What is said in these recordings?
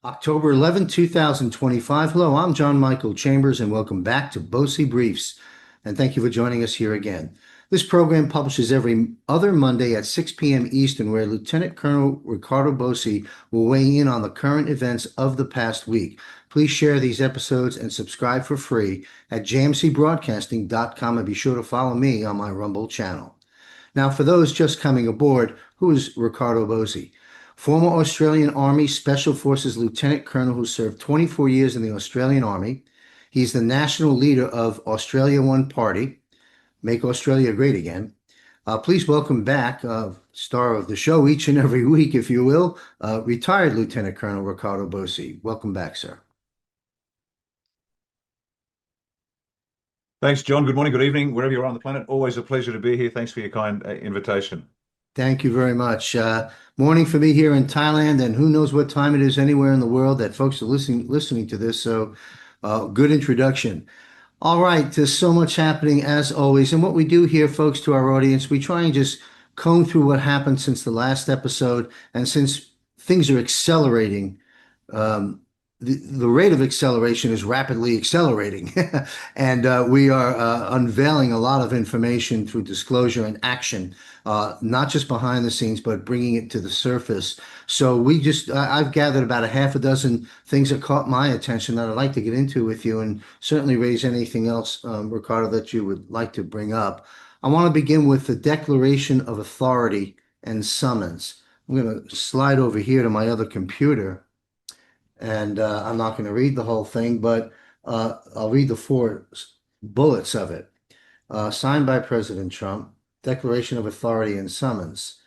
October 11, 2025. Hello, I'm John Michael Chambers, and welcome back to BOSI Briefs. And thank you for joining us here again. This program publishes every other Monday at 6 p.m. Eastern, where Lieutenant Colonel Ricardo Bosi will weigh in on the current events of the past week. Please share these episodes and subscribe for free at jmcbroadcasting.com, and be sure to follow me on my Rumble channel. Now, for those just coming aboard, who is Ricardo Bosi? Former Australian Army Special Forces Lieutenant Colonel who served 24 years in the Australian Army. He's the national leader of Australia One Party, Make Australia Great Again. Please welcome back, star of the show each and every week, if you will, retired Lieutenant Colonel Ricardo Bosi. Welcome back, sir. Thanks, John. Good morning, good evening, wherever you are on the planet. Always a pleasure to be here. Thanks for your kind invitation. Thank you very much. Morning for me here in Thailand, and who knows what time it is anywhere in the world that folks are listening to this. So, good introduction. All right, there's so much happening as always, and what we do here, folks, to our audience, we try and just comb through what happened since the last episode, and since things are accelerating. Um, the rate of acceleration is rapidly accelerating, and we are unveiling a lot of information through disclosure and action, not just behind the scenes, but bringing it to the surface. So I've gathered about a half a dozen things that caught my attention that I'd like to get into with you, and certainly raise anything else, Ricardo, that you would like to bring up. I want to begin with the Declaration of Authority and Summons. I'm going to slide over here to my other computer, and I'm not going to read the whole thing, but I'll read the four bullets of it. Signed by President Trump, Declaration of Authority and Summons.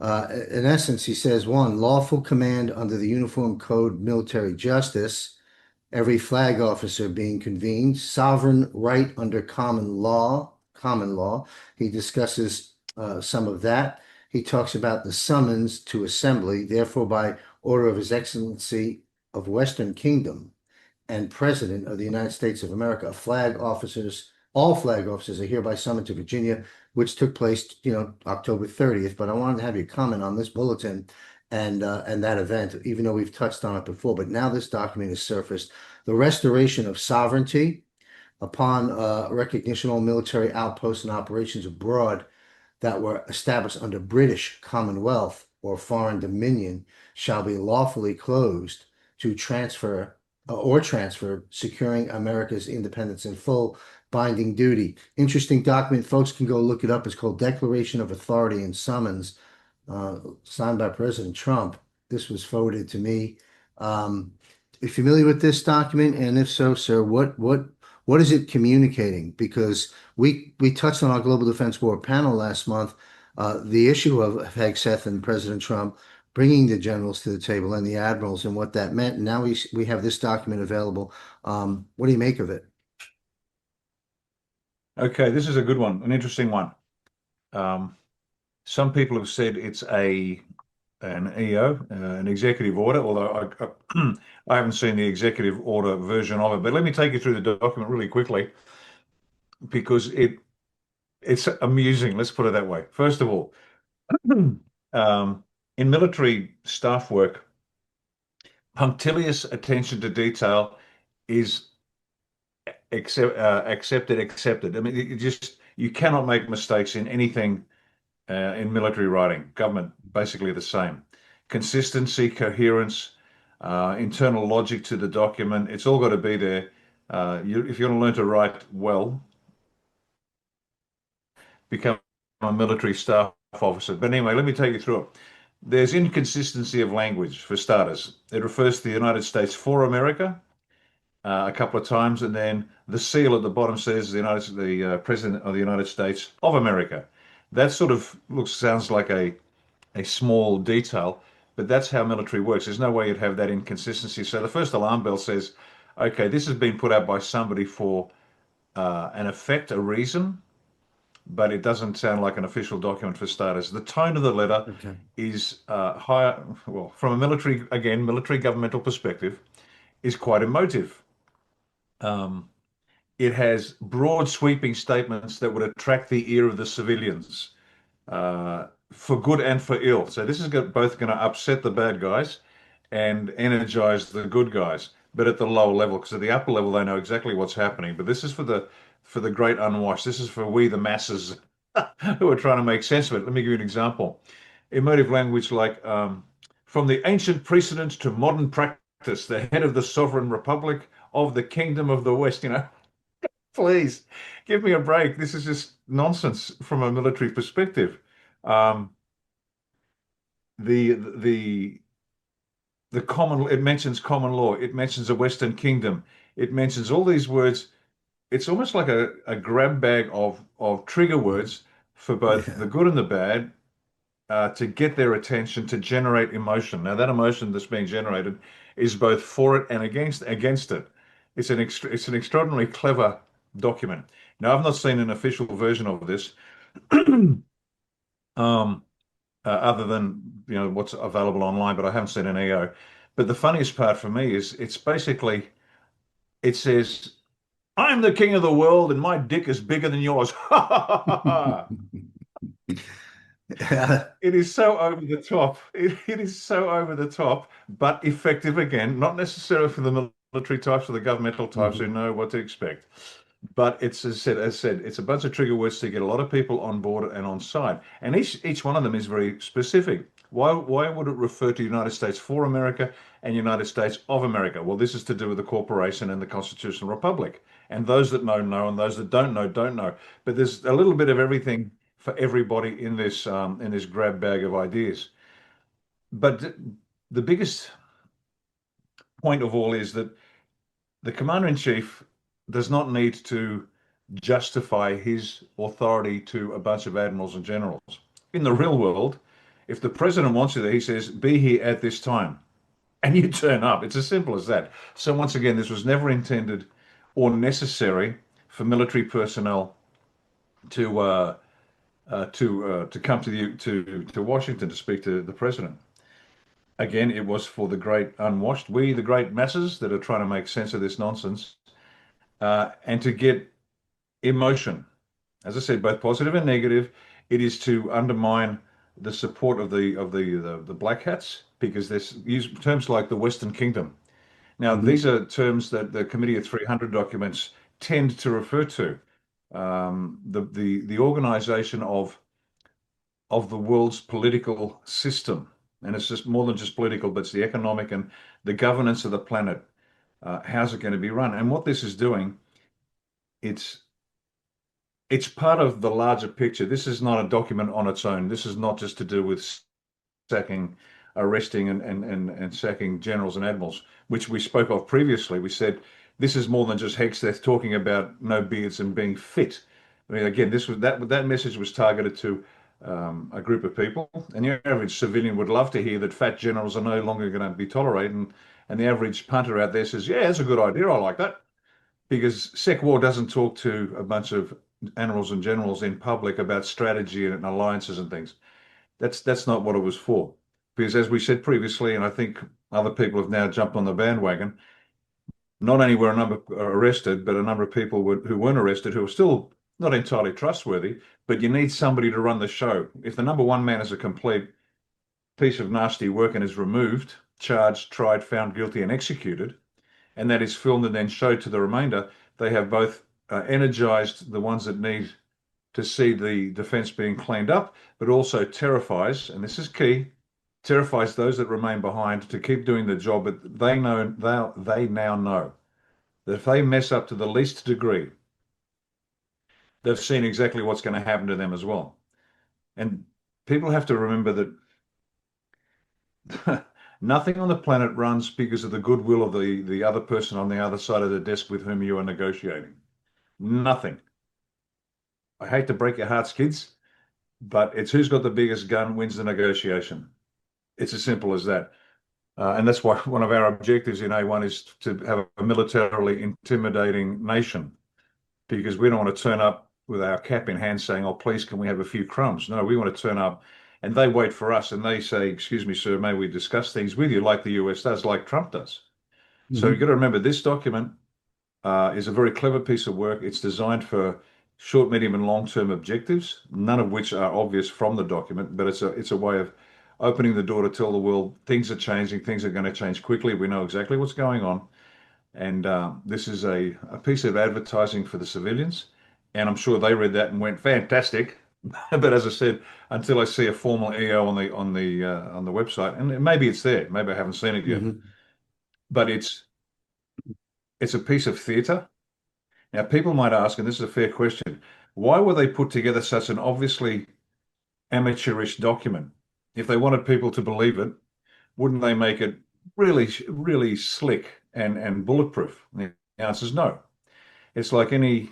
In essence, he says, one, lawful command under the Uniform Code Military Justice, every flag officer being convened, sovereign right under common law. He discusses some of that. He talks about the summons to assembly, therefore by order of His Excellency of Western Kingdom and President of the United States of America, all flag officers are hereby summoned to Virginia, which took place, October 30th. But I wanted to have you comment on this bulletin and that event, even though we've touched on it before. But now this document has surfaced. The restoration of sovereignty upon recognition of all military outposts and operations abroad that were established under British Commonwealth or foreign dominion shall be lawfully closed to transfer, securing America's independence in full, binding duty. Interesting document. Folks can go look it up. It's called Declaration of Authority and Summons, signed by President Trump. This was forwarded to me. Are you familiar with this document? And if so, sir, what is it communicating? Because we touched on our Global Defense War panel last month, the issue of Hegseth and President Trump bringing the generals to the table and the admirals and what that meant. And now we have this document available. What do you make of it? Okay, this is a good one, an interesting one. Some people have said it's an EO, an executive order, although I haven't seen the executive order version of it. But let me take you through the document really quickly because it's amusing. Let's put it that way. First of all, in military staff work, punctilious attention to detail is accepted. I mean, you cannot make mistakes in anything in military writing. Government, basically the same. Consistency, coherence, internal logic to the document. It's all got to be there. If you want to learn to write well, become a military staff officer. But anyway, let me take you through it. There's inconsistency of language, for starters. It refers to the United States for America a couple of times, and then the seal at the bottom says the President of the United States of America. That sort of sounds like a small detail, but that's how military works. There's no way you'd have that inconsistency. So the first alarm bell says, okay, this has been put out by somebody for an effect, a reason, but it doesn't sound like an official document for starters. The tone of the letter is higher, well, from a military governmental perspective, is quite emotive. It has broad sweeping statements that would attract the ear of the civilians, for good and for ill. So this is both going to upset the bad guys and energize the good guys, but at the lower level, because at the upper level they know exactly what's happening. But this is for the great unwashed. This is for we the masses who are trying to make sense of it. Let me give you an example. Emotive language like from the ancient precedent to modern practice, the head of the sovereign republic of the kingdom of the West. Please give me a break. This is just nonsense from a military perspective. Um, the common, it mentions common law, it mentions a Western kingdom, it mentions all these words. It's almost like a grab bag of trigger words for both the Yeah. good and the bad, to get their attention, to generate emotion. Now, that emotion that's being generated is both for it and against it. It's an extraordinarily clever document. Now, I've not seen an official version of this, um, other than what's available online, but I haven't seen an EO. But the funniest part for me is it's basically it says, "I'm the king of the world, and my dick is bigger than yours." It is so over the top. It is so over the top, but effective again, not necessarily for the military types or the governmental types who Mhm. know what to expect. But it's as said, it's a bunch of trigger words to get a lot of people on board and on side. And each one of them is very specific. Why would it refer to United States for America and United States of America? Well, this is to do with the corporation and the constitutional republic. And those that know, and those that don't know, don't know. But there's a little bit of everything for everybody in this grab bag of ideas. But the biggest point of all is that the commander in chief does not need to justify his authority to a bunch of admirals and generals. In the real world, if the president wants you there, he says, be here at this time, and you turn up. It's as simple as that. So, once again, this was never intended or necessary for military personnel to to come to Washington to speak to the president. Again, it was for the great unwashed, we, the great masses that are trying to make sense of this nonsense, and to get emotion. As I said, both positive and negative. It is to undermine the support of the black hats, because there's use terms like the Western Kingdom. Now, Mhm. these are terms that the Committee of 300 documents tend to refer to. The organization of the world's political system, and it's just more than just political, but it's the economic and the governance of the planet. How's it going to be run? And what this is doing, it's it's part of the larger picture. This is not a document on its own. This is not just to do with sacking, arresting, and sacking generals and admirals, which we spoke of previously. We said this is more than just Hegseth talking about no beards and being fit. I mean, again, this was that message was targeted to a group of people, and the average civilian would love to hear that fat generals are no longer going to be tolerated, and the average punter out there says, "Yeah, that's a good idea. I like that." Because Sec War doesn't talk to a bunch of admirals and generals in public about strategy and alliances and things. That's not what it was for. Because as we said previously, and I think other people have now jumped on the bandwagon, not only were a number arrested, but a number of people who weren't arrested who were still not entirely trustworthy. But you need somebody to run the show. If the number one man is a complete piece of nasty work and is removed, charged, tried, found guilty, and executed, and that is filmed and then showed to the remainder, they have both energized the ones that need to see the defense being cleaned up, but also terrifies, and this is key, terrifies those that remain behind to keep doing the job. But they now know that if they mess up to the least degree, they've seen exactly what's going to happen to them as well. And people have to remember that nothing on the planet runs because of the goodwill of the other person on the other side of the desk with whom you are negotiating. Nothing. I hate to break your hearts, kids, but it's who's got the biggest gun wins the negotiation. It's as simple as that. And that's why one of our objectives in A1 is to have a militarily intimidating nation, because we don't want to turn up with our cap in hand saying, oh, please, can we have a few crumbs? No, we want to turn up and they wait for us and they say, excuse me, sir, may we discuss things with you like the US does, like Trump does. So you've got Mhm. to remember this document is a very clever piece of work. It's designed for short, medium, and long-term objectives, none of which are obvious from the document, but it's a way opening the door to tell the world things are changing, things are going to change quickly. We know exactly what's going on. And this is a piece of advertising for the civilians. And I'm sure they read that and went, fantastic. But as I said, until I see a formal EO on the website, and maybe it's there, maybe I haven't seen it yet, Mhm. but it's a piece of theatre. Now, people might ask, and this is a fair question, why were they put together such an obviously amateurish document? If they wanted people to believe it, wouldn't they make it really, really slick and bulletproof? The answer is no. It's like any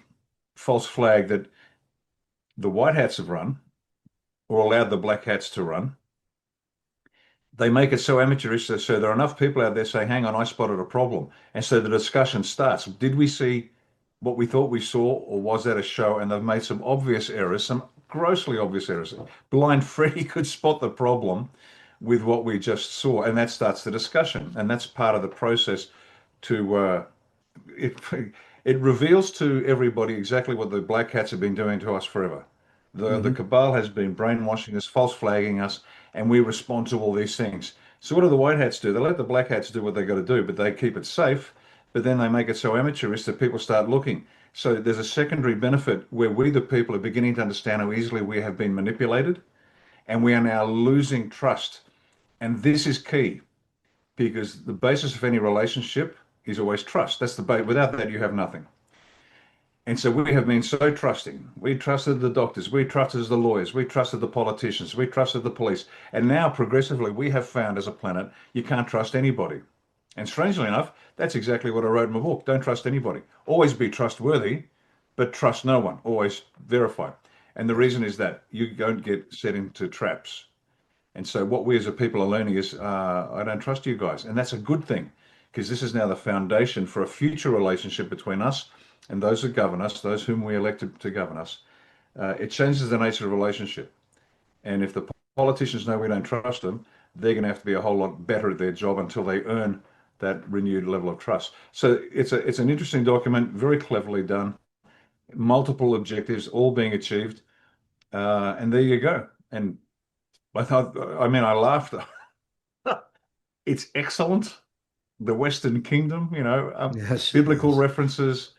false flag that the white hats have run or allowed the black hats to run. They make it so amateurish so there are enough people out there saying, hang on, I spotted a problem. And so the discussion starts. Did we see what we thought we saw, or was that a show? And they've made some obvious errors, some grossly obvious errors. Blind Freddy could spot the problem with what we just saw, and that starts the discussion. And that's part of the process to it it reveals to everybody exactly what the black hats have been doing to us forever. The Mhm. cabal has been brainwashing us, false flagging us, and we respond to all these things. So what do the white hats do? They let the black hats do what they got to do, but they keep it safe. But then they make it so amateurish that people start looking. So there's a secondary benefit where we, the people, are beginning to understand how easily we have been manipulated, and we are now losing trust. And this is key because the basis of any relationship is always trust. That's the base. Without that, you have nothing. And so we have been so trusting. We trusted the doctors, we trusted the lawyers, we trusted the politicians, we trusted the police. And now, progressively, we have found as a planet, you can't trust anybody. And strangely enough, that's exactly what I wrote in my book. Don't trust anybody. Always be trustworthy, but trust no one. Always verify. And the reason is that you don't get set into traps. And so what we as a people are learning is, I don't trust you guys. And that's a good thing because this is now the foundation for a future relationship between us and those who govern us, those whom we elected to govern us. It changes the nature of the relationship. And if the politicians know we don't trust them, they're going to have to be a whole lot better at their job until they earn that renewed level of trust. So it's an interesting document, very cleverly done, multiple objectives all being achieved. And there you go. And I thought, I mean, I laughed. It's excellent. The Western Kingdom, Yes, it biblical is. references.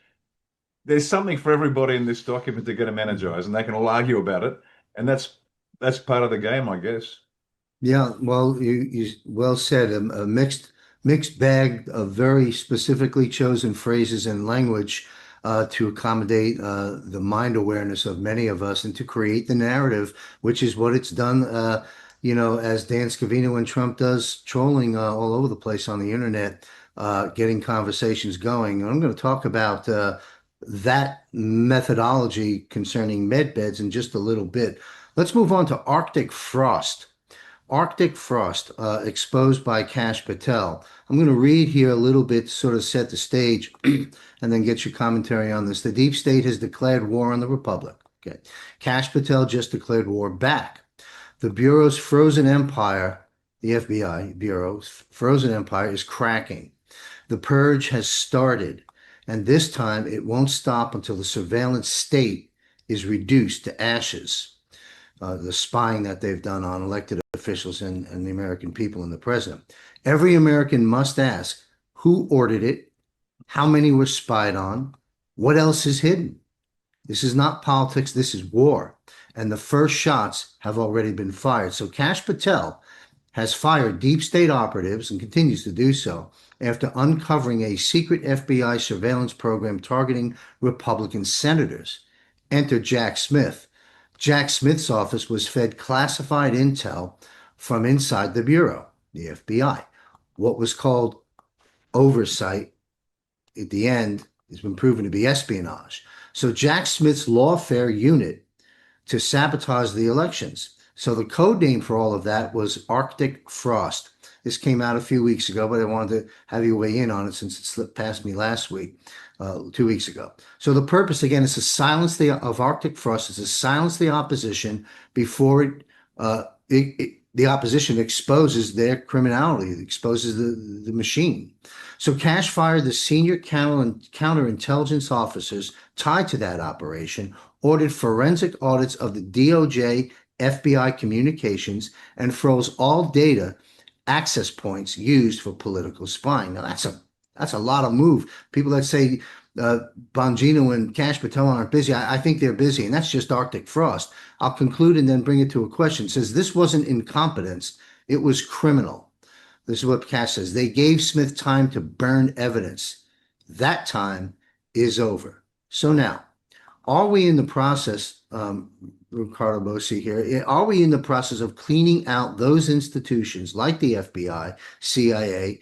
There's something for everybody in this document to get them Mhm. energized, and they can all argue about it. And that's part of the game, I guess. Yeah, well, you well said. A mixed bag of very specifically chosen phrases and language to accommodate the mind awareness of many of us and to create the narrative, which is what it's done. As Dan Scavino and Trump does, trolling all over the place on the internet, getting conversations going. And I'm going to talk about that methodology concerning med beds in just a little bit. Let's move on to Arctic frost. Arctic frost, exposed by Kash Patel. I'm going to read here a little bit to sort of set the stage and then get your commentary on this. The deep state has declared war on the Republic. Okay. Kash Patel just declared war back. The Bureau's frozen empire, the FBI Bureau's frozen empire is cracking. The purge has started, and this time it won't stop until the surveillance state is reduced to ashes. The spying that they've done on elected officials and the American people and the president. Every American must ask who ordered it, how many were spied on, what else is hidden. This is not politics, this is war. And the first shots have already been fired. So Kash Patel has fired deep state operatives and continues to do so after uncovering a secret FBI surveillance program targeting Republican senators. Enter Jack Smith. Jack Smith's office was fed classified intel from inside the Bureau, the FBI. What was called oversight at the end has been proven to be espionage. So Jack Smith's lawfare unit to sabotage the elections. So the code name for all of that was Arctic Frost. This came out a few weeks ago, but I wanted to have you weigh in on it since it slipped past me last week, 2 weeks ago. So the purpose again is to silence of Arctic Frost is to silence the opposition before the opposition exposes their criminality, it exposes the machine. So Cash fired the senior counterintelligence officers tied to that operation, ordered forensic audits of the DOJ FBI communications and froze all data access points used for political spying. Now that's a lot of move. People that say uh, Bongino and Cash Patel aren't busy, I think they're busy, and that's just Arctic frost. I'll conclude and then bring it to a question. It says this wasn't incompetence, it was criminal. This is what Cash says. They gave Smith time to burn evidence. That time is over. So now, are we in the process, Ricardo Bossi here, are we in the process of cleaning out those institutions like the FBI, CIA,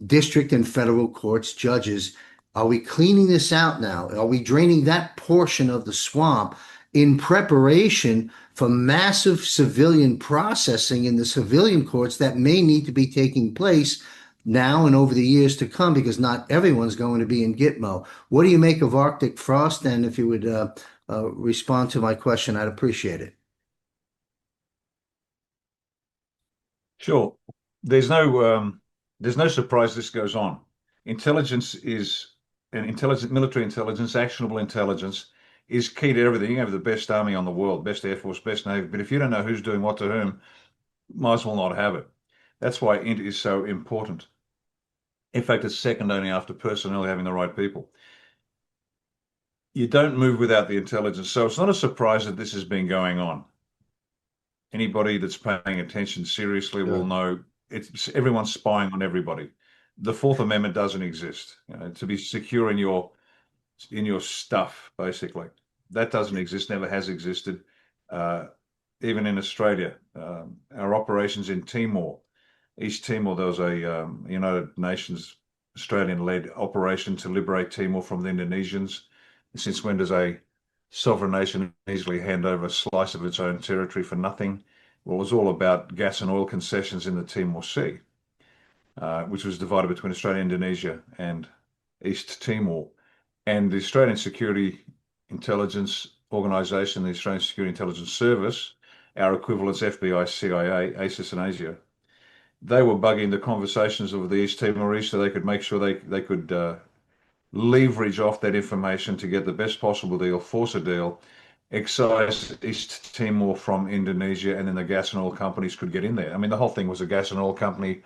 district and federal courts, judges? Are we cleaning this out now? Are we draining that portion of the swamp in preparation for massive civilian processing in the civilian courts that may need to be taking place now and over the years to come because not everyone's going to be in Gitmo? What do you make of Arctic frost? And if you would respond to my question, I'd appreciate it. Sure. There's no surprise this goes on. Intelligence is an intelligent military intelligence, actionable intelligence is key to everything. You have the best army on the world, best air force, best navy, but if you don't know who's doing what to whom, might as well not have it. That's why int is so important. In fact, it's second only after personnel having the right people. You don't move without the intelligence. So it's not a surprise that this has been going on. Anybody that's paying attention seriously will Sure. know everyone's spying on everybody. The Fourth Amendment doesn't exist, to be secure in your stuff, basically. That doesn't exist, never has existed. Even in Australia, our operations in Timor, East Timor, there was a United Nations Australian-led operation to liberate Timor from the Indonesians. Since when does a sovereign nation easily hand over a slice of its own territory for nothing? Well, it was all about gas and oil concessions in the Timor Sea, which was divided between Australia, Indonesia, and East Timor. And the Australian Security Intelligence Organisation, the Australian Security Intelligence Service, our equivalents FBI, CIA, ASIS, and Asia, they were bugging the conversations of the East Timorese so they could make sure they could leverage off that information to get the best possible deal, force a deal, excise East Timor from Indonesia, and then the gas and oil companies could get in there. I mean, the whole thing was a gas and oil company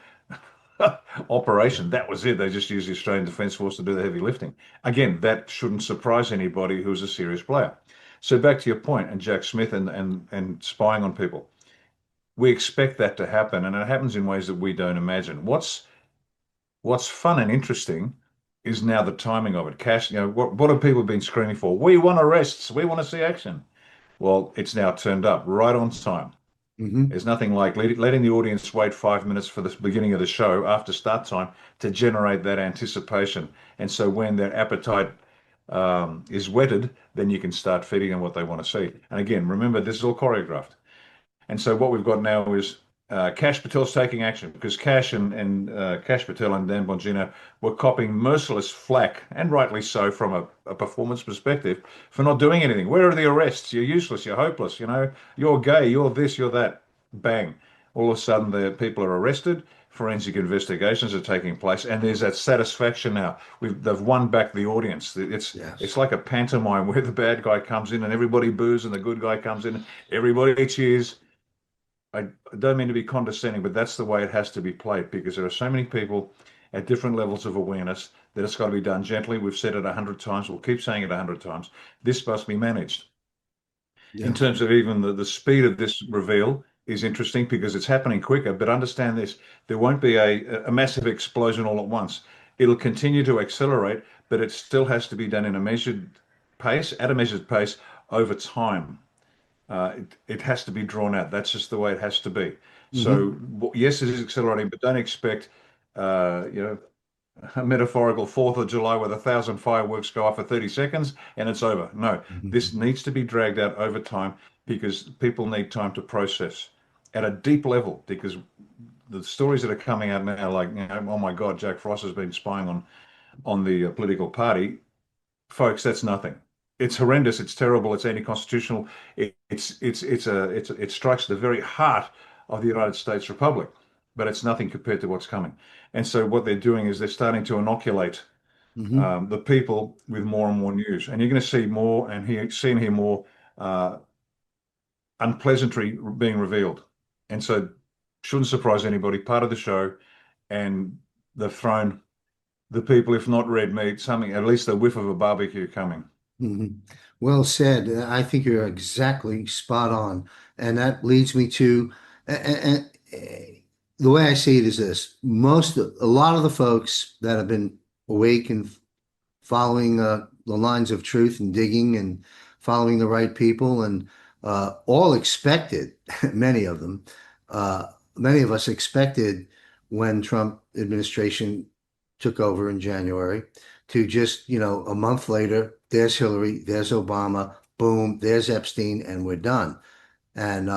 operation. That was it. They just used the Australian Defence Force to do the heavy lifting. Again, that shouldn't surprise anybody who's a serious player. So back to your point, and Jack Smith and spying on people. We expect that to happen, and it happens in ways that we don't imagine. What's fun and interesting is now the timing of it. Cash, what have people been screaming for? We want arrests. We want to see action. Well, it's now turned up right on time. Hmm. There's nothing like letting the audience wait 5 minutes for the beginning of the show after start time to generate that anticipation. And so when their appetite is whetted, then you can start feeding them what they want to see. And again, remember, this is all choreographed. And so what we've got now is Cash Patel's taking action because and Cash Patel and Dan Bongino were copying merciless flack, and rightly so from a performance perspective, for not doing anything. Where are the arrests? You're useless. You're hopeless. You're gay. You're this. You're that. Bang! All of a sudden, the people are arrested. Forensic investigations are taking place, and there's that satisfaction now. They've won back the audience. It's Yes. like a pantomime where the bad guy comes in and everybody boos, and the good guy comes in, and everybody cheers. I don't mean to be condescending, but that's the way it has to be played because there are so many people at different levels of awareness that it's got to be done gently. We've said it 100 times. We'll keep saying it 100 times. This must be managed. In Yeah. terms of even the speed of this reveal is interesting because it's happening quicker. But understand this, there won't be a massive explosion all at once. It'll continue to accelerate, but it still has to be done in a measured pace, at a measured pace over time. It has to be drawn out. That's just the way it has to be. Hmm. So yes, it is accelerating, but don't expect, a metaphorical 4th of July with 1,000 fireworks go off for 30 seconds and it's over. No, this needs to be dragged out over time because people need time to process at a deep level because the stories that are coming out now, like, oh my God, Jack Frost has been spying on the political party. Folks, that's nothing. It's horrendous. It's terrible. It's anti-constitutional. It strikes the very heart of the United States Republic, but it's nothing compared to what's coming. And so what they're doing is they're starting to inoculate Hmm. the people with more and more news, and you're going to see more and hear more uh, unpleasantry being revealed. And so shouldn't surprise anybody, part of the show. And they've thrown the people, if not red meat, something, at least a whiff of a barbecue coming. Mhm. Well said. I think you're exactly spot on. And that leads me to, the way I see it is this. A lot of the folks that have been awake and following the lines of truth and digging and following the right people and all expected, many of them, many of us expected when Trump administration took over in January to just, a month later, there's Hillary, there's Obama, boom, there's Epstein, and we're done. And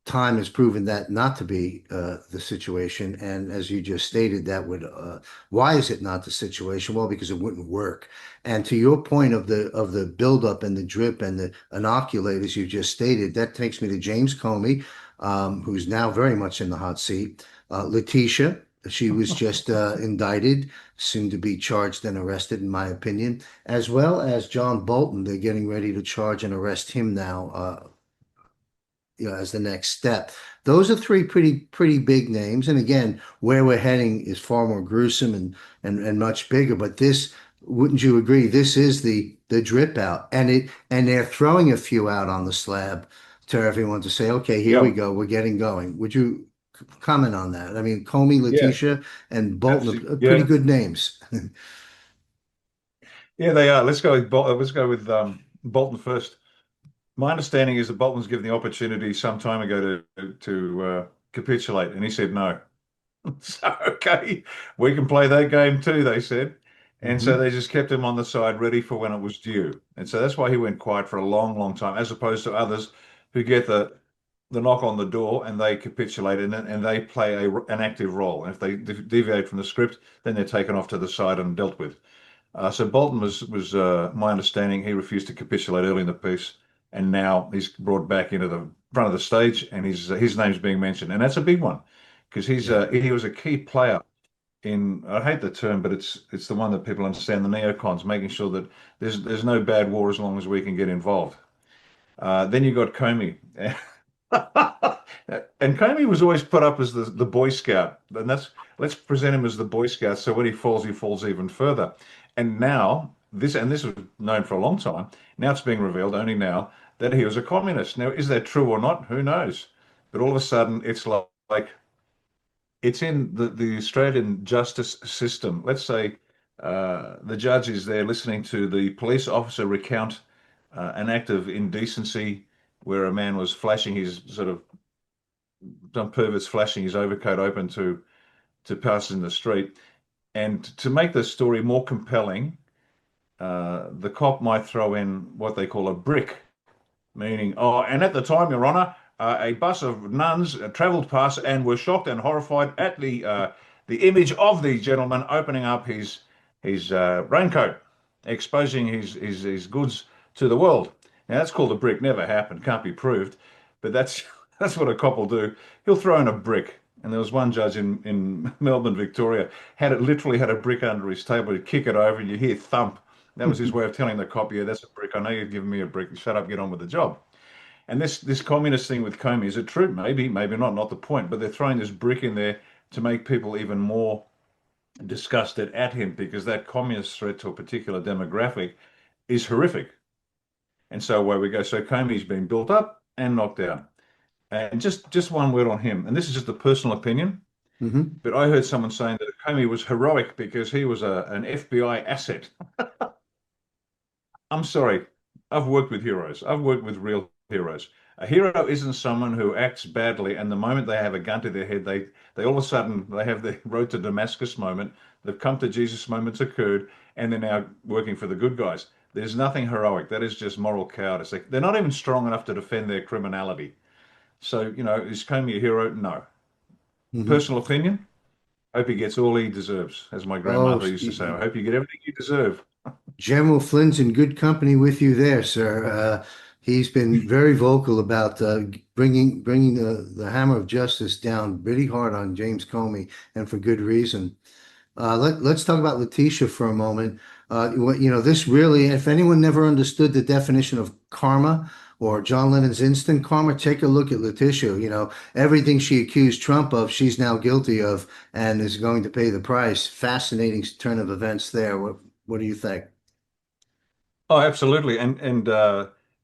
time has proven that not to be the situation. And as you just stated, why is it not the situation? Well, because it wouldn't work. And to your point of the buildup and the drip and the inoculators you just stated, that takes me to James Comey, who's now very much in the hot seat. Letitia, she was just indicted, soon to be charged and arrested, in my opinion, as well as John Bolton. They're getting ready to charge and arrest him now. As the next step. Those are three pretty big names. And again, where we're heading is far more gruesome and much bigger. But this, wouldn't you agree? This is the drip out, and they're throwing a few out on the slab to everyone to say, okay, here we Yeah, go, we're getting going. Would you comment on that? I mean, Comey, yeah, Letitia, and Bolton absolutely. are pretty Yeah, good names. yeah, they are. Let's go with Bolton first. My understanding is that Bolton was given the opportunity some time ago to capitulate, and he said no. So, okay, we can play that game too, they said. And so Hmm. they just kept him on the side, ready for when it was due. And so that's why he went quiet for a long, long time, as opposed to others who get the knock on the door and they capitulate and they play an active role. And if they deviate from the script, then they're taken off to the side and dealt with. So Bolton was my understanding. He refused to capitulate early in the piece, and now he's brought back into the front of the stage, and his name's being mentioned, and that's a big one because Yeah. he was a key player in, I hate the term, but it's the one that people understand, the neocons, making sure that there's no bad war as long as we can get involved. Then you got Comey. And Comey was always put up as the Boy Scout. And let's present him as the Boy Scout so when he falls even further. And now this was known for a long time. Now it's being revealed only now that he was a communist. Now, is that true or not? Who knows? But all of a sudden it's like it's in the Australian justice system. Let's say the judge is there listening to the police officer recount an act of indecency where a man was flashing his sort of some perverts flashing his overcoat open to pass in the street. And to make the story more compelling, the cop might throw in what they call a brick, meaning, oh, and at the time, Your Honour, a bus of nuns travelled past and were shocked and horrified at the image of the gentleman opening up his raincoat, exposing his goods to the world. Now that's called a brick. Never happened. Can't be proved, but that's that's what a cop will do. He'll throw in a brick. And there was one judge in Melbourne, Victoria, literally had a brick under his table. He'd kick it over, and you hear thump. That was his way of telling the cop, "Yeah, that's a brick. I know you've given me a brick. Shut up, get on with the job." And this communist thing with Comey, is it true? Maybe, maybe not. Not the point. But they're throwing this brick in there to make people even more disgusted at him because that communist threat to a particular demographic is horrific. And so away we go. So Comey's been built up and knocked down. And just one word on him, and this is just a personal opinion, Hmm. but I heard someone saying that Comey was heroic because he was an FBI asset. I'm sorry. I've worked with heroes. I've worked with real heroes. A hero isn't someone who acts badly, and the moment they have a gun to their head, they all of a sudden they have the road to Damascus moment. They've come to Jesus moments occurred, and they're now working for the good guys. There's nothing heroic. That is just moral cowardice. They're not even strong enough to defend their criminality. So, is Comey a hero? No. Hmm. Personal opinion? Hope he gets all he deserves, as my Oh, grandmother used to say. I hope you get everything you deserve. General Flynn's in good company with you there, sir. He's been very vocal about bringing the hammer of justice down really hard on James Comey, and for good reason. Let's talk about Letitia for a moment. This really, if anyone never understood the definition of karma Or John Lennon's instant karma. Take a look at Letitia. Everything she accused Trump of, she's now guilty of and is going to pay the price. Fascinating turn of events there. What do you think? Oh, absolutely. And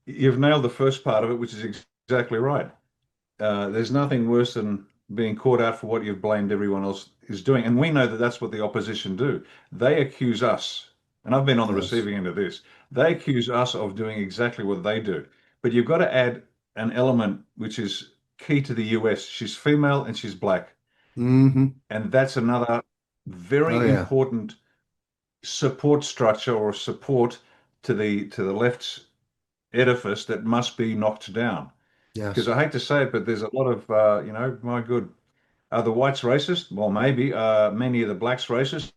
you've nailed the first part of it, which is exactly right. There's nothing worse than being caught out for what you've blamed everyone else is doing. And we know that that's what the opposition do. They accuse us, and I've been on the Yes. receiving end of this. They accuse us of doing exactly what they do. But you've got to add an element which is key to the US. She's female and she's black. Hmm. And that's another Oh very yeah. important support structure or support to the left's edifice that must be knocked down. Because Yes. I hate to say it, but there's a lot of, my good, are the whites racist? Well, maybe. Many of the blacks racist?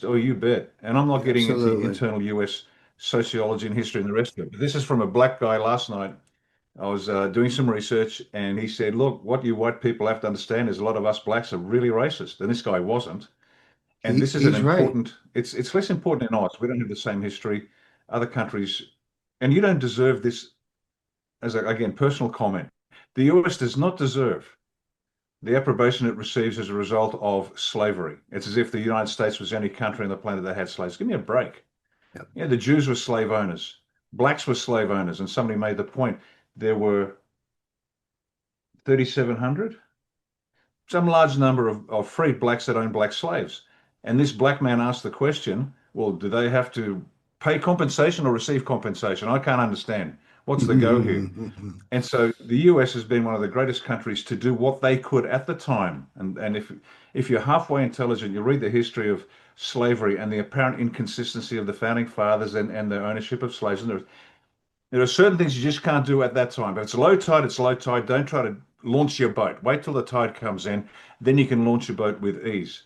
Oh, you bet. And I'm not getting into Absolutely. internal US sociology and history and the rest of it. But this is from a black guy last night. I was doing some research and he said, look, what you white people have to understand is a lot of us blacks are really racist. And this guy wasn't. And this is an He's right. important, it's less important in ours. We don't have the same history. Other countries, and you don't deserve this as a, again, personal comment. The US does not deserve the approbation it receives as a result of slavery. It's as if the United States was the only country on the planet that had slaves. Give me a break. Yep. Yeah, the Jews were slave owners, blacks were slave owners, and somebody made the point there were 3,700, some large number of freed blacks that owned black slaves. And this black man asked the question, well, do they have to pay compensation or receive compensation? I can't understand. What's the go here? And so the US has been one of the greatest countries to do what they could at the time. And if you're halfway intelligent, you read the history of slavery and the apparent inconsistency of the founding fathers and their ownership of slaves. And there are certain things you just can't do at that time. But it's low tide, it's low tide. Don't try to launch your boat. Wait till the tide comes in, then you can launch your boat with ease.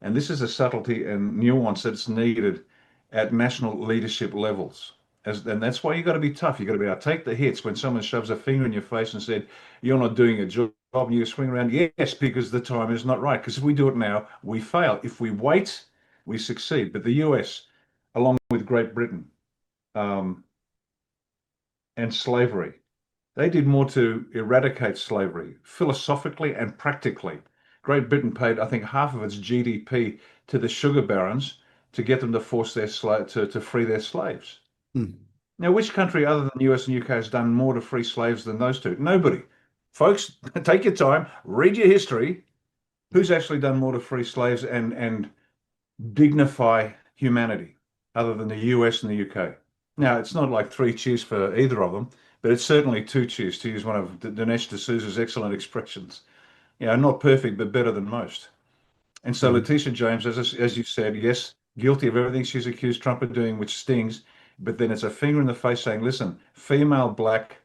And this is a subtlety and nuance that's needed at national leadership levels. And that's why you got to be tough. You got to be able to take the hits when someone shoves a finger in your face and said, you're not doing a job, and you swing around. Yes, because the time is not right. Because if we do it now, we fail. If we wait, we succeed. But the US, along with Great Britain, um, and slavery. They did more to eradicate slavery philosophically and practically. Great Britain paid, I think, half of its GDP to the sugar barons to get them to force their to free their slaves. Now, which country other than the US and UK has done more to free slaves than those two? Nobody. Folks, take your time, read your history. Who's actually done more to free slaves and dignify humanity other than the US and the UK? Now, it's not like three cheers for either of them, but it's certainly two cheers, to use one of Dinesh D'Souza's excellent expressions. Not perfect, but better than most. And so Letitia James, as you said, yes, guilty of everything she's accused Trump of doing, which stings, but then it's a finger in the face saying, listen, female black,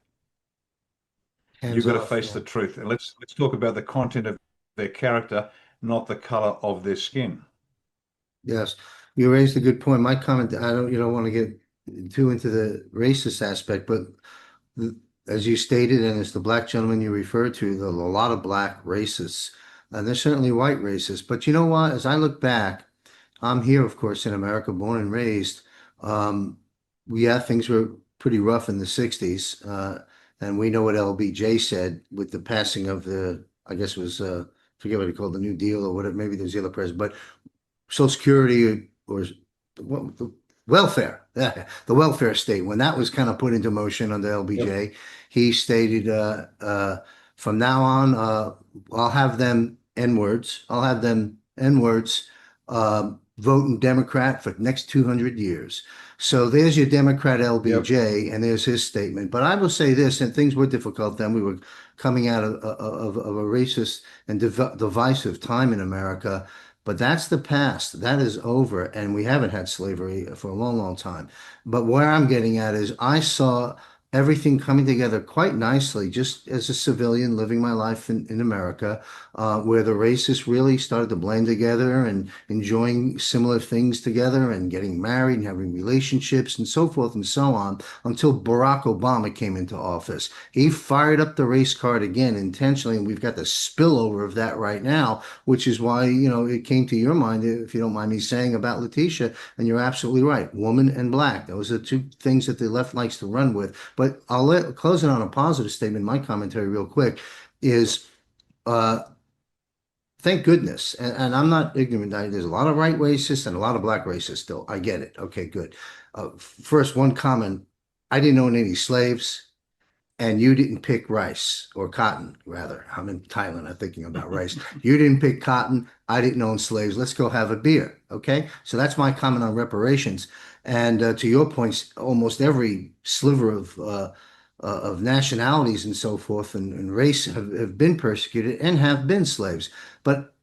you've Hands got to off. face Yeah. the truth. And let's talk about the content of their character, not the color of their skin. Yes. You raised a good point. My comment, you don't want to get too into the racist aspect, but as you stated, and as the black gentleman you referred to, there are a lot of black racists, and there's certainly white racists. But you know what? As I look back, I'm here, of course, in America, born and raised. Um, yeah, things were pretty rough in the 60s. And we know what LBJ said with the passing of I guess it was, forget what he called the New Deal or whatever, maybe there's the other president, but Social Security or the welfare, the welfare state, when that was kind of put into motion under Yep. LBJ, he stated, from now on, I'll have them N-words, I'll have them N-words, voting Democrat for the next 200 years. So there's your Democrat Yep. LBJ, and there's his statement. But I will say this, and things were difficult then. We were coming out of a racist and divisive time in America. But that's the past. That is over. And we haven't had slavery for a long, long time. But where I'm getting at is I saw everything coming together quite nicely, just as a civilian living my life in America, where the races really started to blend together and enjoying similar things together and getting married and having relationships and so forth and so on until Barack Obama came into office. He fired up the race card again intentionally, and we've got the spillover of that right now, which is why, it came to your mind, if you don't mind me saying, about Letitia, and you're absolutely right. Woman and black. Those are two things that the left likes to run with. But close it on a positive statement. My commentary, real quick, is uh, thank goodness. And I'm not ignorant. There's a lot of white racists and a lot of black racists still. I get it. Okay, good. First, one comment. I didn't own any slaves. And you didn't pick rice or cotton, rather. I'm in Thailand. I'm thinking about rice. You didn't pick cotton. I didn't own slaves. Let's go have a beer. Okay. So that's my comment on reparations. And to your points, almost every sliver of nationalities and so forth and race have been persecuted and have been slaves. But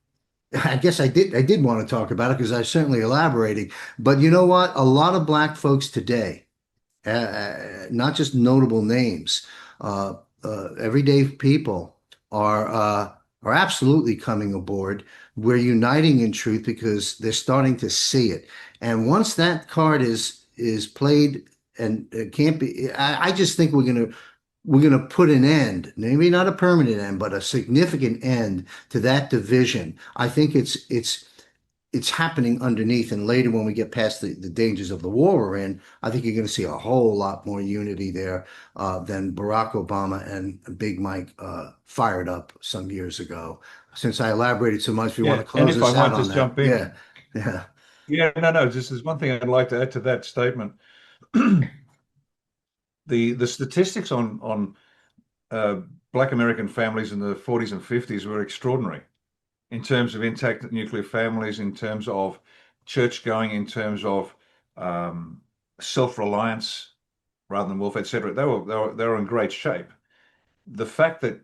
I guess I did want to talk about it because I certainly elaborating. But you know what? A lot of black folks today not just notable names. Uh, Everyday people are absolutely coming aboard. We're uniting in truth because they're starting to see it. And once that card is played and it can't be, I just think we're gonna put an end, maybe not a permanent end, but a significant end to that division. I think it's happening underneath. And later, when we get past the dangers of the war we're in, I think you're going to see a whole lot more unity there than Barack Obama and Big Mike fired up some years ago. Since I elaborated so much, if you want Yeah, to and close if I us out might on just that. jump in, Yeah, yeah, yeah, no, just there's one thing I'd like to add to that statement. The statistics on uh, Black American families in the 40s and 50s were extraordinary in terms of intact nuclear families, in terms of church going, in terms of um, self-reliance rather than welfare, etc. They were in great shape. The fact that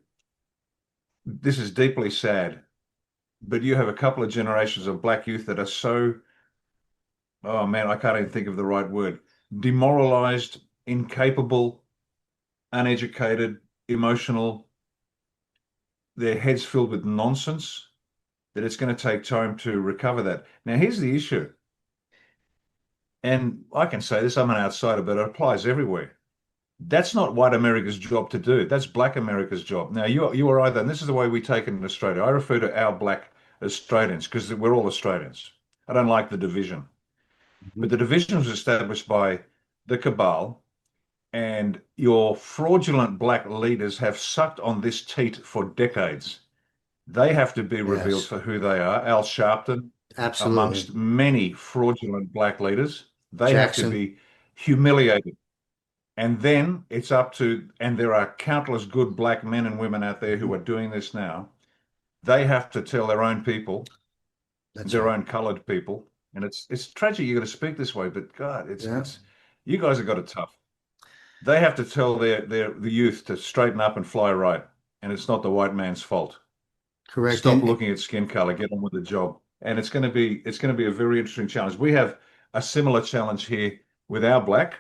this is deeply sad, but you have a couple of generations of black youth that are so, oh man, I can't even think of the right word, demoralized, incapable, uneducated, emotional, their heads filled with nonsense, that it's going to take time to recover that. Now, here's the issue, and I can say this, I'm an outsider, but it applies everywhere. That's not white America's job to do. That's black America's job. Now, you are either, and this is the way we take it in Australia. I refer to our black Australians because we're all Australians. I don't like the division. But mhm, the division was established by the cabal, and your fraudulent black leaders have sucked on this teat for decades. They have to be revealed yes, for who they are. Al Sharpton, absolutely. amongst many fraudulent black leaders, they have to Jackson, be humiliated. And then it's up to, and there are countless good black men and women out there who mhm, are doing this now. They have to tell their own people, that's their right. own colored people. And it's tragic you got to speak this way, but God, Yeah, it's you guys have got it tough. They have to tell their the youth to straighten up and fly right. And it's not the white man's fault. correct. Stop And looking at skin color, get on with the job. And it's going to be a very interesting challenge. We have a similar challenge here with our black.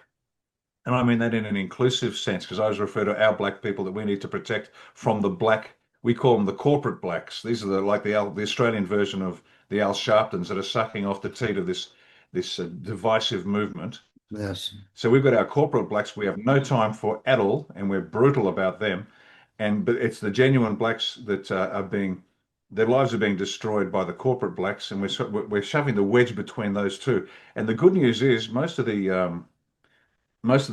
And I mean that in an inclusive sense, because I always refer to our black people that we need to protect from the black, we call them the corporate blacks. These are the Australian version of the Al Sharptons that are sucking off the teat of this divisive movement. yes, So we've got our corporate blacks we have no time for at all, and we're brutal about them. But it's the genuine blacks that are being their lives are being destroyed by the corporate blacks, and we're shoving the wedge between those two. And the good news is most of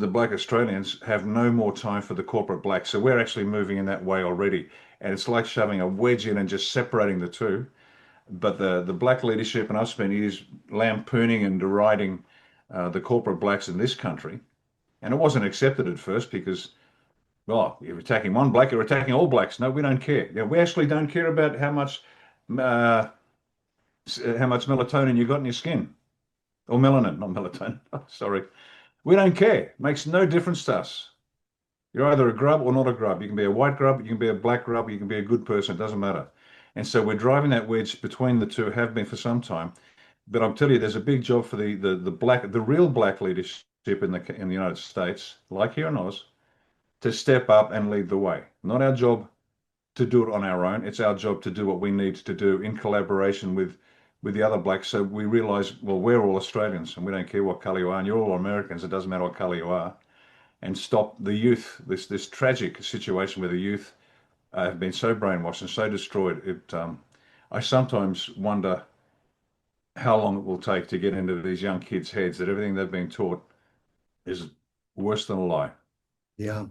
the black Australians have no more time for the corporate blacks. So we're actually moving in that way already. And it's like shoving a wedge in and just separating the two. But the black leadership, and I've spent years lampooning and deriding the corporate blacks in this country. And it wasn't accepted at first because, well, you're attacking one black, you're attacking all blacks. No, we don't care. Yeah, we actually don't care about uh, how much melatonin you got in your skin. Or melanin, not melatonin. Sorry. We don't care. Makes no difference to us. You're either a grub or not a grub. You can be a white grub, you can be a black grub, you can be a good person. It doesn't matter. And so we're driving that wedge between the two, have been for some time. But I'm telling you, there's a big job for the real black leadership in the United States, like here in Oz, to step up and lead the way. Not our job to do it on our own. It's our job to do what we need to do in collaboration with the other blacks. So we realize, well, we're all Australians and we don't care what color you are, and you're all Americans. It doesn't matter what color you are, and stop the youth. This tragic situation where the youth have been so brainwashed and so destroyed. I sometimes wonder how long it will take to get into these young kids' heads that everything they've been taught is worse than a lie. Yeah.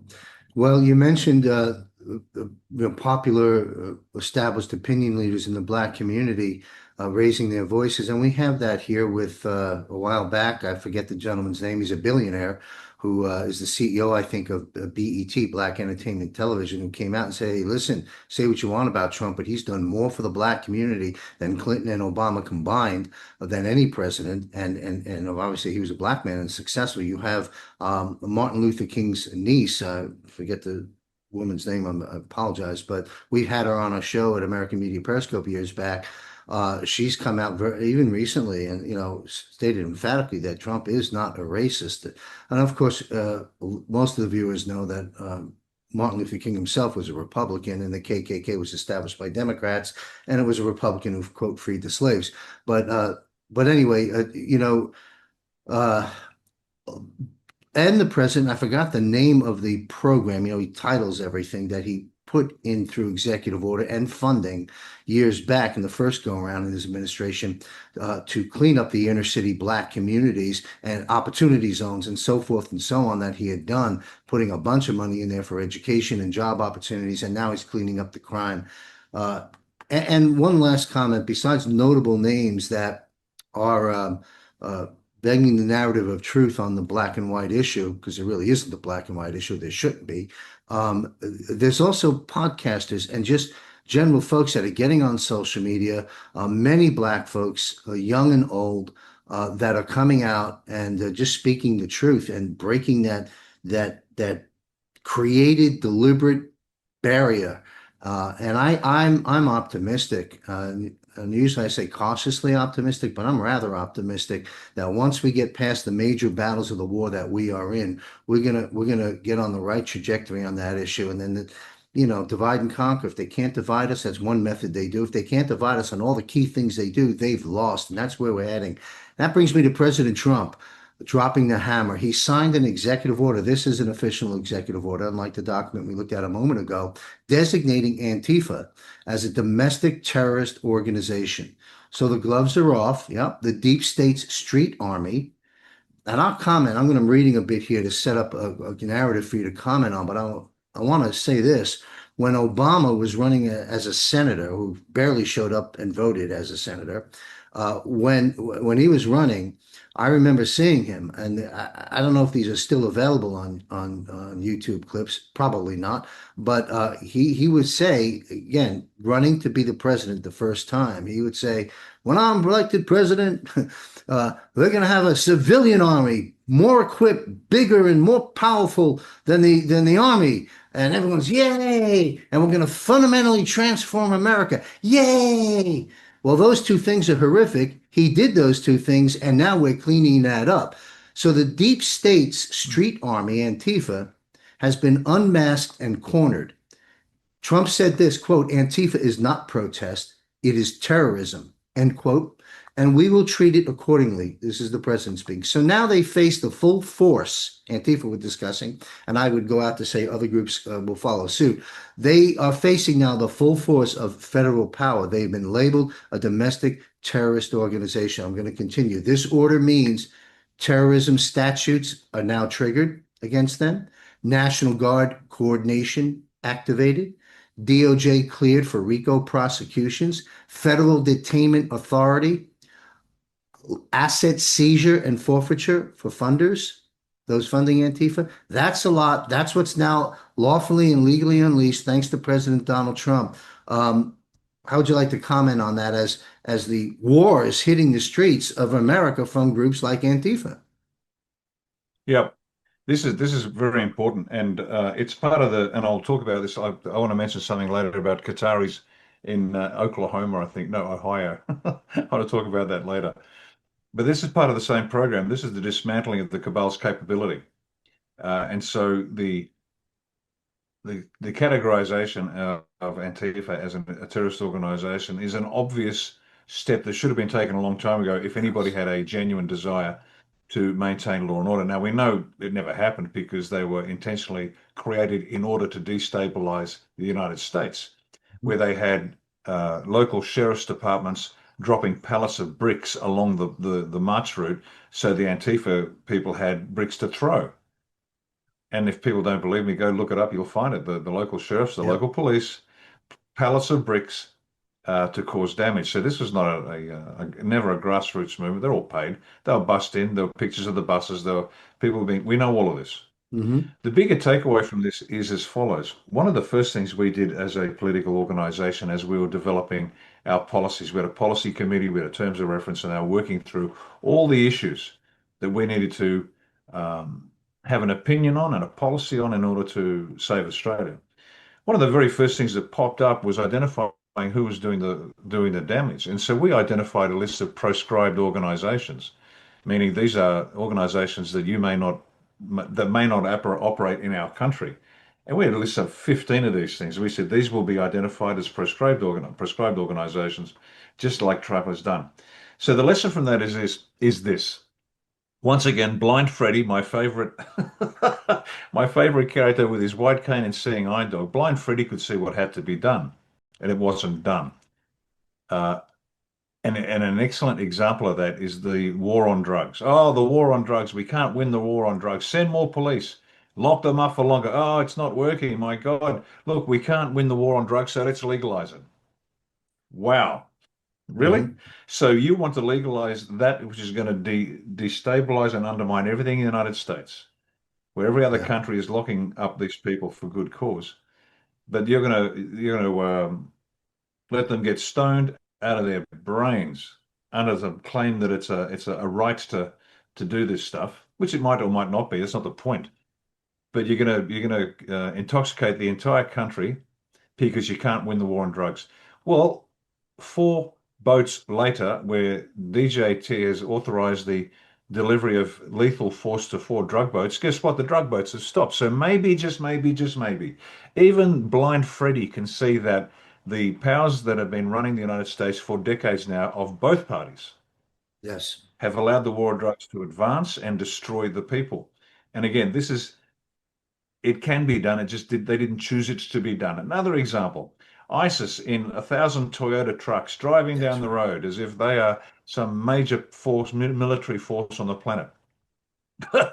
Well, you mentioned the popular established opinion leaders in the Black community raising their voices, and we have that here with a while back. I forget the gentleman's name. He's a billionaire who is the CEO, I think, of BET, Black Entertainment Television, who came out and said, "Hey, listen, say what you want about Trump, but he's done more for the Black community than Clinton and Obama combined, than any president." And obviously, he was a Black man and successful. You have Martin Luther King's niece, forget the woman's name, I apologize, but we had her on a show at American Media Periscope years back. She's come out even recently and, stated emphatically that Trump is not a racist. And of course, most of the viewers know that Martin Luther King himself was a Republican and the KKK was established by Democrats, and it was a Republican who, quote, freed the slaves. But anyway, uh, and the president, I forgot the name of the program, he titles everything that he put in through executive order and funding years back in the first go around in his administration to clean up the inner city Black communities and opportunity zones and so forth and so on that he had done, putting a bunch of money in there for education and job opportunities. And now he's cleaning up the crime. Uh, and one last comment, besides notable names that are uh, banging the narrative of truth on the black and white issue, because there really isn't a black and white issue, there shouldn't be. There's also podcasters and just general folks that are getting on social media, many black folks, young and old, that are coming out and just speaking the truth and breaking that created deliberate barrier. And I'm optimistic. And usually I say cautiously optimistic, but I'm rather optimistic that once we get past the major battles of the war that we are in, we're gonna get on the right trajectory on that issue. And then divide and conquer. If they can't divide us, that's one method they do. If they can't divide us on all the key things they do, they've lost. And that's where we're heading. That brings me to President Trump dropping the hammer. He signed an executive order. This is an official executive order, unlike the document we looked at a moment ago, designating Antifa as a domestic terrorist organization. So the gloves are off. Yep, the deep state's street army. And I'll comment. I'm reading a bit here to set up a narrative for you to comment on, but I want to say this. When Obama was running as a senator, who barely showed up and voted as a senator, when he was running, I remember seeing him, and I don't know if these are still available on YouTube clips, probably not. But he would say again, running to be the president the first time, he would say, "When I'm elected president, we're going to have a civilian army, more equipped, bigger, and more powerful than the army." And everyone's yay! And we're going to fundamentally transform America. Yay! Well, those two things are horrific. He did those two things, and now we're cleaning that up. So the deep state's street army, Antifa, has been unmasked and cornered. Trump said this, quote, "Antifa is not protest, it is terrorism," end quote. "And we will treat it accordingly." This is the president speaking. So now they face the full force, Antifa was discussing, and I would go out to say other groups will follow suit. They are facing now the full force of federal power. They've been labeled a domestic terrorist organization. I'm going to continue. This order means terrorism statutes are now triggered against them. National Guard coordination activated. DOJ cleared for RICO prosecutions. Federal Detainment Authority, asset seizure and forfeiture for funders, those funding Antifa. That's a lot. That's what's now lawfully and legally unleashed, thanks to President Donald Trump. How would you like to comment on that as the war is hitting the streets of America from groups like Antifa? Yeah, this is very important, and it's part of the. And I'll talk about this. I want to mention something later about Qataris in Oklahoma, I think. No, Ohio. I want to talk about that later. But this is part of the same program. This is the dismantling of the cabal's capability, and so the categorization of Antifa as a terrorist organization is an obvious step that should have been taken a long time ago if anybody had a genuine desire to maintain law and order. Now, we know it never happened because they were intentionally created in order to destabilize the United States, where they had local sheriff's departments dropping pallets of bricks along the march route so the Antifa people had bricks to throw. And if people don't believe me, go look it up. You'll find it. The local sheriffs, the Yep. local police, pallets of bricks to cause damage. So this was not never a grassroots movement. They're all paid. They were bussed in. There were pictures of the buses. There were people being. We know all of this. Hmm. The bigger takeaway from this is as follows. One of the first things we did as a political organization as we were developing our policies, we had a policy committee, we had a terms of reference, and they were working through all the issues that we needed to have an opinion on and a policy on in order to save Australia. One of the very first things that popped up was identifying who was doing the damage. And so we identified a list of proscribed organizations, meaning these are organizations that you may not that may not operate in our country. And we had a list of 15 of these things. We said these will be identified as proscribed organizations, just like Trump has done. So the lesson from that is this. Once again, Blind Freddy, my favorite, my favorite character with his white cane and seeing eye dog. Blind Freddy could see what had to be done, and it wasn't done. Uh, and an excellent example of that is the war on drugs. Oh, the war on drugs. We can't win the war on drugs. Send more police. Lock them up for longer. Oh, it's not working. My God. Look, we can't win the war on drugs, so let's legalize it. Wow. Really? Hmm. So you want to legalize that which is going to destabilize and undermine everything in the United States, where every other Yeah. country is locking up these people for good cause. But you're gonna let them get stoned out of their brains under the claim that it's a right to do this stuff, which it might or might not be. That's not the point. But you're gonna intoxicate the entire country because you can't win the war on drugs. Well, 4 boats later, where DJT has authorized the delivery of lethal force to 4 drug boats, guess what? The drug boats have stopped. So maybe, just maybe, even blind Freddy can see that the powers that have been running the United States for decades now, of both parties, Yes. have allowed the war on drugs to advance and destroy the people. And again, it can be done. They didn't choose it to be done. Another example, ISIS in 1,000 Toyota trucks driving down Yes. the road as if they are some major force, military force on the planet.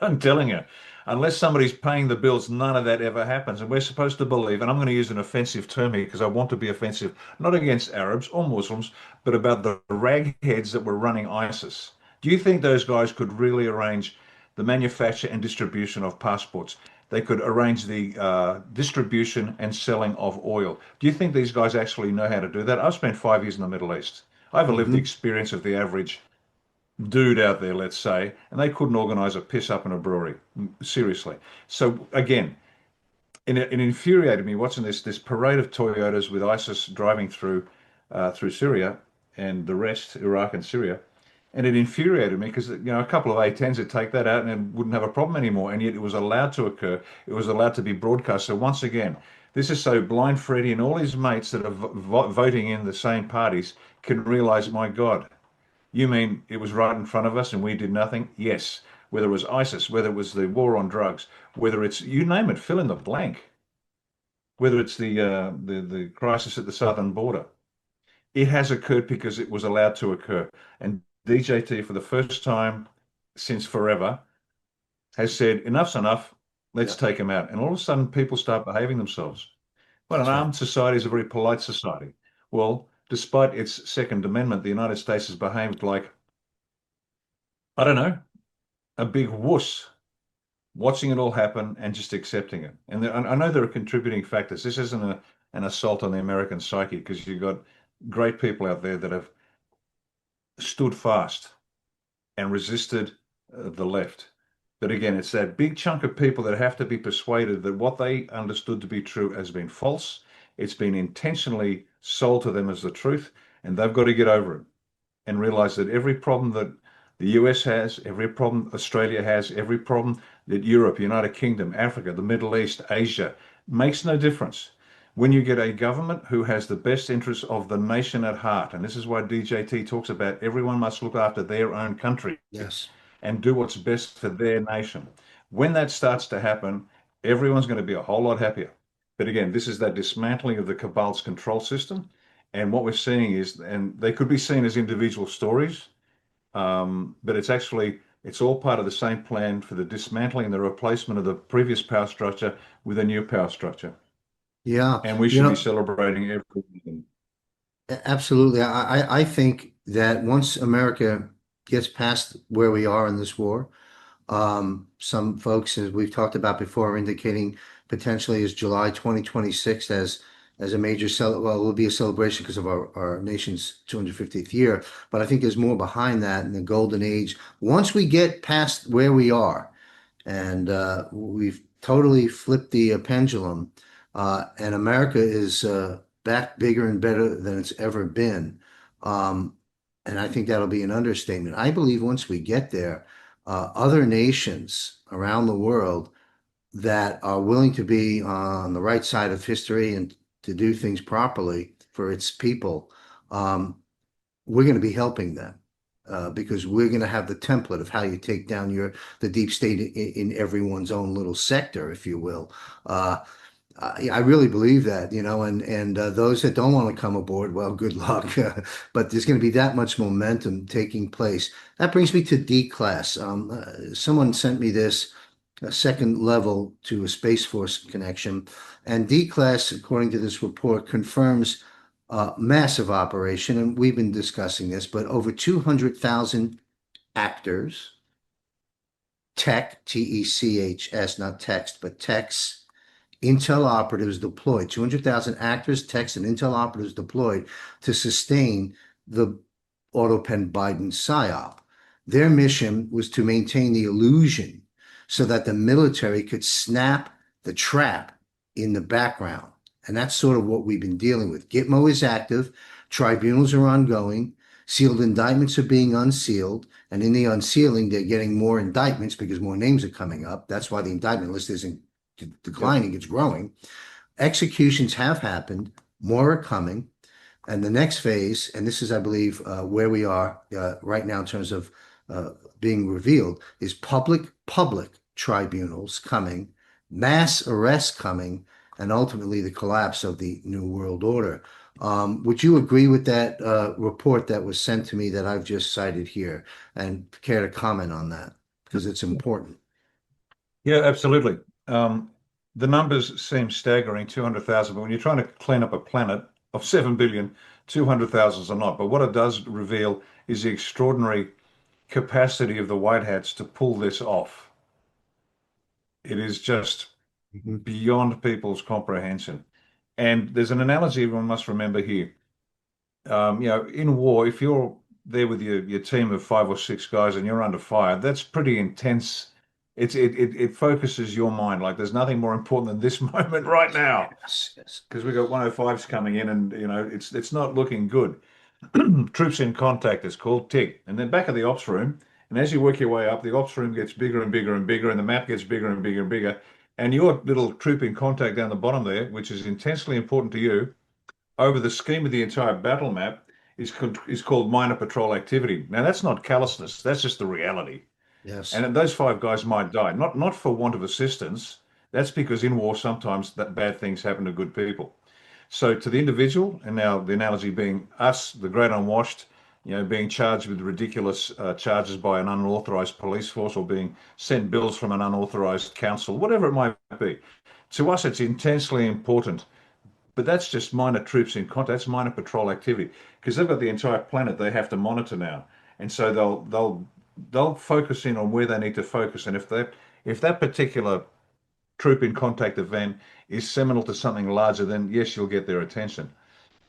I'm telling you, unless somebody's paying the bills, none of that ever happens. And we're supposed to believe, and I'm going to use an offensive term here because I want to be offensive, not against Arabs or Muslims, but about the ragheads that were running ISIS. Do you think those guys could really arrange the manufacture and distribution of passports? They could arrange the distribution and selling of oil. Do you think these guys actually know how to do that? I've spent 5 years in the Middle East. I have a lived Hmm. experience of the average dude out there, let's say, and they couldn't organize a piss up in a brewery. Seriously. So again, it infuriated me watching this parade of Toyotas with ISIS driving through Syria and the rest, Iraq and Syria. And it infuriated me because a couple of A10s would take that out and it wouldn't have a problem anymore. And yet it was allowed to occur. It was allowed to be broadcast. So once again, this is so blind Freddy and all his mates that are voting in the same parties can realize, my God, you mean it was right in front of us and we did nothing? Yes. Whether it was ISIS, whether it was the war on drugs, whether it's you name it, fill in the blank. Whether it's the crisis at the southern border, it has occurred because it was allowed to occur. And DJT, for the first time since forever, has said enough's enough. Let's Yeah. take them out. And all of a sudden, people start behaving themselves. Well, an That's right. armed society is a very polite society. Well, despite its Second Amendment, the United States has behaved like, I don't know, a big wuss, watching it all happen and just accepting it. And I know there are contributing factors. This isn't an assault on the American psyche because you've got great people out there that have stood fast and resisted the left. But again, it's that big chunk of people that have to be persuaded that what they understood to be true has been false. It's been intentionally sold to them as the truth, and they've got to get over it and realize that every problem that the US has, every problem Australia has, every problem that Europe, United Kingdom, Africa, the Middle East, Asia makes no difference. When you get a government who has the best interests of the nation at heart, and this is why DJT talks about everyone must look after their own country Yes. and do what's best for their nation. When that starts to happen, everyone's going to be a whole lot happier. But again, this is that dismantling of the cabal's control system. And what we're seeing is, and they could be seen as individual stories, but It's all part of the same plan for the dismantling and the replacement of the previous power structure with a new power structure. Yeah, And we you should be know, celebrating every one. absolutely. I think that once America gets past where we are in this war, some folks, as we've talked about before, are indicating potentially as July 2026 as a major well, it will be a celebration because of our nation's 250th year. But I think there's more behind that in the golden age. Once we get past where we are, and we've totally flipped the pendulum, and America is back bigger and better than it's ever been. Um, and I think that'll be an understatement. I believe once we get there, other nations around the world that are willing to be on the right side of history and to do things properly for its people, we're going to be helping them. Because we're going to have the template of how you take down the deep state in everyone's own little sector, if you will. Uh, I really believe that, and those that don't want to come aboard, well, good luck. But there's going to be that much momentum taking place. That brings me to D class. Someone sent me this a second level to a Space Force connection, and D class, according to this report, confirms massive operation, and we've been discussing this, but over 200,000 actors, tech, TECHS, not text, but techs, Intel operatives deployed, 200,000 actors, techs, and Intel operatives deployed to sustain the Autopen Biden PSYOP. Their mission was to maintain the illusion so that the military could snap the trap in the background. And that's sort of what we've been dealing with. Gitmo is active, tribunals are ongoing, sealed indictments are being unsealed, and in the unsealing, they're getting more indictments because more names are coming up. That's why the indictment list isn't Yep. declining, it's growing. Executions have happened, more are coming. And the next phase, and this is, I believe, where we are right now in terms of uh, being revealed, is public tribunals coming, mass arrests coming, and ultimately the collapse of the New World Order. Would you agree with that report that was sent to me that I've just cited here, and care to comment on that? Because it's important. Yeah, absolutely. The numbers seem staggering, 200,000, but when you're trying to clean up a planet of 7 billion, 200,000 are not. But what it does reveal is the extraordinary capacity of the White Hats to pull this off. It is just Mhm. beyond people's comprehension. And there's an analogy everyone must remember here. In war, if you're there with your team of 5 or 6 guys and you're under fire, that's pretty intense. It focuses your mind. Like there's nothing more important than this moment right now Yes, yes. because we've got 105s coming in, and it's not looking good. Troops in contact is called TIG, and then back at the ops room. And as you work your way up, the ops room gets bigger and bigger and bigger, and the map gets bigger and bigger and bigger. And your little troop in contact down the bottom there, which is intensely important to you, over the scheme of the entire battle map is called minor patrol activity. Now that's not callousness, that's just the reality. Yes. And those 5 guys might die, not for want of assistance. That's because in war sometimes that bad things happen to good people. So to the individual, and now the analogy being us, the great unwashed, being charged with ridiculous charges by an unauthorized police force or being sent bills from an unauthorized council, whatever it might be. To us, it's intensely important, but that's just minor troops in contact. That's minor patrol activity because they've got the entire planet they have to monitor now, and so they'll focus in on where they need to focus. And if that particular troop in contact event is seminal to something larger, then yes, you'll get their attention.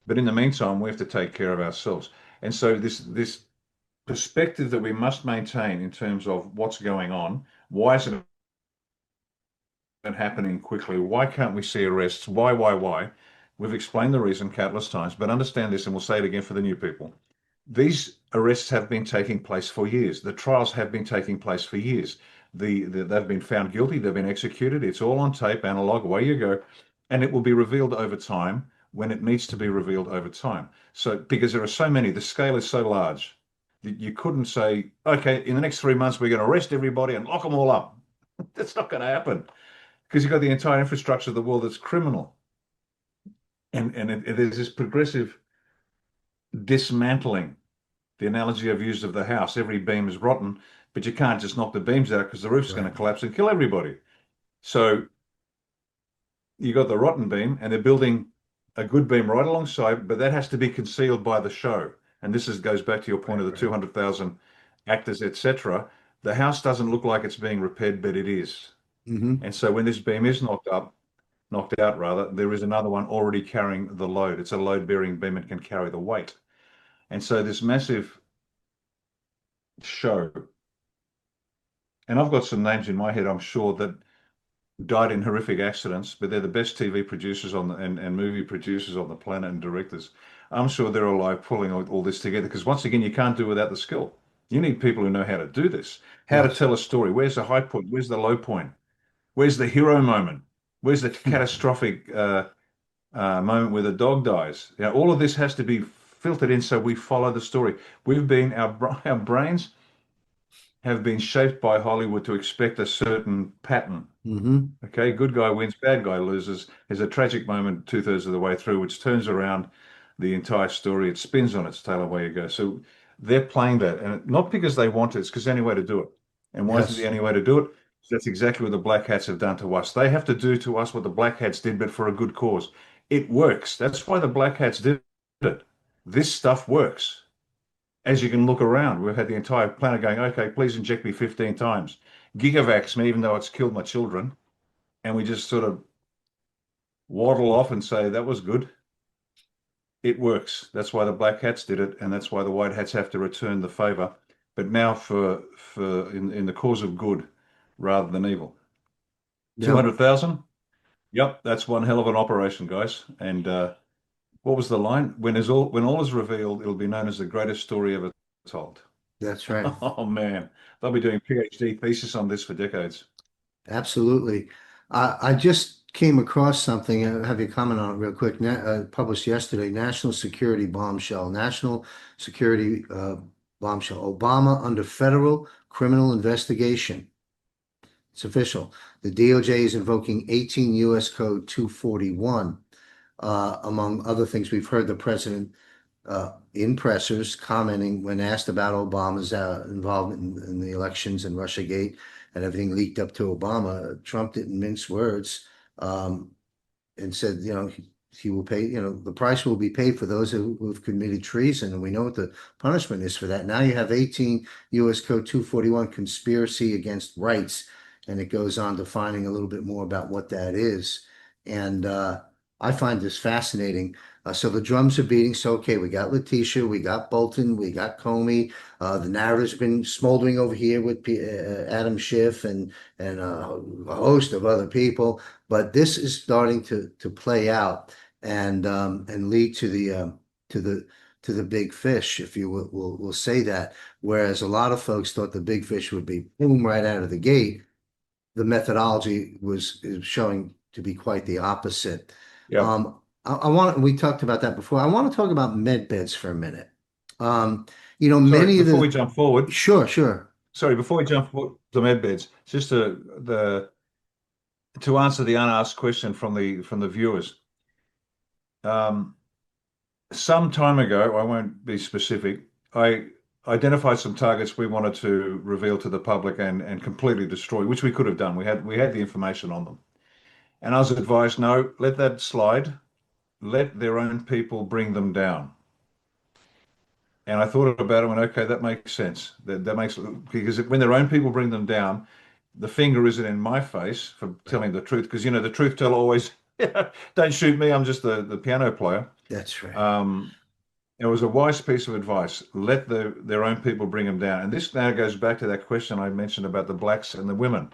But in the meantime, we have to take care of ourselves. And so this perspective that we must maintain in terms of what's going on, why is it happening quickly? Why can't we see arrests? Why? We've explained the reason countless times, but understand this, and we'll say it again for the new people. These arrests have been taking place for years. The trials have been taking place for years. They've been found guilty. They've been executed. It's all on tape, analog, away you go. And it will be revealed over time when it needs to be revealed over time. So, because there are so many, the scale is so large that you couldn't say, okay, in the next 3 months, we're going to arrest everybody and lock them all up. That's not going to happen because you've got the entire infrastructure of the world that's criminal. And there's this progressive dismantling. The analogy I've used of the house, every beam is rotten but you can't just knock the beams out because the roof's going Right. to collapse and kill everybody. So you got the rotten beam, and they're building a good beam right alongside, but that has to be concealed by the show. And this goes back to your point Right. of the Right. 200,000 actors, etc. The house doesn't look like it's being repaired, but it is. Hmm. And so when this beam is knocked out rather, there is another one already carrying the load. It's a load-bearing beam and can carry the weight. And so this massive show, and I've got some names in my head, I'm sure, that died in horrific accidents, but they're the best TV producers and movie producers on the planet and directors. I'm sure they're alive pulling all this together because once again, you can't do without the skill. You need people who know how to do this, how to Yes. tell a story. Where's the high point? Where's the low point? Where's the hero moment? Where's the catastrophic moment where the dog dies? You know, all of this has to be filtered in so we follow the story. Our brains have been shaped by Hollywood to expect a certain pattern. Hmm. Okay, good guy wins, bad guy loses. There's a tragic moment two-thirds of the way through, which turns around the entire story. It spins on its tail away you go. So they're playing that, and not because they want it, it's because the only way to do it. And why is it the Yes. only way to do it? That's exactly what the black hats have done to us. They have to do to us what the black hats did, but for a good cause. It works. That's why the black hats did it. This stuff works. As you can look around, we've had the entire planet going, okay, please inject me 15 times. Gigavax me, even though it's killed my children. And we just sort of waddle off and say that was good. It works. That's why the black hats did it, and that's why the white hats have to return the favor. But now for in the cause of good rather than evil. Yeah. 200,000? Yep, that's one hell of an operation, guys. And what was the line? When all is revealed, it'll be known as the greatest story ever told. That's right. Oh man, they'll be doing PhD thesis on this for decades. Absolutely. I just came across something. Have you comment on it real quick? Published yesterday, National Security Bombshell. National Security Bombshell. Obama under federal criminal investigation. It's official. The DOJ is invoking 18 U.S. Code 241. Among other things, we've heard the president in pressers commenting when asked about Obama's involvement in the elections and Russiagate and everything leaked up to Obama. Trump didn't mince words um, and said, he will pay, the price will be paid for those who have committed treason. And we know what the punishment is for that. Now you have 18 U.S. Code 241, conspiracy against rights. And it goes on defining a little bit more about what that is. And I find this fascinating. So the drums are beating. So, okay, we got Letitia, we got Bolton, we got Comey. The narrative's been smoldering over here with Adam Schiff and a host of other people. But this is starting to play out and lead to the to the big fish, if you will say that. Whereas a lot of folks thought the big fish would be boom right out of the gate, the methodology is showing to be quite the opposite. Yep. We talked about that before. I want to talk about med beds for a minute. Um, Sorry, many of before we the, jump forward, sure, sure. sorry, before we jump forward to med beds, just to answer the unasked question from the viewers. Um, some time ago, I won't be specific, I identified some targets we wanted to reveal to the public and completely destroy, which we could have done. We had the information on them. And I was advised, no, let that slide. Let their own people bring them down. And I thought about it and went, okay, that makes sense. That makes because when their own people bring them down, the finger isn't in my face for telling the truth. Because the truth teller always, don't shoot me. I'm just the piano player. That's right. Um, it was a wise piece of advice. Let their own people bring them down. And this now goes back to that question I mentioned about the blacks and the women.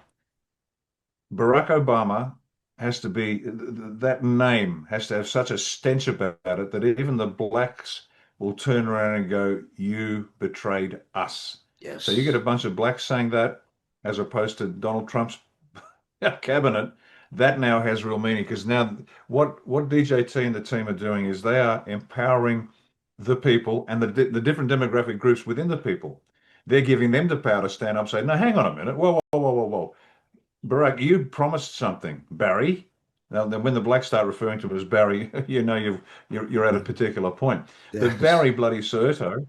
Barack Obama has to be, that name has to have such a stench about it that even the blacks will turn around and go, you betrayed us. So you get a Yes. bunch of blacks saying that as opposed to Donald Trump's cabinet. That now has real meaning because now what DJT and the team are doing is they are empowering the people and the different demographic groups within the people. They're giving them the power to stand up and say, no, hang on a minute. Whoa, whoa, whoa, whoa, whoa. Barack, you promised something, Barry. Now, then when the blacks start referring to him as Barry, you're at a particular point. But Yes. Barry bloody Soetoro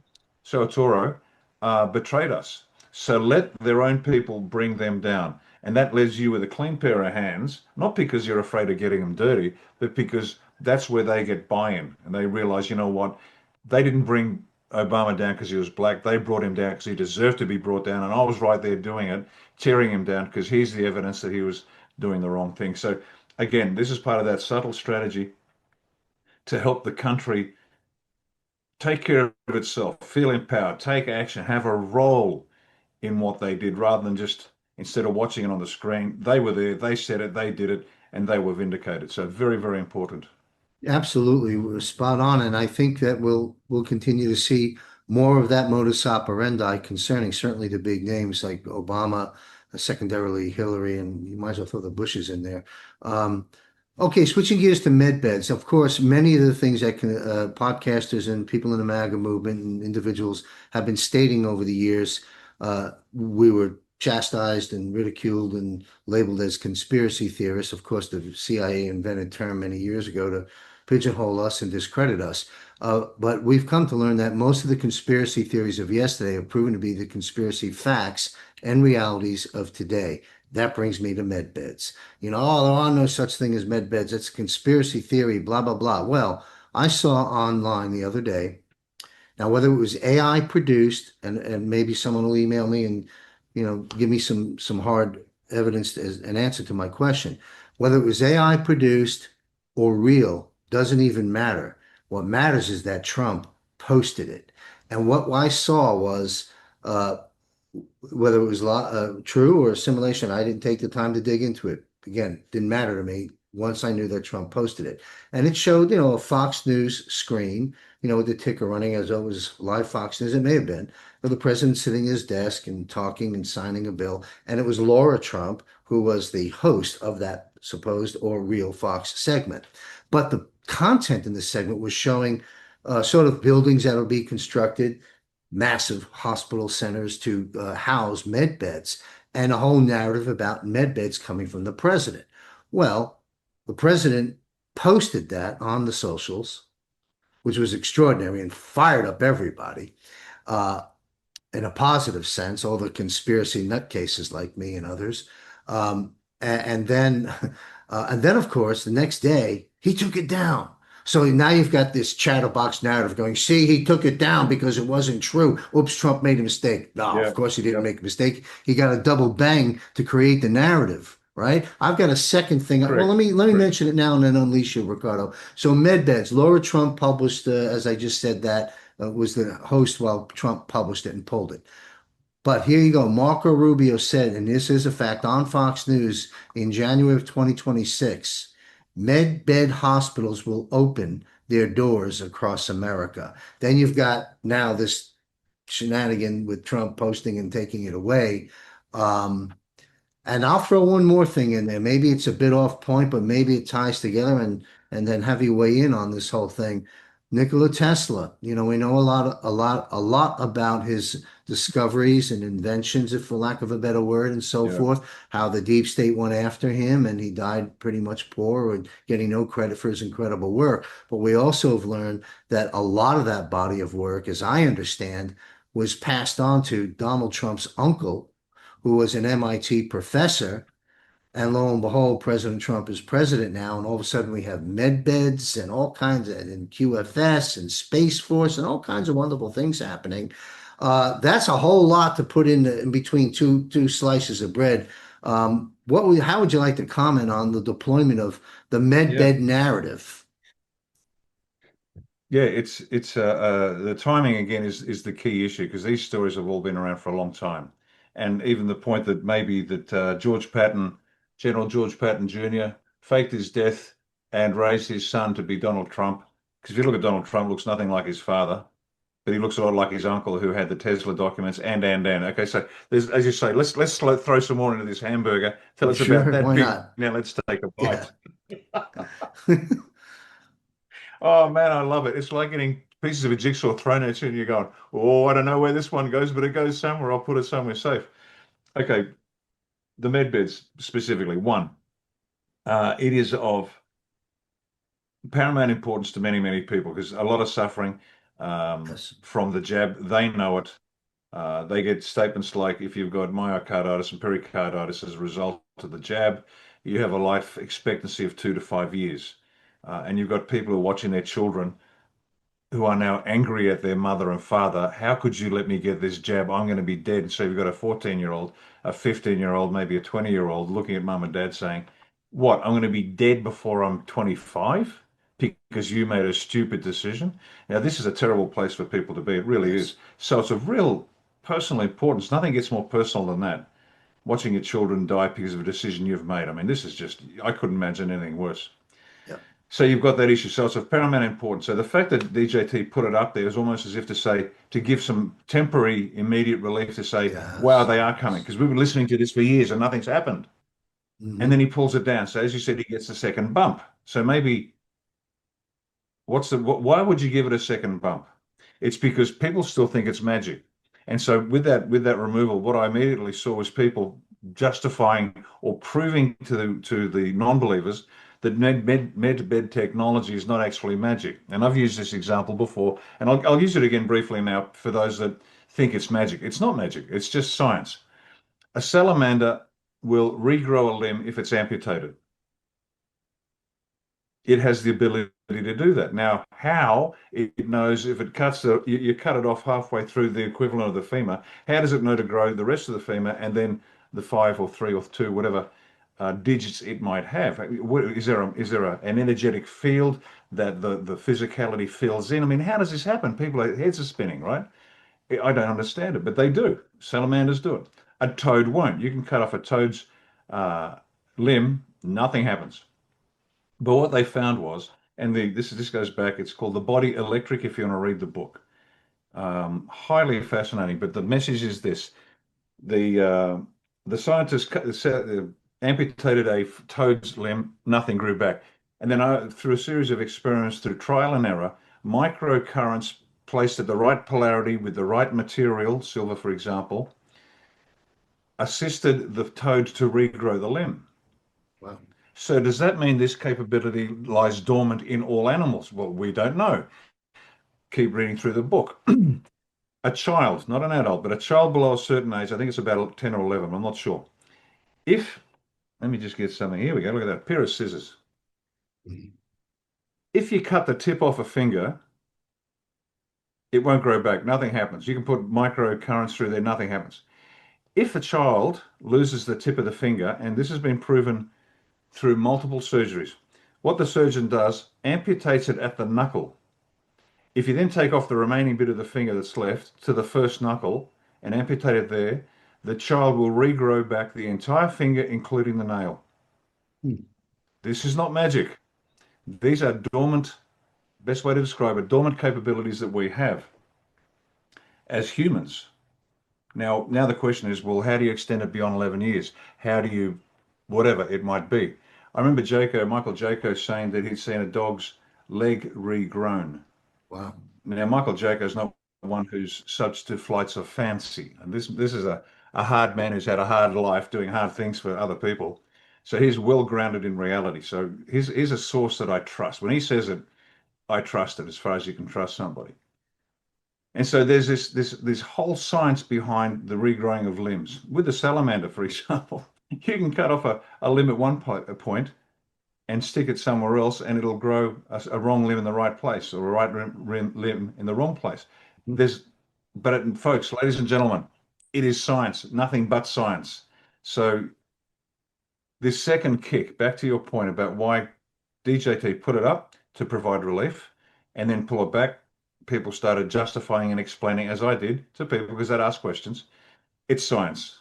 betrayed us. So let their own people bring them down. And that leaves you with a clean pair of hands, not because you're afraid of getting them dirty, but because that's where they get buy-in and they realize, you know what, they didn't bring Obama down because he was black. They brought him down because he deserved to be brought down. And I was right there doing it, tearing him down because here's the evidence that he was doing the wrong thing. So again, this is part of that subtle strategy to help the country take care of itself, feel empowered, take action, have a role in what they did rather than just instead of watching it on the screen, they were there, they said it, they did it, and they were vindicated. So very, very important. Absolutely, we're spot on, and I think that we'll continue to see more of that modus operandi concerning certainly the big names like Obama, secondarily Hillary, and you might as well throw the Bushes in there. Um, okay, switching gears to med beds. Of course, many of the things that podcasters and people in the MAGA movement and individuals have been stating over the years, we were chastised and ridiculed and labeled as conspiracy theorists. Of course, the CIA invented term many years ago to pigeonhole us and discredit us. But we've come to learn that most of the conspiracy theories of yesterday have proven to be the conspiracy facts and realities of today. That brings me to med beds. You know, oh, there are no such thing as med beds. It's a conspiracy theory, blah, blah, blah. Well, I saw online the other day. Now, whether it was AI produced, and maybe someone will email me and, give me some hard evidence as an answer to my question. Whether it was AI produced or real doesn't even matter. What matters is that Trump posted it. And what I saw was uh, whether it was true or a simulation, I didn't take the time to dig into it. Again, didn't matter to me once I knew that Trump posted it. And it showed, a Fox News screen, with the ticker running as though it was live Fox News. It may have been, with the president sitting at his desk and talking and signing a bill. And it was Laura Trump, who was the host of that supposed or real Fox segment. But the content in the segment was showing sort of buildings that will be constructed, massive hospital centers to house med beds, and a whole narrative about med beds coming from the president. Well, the president posted that on the socials, which was extraordinary and fired up everybody uh, in a positive sense, all the conspiracy nutcases like me and others. And then, and then, of course, the next day he took it down. So now you've got this chatterbox narrative going, see, he took it down because it wasn't true. Oops, Trump made a mistake. No, of Yeah. course he didn't Yep. make a mistake. He got a double bang to create the narrative, right? I've got a second thing. Well, Correct. let me Correct. mention it now and then unleash you, Ricardo. So MedBeds, Laura Trump published, as I just said, that was the host while Trump published it and pulled it. But here you go. Marco Rubio said, and this is a fact on Fox News in January of 2026, med bed hospitals will open their doors across America. Then you've got now this shenanigan with Trump posting and taking it away. Um, and I'll throw one more thing in there. Maybe it's a bit off point, but maybe it ties together and then have you weigh in on this whole thing. Nikola Tesla, we know a lot about his discoveries and inventions, if for lack of a better word, and so Yeah. forth, how the deep state went after him and he died pretty much poor and getting no credit for his incredible work. But we also have learned that a lot of that body of work, as I understand, was passed on to Donald Trump's uncle, who was an MIT professor. And lo and behold, President Trump is president now, and all of a sudden we have med beds and all kinds of and QFS and Space Force and all kinds of wonderful things happening. That's a whole lot to put in between two slices of bread. How would you like to comment on the deployment of the med Yeah. bed narrative? Yeah, the timing again is the key issue because these stories have all been around for a long time, and even the point that maybe that General George Patton Jr. faked his death and raised his son to be Donald Trump. Because if you look at Donald Trump, looks nothing like his father, but he looks a lot like his uncle who had the Tesla documents and. Okay, so there's as you say, let's throw some more into this hamburger. Tell us about Sure, that why pig. not? Now let's take a Yeah. bite. Oh man, I love it. It's like getting pieces of a jigsaw thrown at you and you're going, oh, I don't know where this one goes, but it goes somewhere. I'll put it somewhere safe. Okay, the med beds specifically. One, it is of paramount importance to many, many people because a lot of suffering Yes. from the jab. They know it. They get statements like, if you've got myocarditis and pericarditis as a result of the jab, you have a life expectancy of 2 to 5 years. And you've got people who are watching their children who are now angry at their mother and father. How could you let me get this jab? I'm going to be dead. So you've got a 14-year-old, a 15-year-old, maybe a 20-year-old looking at mum and dad saying, what, I'm going to be dead before I'm 25 because you made a stupid decision? Now, this is a terrible place for people to be. It really is. Yes. So it's of real personal importance. Nothing gets more personal than that. Watching your children die because of a decision you've made. I mean, this is just, I couldn't imagine anything worse. Yep. So you've got that issue. So it's of paramount importance. So the fact that DJT put it up there is almost as if to say, to give some temporary, immediate relief to say, wow, Yes. they are coming. Yes. Because we've been listening to this for years and nothing's happened. And then Hmm. he pulls it down. So as you said, he gets a second bump. So maybe why would you give it a second bump? It's because people still think it's magic. And so with that removal, what I immediately saw was people justifying or proving to the non-believers that med bed technology is not actually magic. And I've used this example before, and I'll use it again briefly now for those that think it's magic. It's not magic. It's just science. A salamander will regrow a limb if it's amputated. It has the ability to do that. Now, how it knows if it cuts you cut it off halfway through the equivalent of the femur, how does it know to grow the rest of the femur and then the 5 or 3 or 2, whatever digits it might have? An energetic field that the physicality fills in? I mean, how does this happen? People's heads are spinning, right? I don't understand it, but they do. Salamanders do it. A toad won't. You can cut off a toad's uh, limb, nothing happens. But what they found was, and this goes back, it's called The Body Electric if you want to read the book. Highly fascinating. But the message is this: the uh, the scientists amputated a toad's limb, nothing grew back, and then through a series of experiments, through trial and error, microcurrents placed at the right polarity with the right material, silver for example, assisted the toad to regrow the limb. Wow. So does that mean this capability lies dormant in all animals? Well, we don't know. Keep reading through the book. A child, not an adult, but a child below a certain age, I think it's about 10 or 11, I'm not sure. If, let me just get something, here we go, look at that, pair of scissors. Mhm. If you cut the tip off a finger, it won't grow back, nothing happens. You can put microcurrents through there, nothing happens. If a child loses the tip of the finger, and this has been proven through multiple surgeries, what the surgeon does, amputates it at the knuckle. If you then take off the remaining bit of the finger that's left to the first knuckle and amputate it there, the child will regrow back the entire finger, including the nail. Hmm. This is not magic. These are dormant, best way to describe it, dormant capabilities that we have as humans. Now the question is, well, how do you extend it beyond 11 years? How do you, whatever it might be? I remember Michael Jaco saying that he'd seen a dog's leg regrown. Wow. Now, Michael Jaco is not one who's subject to flights of fancy. And this is a hard man who's had a hard life doing hard things for other people. So he's well grounded in reality. So he's a source that I trust. When he says it, I trust it as far as you can trust somebody. And so there's this whole science behind the regrowing of limbs. With the salamander, for example, you can cut off a limb at one point and stick it somewhere else, and it'll grow a wrong limb in the right place or a right limb in the wrong place. Mhm. Folks, ladies and gentlemen, it is science, nothing but science. So this second kick, back to your point about why DJT put it up to provide relief and then pull it back, people started justifying and explaining, as I did, to people because they'd ask questions. It's science.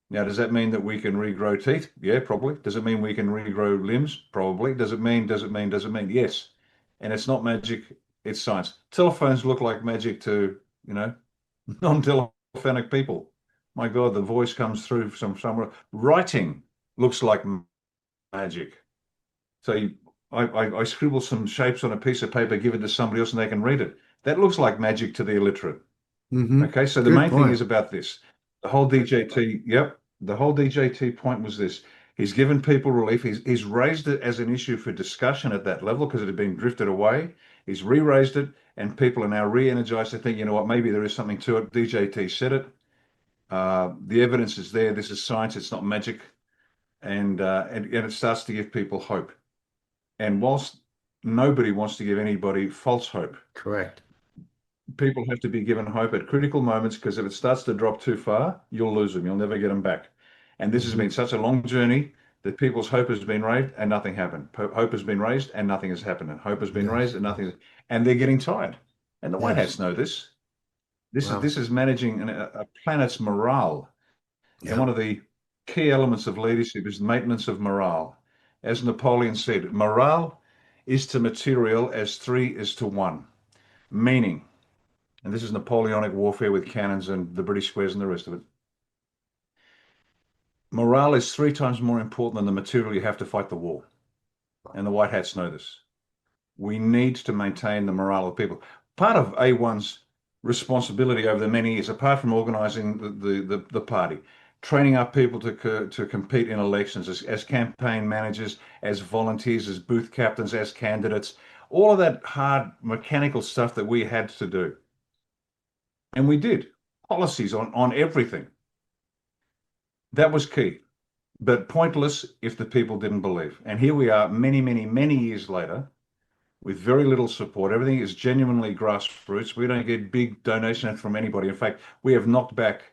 Now, does that mean that we can regrow teeth? Yeah, probably. Does it mean we can regrow limbs? Probably. Does it mean? Yes. And it's not magic, it's science. Telephones look like magic to, you know, non-telephonic people. My God, the voice comes through from somewhere. Writing looks like magic. So I scribble some shapes on a piece of paper, give it to somebody else, and they can read it. That looks like magic to the illiterate. Hmm. Okay, so the Good main thing is point. about this. The whole DJT, yep, the whole DJT point was this. He's given people relief. He's raised it as an issue for discussion at that level because it had been drifted away. He's re-raised it, and people are now re-energized to think, you know what, maybe there is something to it. DJT said it. The evidence is there. This is science. It's not magic, and it starts to give people hope. And whilst nobody wants to give anybody false hope, Correct. people have to be given hope at critical moments, because if it starts to drop too far, you'll lose them. You'll never get them back. And this has Mhm. been such a long journey that people's hope has been raised and nothing happened. Hope has been raised and nothing has happened. And hope has been raised Yes, and yes, nothing. And they're getting tired. And the White yes. Hats know this. This is Well, this is managing a planet's morale. And one yep. of the key elements of leadership is maintenance of morale. As Napoleon said, morale is to material as three is to one. Meaning, and this is Napoleonic warfare with cannons and the British squares and the rest of it. Morale is three times more important than the material you have to fight the war. And the White Hats know this. We need to maintain the morale of people. Part of A1's responsibility over the many years, apart from organizing the party, training up people to compete in elections as campaign managers, as volunteers, as booth captains, as candidates, all of that hard mechanical stuff that we had to do. And we did policies on everything. That was key, but pointless if the people didn't believe. And here we are, many, many, many years later, with very little support. Everything is genuinely grassroots. We don't get big donations from anybody. In fact, we have knocked back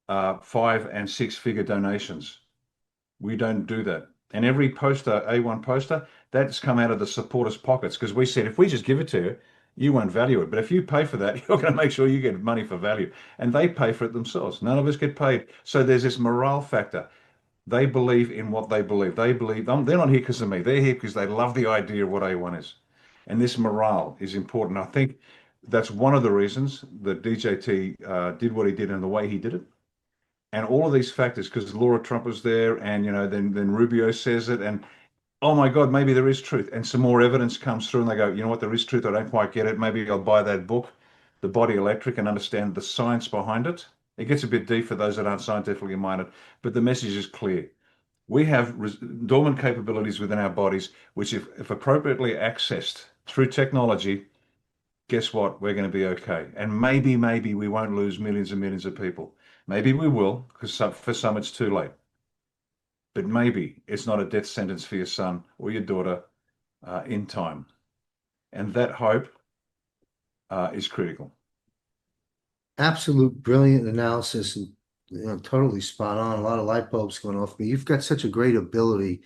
5 and 6 figure donations. We don't do that. And every poster, A1 poster, that's come out of the supporters' pockets, because we said if we just give it to you, you won't value it. But if you pay for that, you're going to make sure you get money for value. And they pay for it themselves. None of us get paid. So there's this morale factor. They believe in what they believe. They believe they're not here because of me. They're here because they love the idea of what A1 is. And this morale is important. I think that's one of the reasons that DJT did what he did and the way he did it. And all of these factors, because Laura Trump was there, and then Rubio says it, and oh my God, maybe there is truth. And some more evidence comes through, and they go, you know what, there is truth. I don't quite get it. Maybe I'll buy that book, The Body Electric, and understand the science behind it. It gets a bit deep for those that aren't scientifically minded, but the message is clear. We have dormant capabilities within our bodies, which, if appropriately accessed through technology, guess what? We're going to be okay. And maybe we won't lose millions and millions of people. Maybe we will, because for some it's too late. But maybe it's not a death sentence for your son or your daughter in time. And that hope is critical. Absolute brilliant analysis and totally spot on. A lot of light bulbs going off. But you've got such a great ability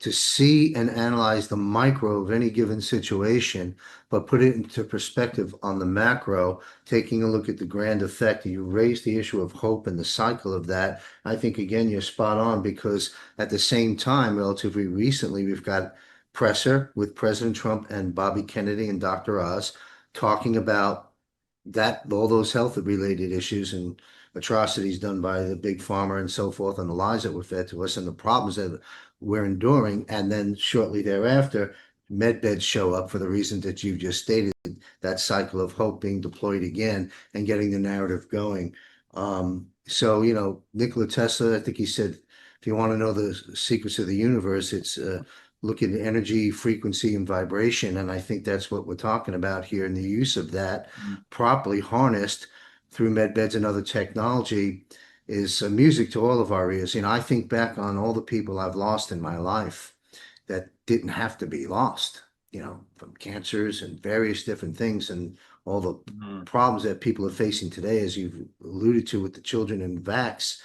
to see and analyze the micro of any given situation, but put it into perspective on the macro, taking a look at the grand effect. You raise the issue of hope and the cycle of that. I think, again, you're spot on, because at the same time, relatively recently, we've got Presser with President Trump and Bobby Kennedy and Dr. Oz talking about that, all those health related issues and atrocities done by the big pharma and so forth, and the lies that were fed to us and the problems that we're enduring. And then shortly thereafter, med beds show up for the reasons that you've just stated, that cycle of hope being deployed again and getting the narrative going. So, Nikola Tesla, I think he said, if you want to know the secrets of the universe, it's look at energy, frequency, and vibration. And I think that's what we're talking about here. And the use of that Mm. properly harnessed through med beds and other technology is music to all of our ears. I think back on all the people I've lost in my life that didn't have to be lost, from cancers and various different things, and all the Mm. problems that people are facing today, as you've alluded to with the children and vax.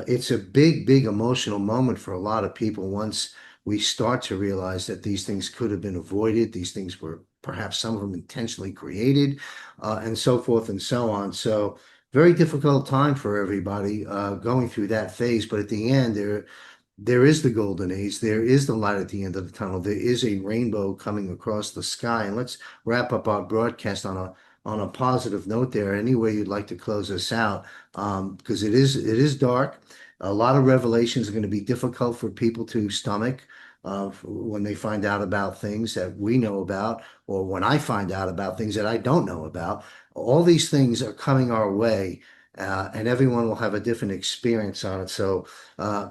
It's a big, big emotional moment for a lot of people once we start to realize that these things could have been avoided. These things were perhaps some of them intentionally created, and so forth and so on. So very difficult time for everybody going through that phase. But at the end, there is the golden age. There is the light at the end of the tunnel. There is a rainbow coming across the sky. And let's wrap up our broadcast on a positive note there. Any way you'd like to close us out, because it is dark. A lot of revelations are going to be difficult for people to stomach when they find out about things that we know about, or when I find out about things that I don't know about. All these things are coming our way, and everyone will have a different experience on it. So,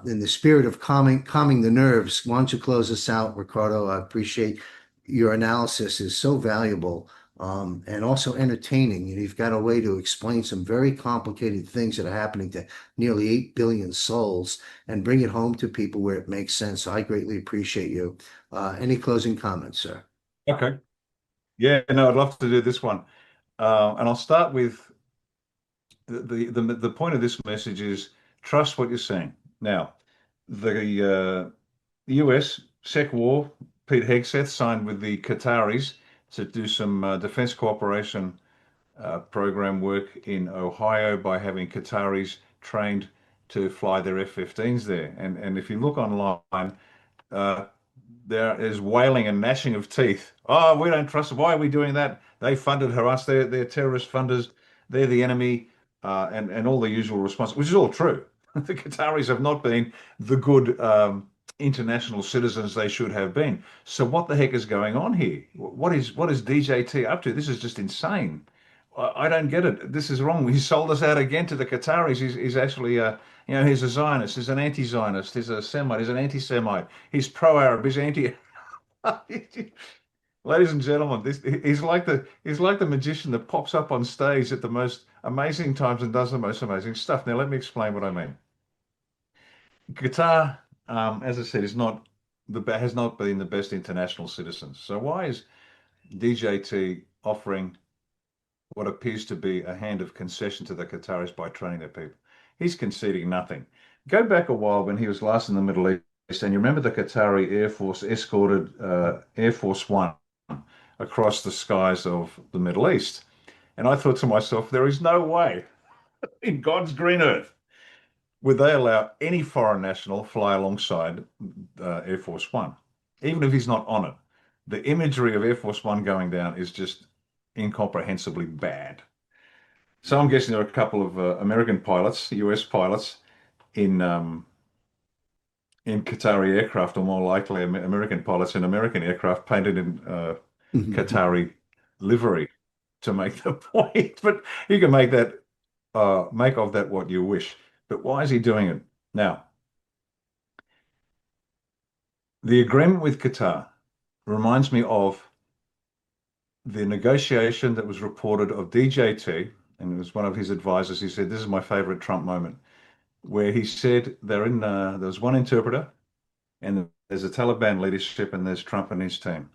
in the spirit of calming the nerves, why don't you close us out, Ricardo? I appreciate your analysis is so valuable and also entertaining. You've got a way to explain some very complicated things that are happening to nearly 8 billion souls and bring it home to people where it makes sense. So I greatly appreciate you. Any closing comments, sir? Okay. Yeah, no, I'd love to do this one. And I'll start with the point of this message is trust what you're seeing. Now, the US Sec War, Pete Hegseth signed with the Qataris to do some defense cooperation program work in Ohio by having Qataris trained to fly their F-15s there. And if you look online, uh, there is wailing and gnashing of teeth. Oh, we don't trust them. Why are we doing that? They funded Hamas. They're terrorist funders. They're the enemy, and all the usual response, which is all true. The Qataris have not been the good international citizens they should have been. So what the heck is going on here? What is DJT up to? This is just insane. I don't get it. This is wrong. He sold us out again to the Qataris. He's actually he's a Zionist, he's an anti-Zionist, he's a Semite, he's an anti-Semite, he's pro-Arab, he's anti. Ladies and gentlemen, he's like the magician that pops up on stage at the most amazing times and does the most amazing stuff. Now let me explain what I mean. Qatar, as I said, has not been the best international citizens. So why is DJT offering what appears to be a hand of concession to the Qataris by training their people? He's conceding nothing. Go back a while when he was last in the Middle East, and you remember the Qatari Air Force escorted Air Force One across the skies of the Middle East. And I thought to myself, there is no way in God's green earth would they allow any foreign national fly alongside Air Force One, even if he's not on it. The imagery of Air Force One going down is just incomprehensibly bad. So I'm guessing there are a couple of American pilots, US pilots, in Qatari aircraft, or more likely American pilots in American aircraft painted in Qatari livery to make the point. But you can make of that what you wish. But why is he doing it? Now, the agreement with Qatar reminds me of the negotiation that was reported of DJT, and it was one of his advisors. He said, "This is my favorite Trump moment," where he said there was one interpreter, and there's a Taliban leadership, and there's Trump and his team.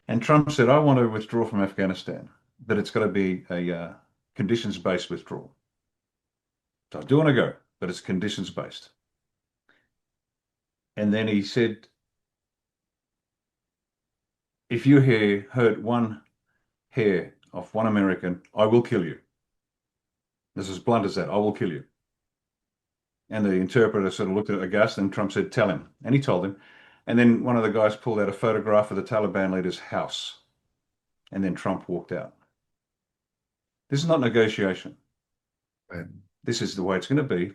And Trump said, "I want to withdraw from Afghanistan, but it's got to be a conditions-based withdrawal. So I do want to go, but it's conditions-based." And then he said, "If you hurt one hair of one American, I will kill you. This is as blunt as that. I will kill you." And the interpreter sort of looked at it aghast, and Trump said, "Tell him." And he told him. And then one of the guys pulled out a photograph of the Taliban leader's house. And then Trump walked out. This is not negotiation. Right. This is the way it's going to be.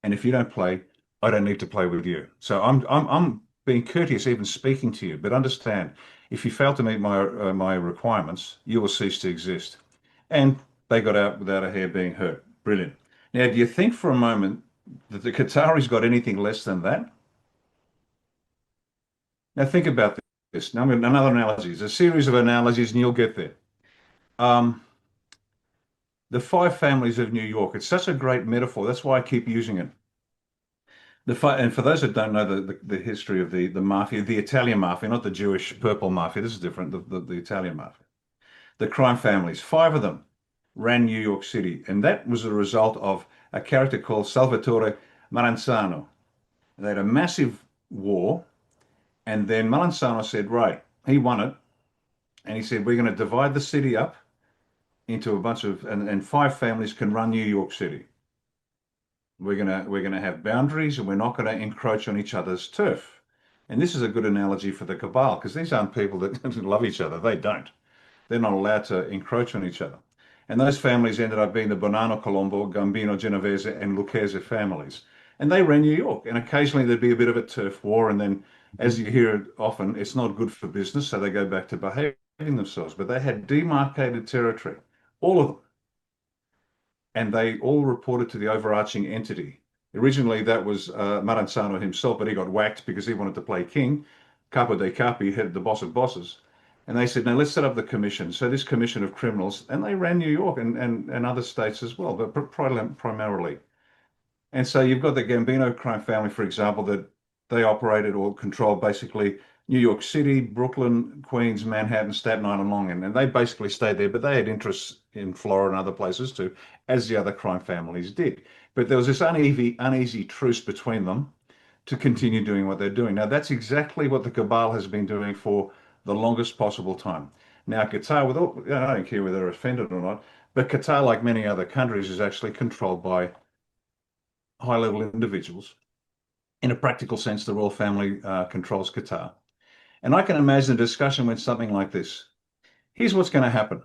And if you don't play, I don't need to play with you. So I'm being courteous, even speaking to you. But understand, if you fail to meet my requirements, you will cease to exist. And they got out without a hair being hurt. Brilliant. Now, do you think for a moment that the Qataris got anything less than that? Now, think about this. Now, another analogy. There's a series of analogies, and you'll get there. Um, the five families of New York. It's such a great metaphor. That's why I keep using it. And for those that don't know the history of the mafia, the Italian mafia, not the Jewish purple mafia, this is different, the Italian mafia. The crime families, five of them ran New York City. And that was a result of a character called Salvatore Maranzano. They had a massive war. And then Maranzano said, right, he won it. And he said, we're going to divide the city up into a bunch of, and five families can run New York City. We're gonna have boundaries, and we're not going to encroach on each other's turf. And this is a good analogy for the cabal, because these aren't people that love each other. They don't. They're not allowed to encroach on each other. And those families ended up being the Bonanno Colombo, Gambino Genovese, and Lucchese families. And they ran New York. And occasionally there'd be a bit of a turf war. And then, as you hear it often, it's not good for business. So they go back to behaving themselves. But they had demarcated territory, all of them. And they all reported to the overarching entity. Originally, that was Maranzano himself, but he got whacked because he wanted to play king. Capo dei Capi, head the boss of bosses. And they said, no, let's set up the commission. So this commission of criminals, and they ran New York and other states as well, but primarily. And so you've got the Gambino crime family, for example, that they operated or controlled basically New York City, Brooklyn, Queens, Manhattan, Staten Island, Long Island. And they basically stayed there, but they had interests in Florida and other places too, as the other crime families did. But there was this uneasy truce between them to continue doing what they're doing. Now, that's exactly what the cabal has been doing for the longest possible time. Now, Qatar, with all, I don't care whether they're offended or not, but Qatar, like many other countries, is actually controlled by high-level individuals. In a practical sense, the royal family controls Qatar. And I can imagine a discussion with something like this. Here's what's going to happen.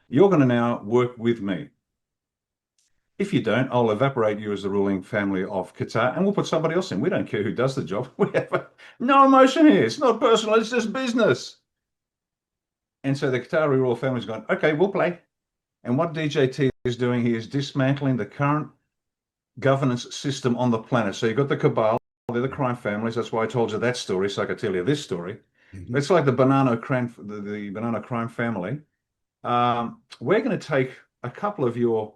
You're going to now work with me. If you don't, I'll evaporate you as the ruling family of Qatar and we'll put somebody else in. We don't care who does the job. We have no emotion here. It's not personal. It's just business. And so the Qatari royal family's gone, okay, we'll play. And what DJT is doing, he is dismantling the current governance system on the planet. So you've got the cabal, they're the crime families. That's why I told you that story, so I could tell you this story. It's like the banana crime family. We're going to take a couple of your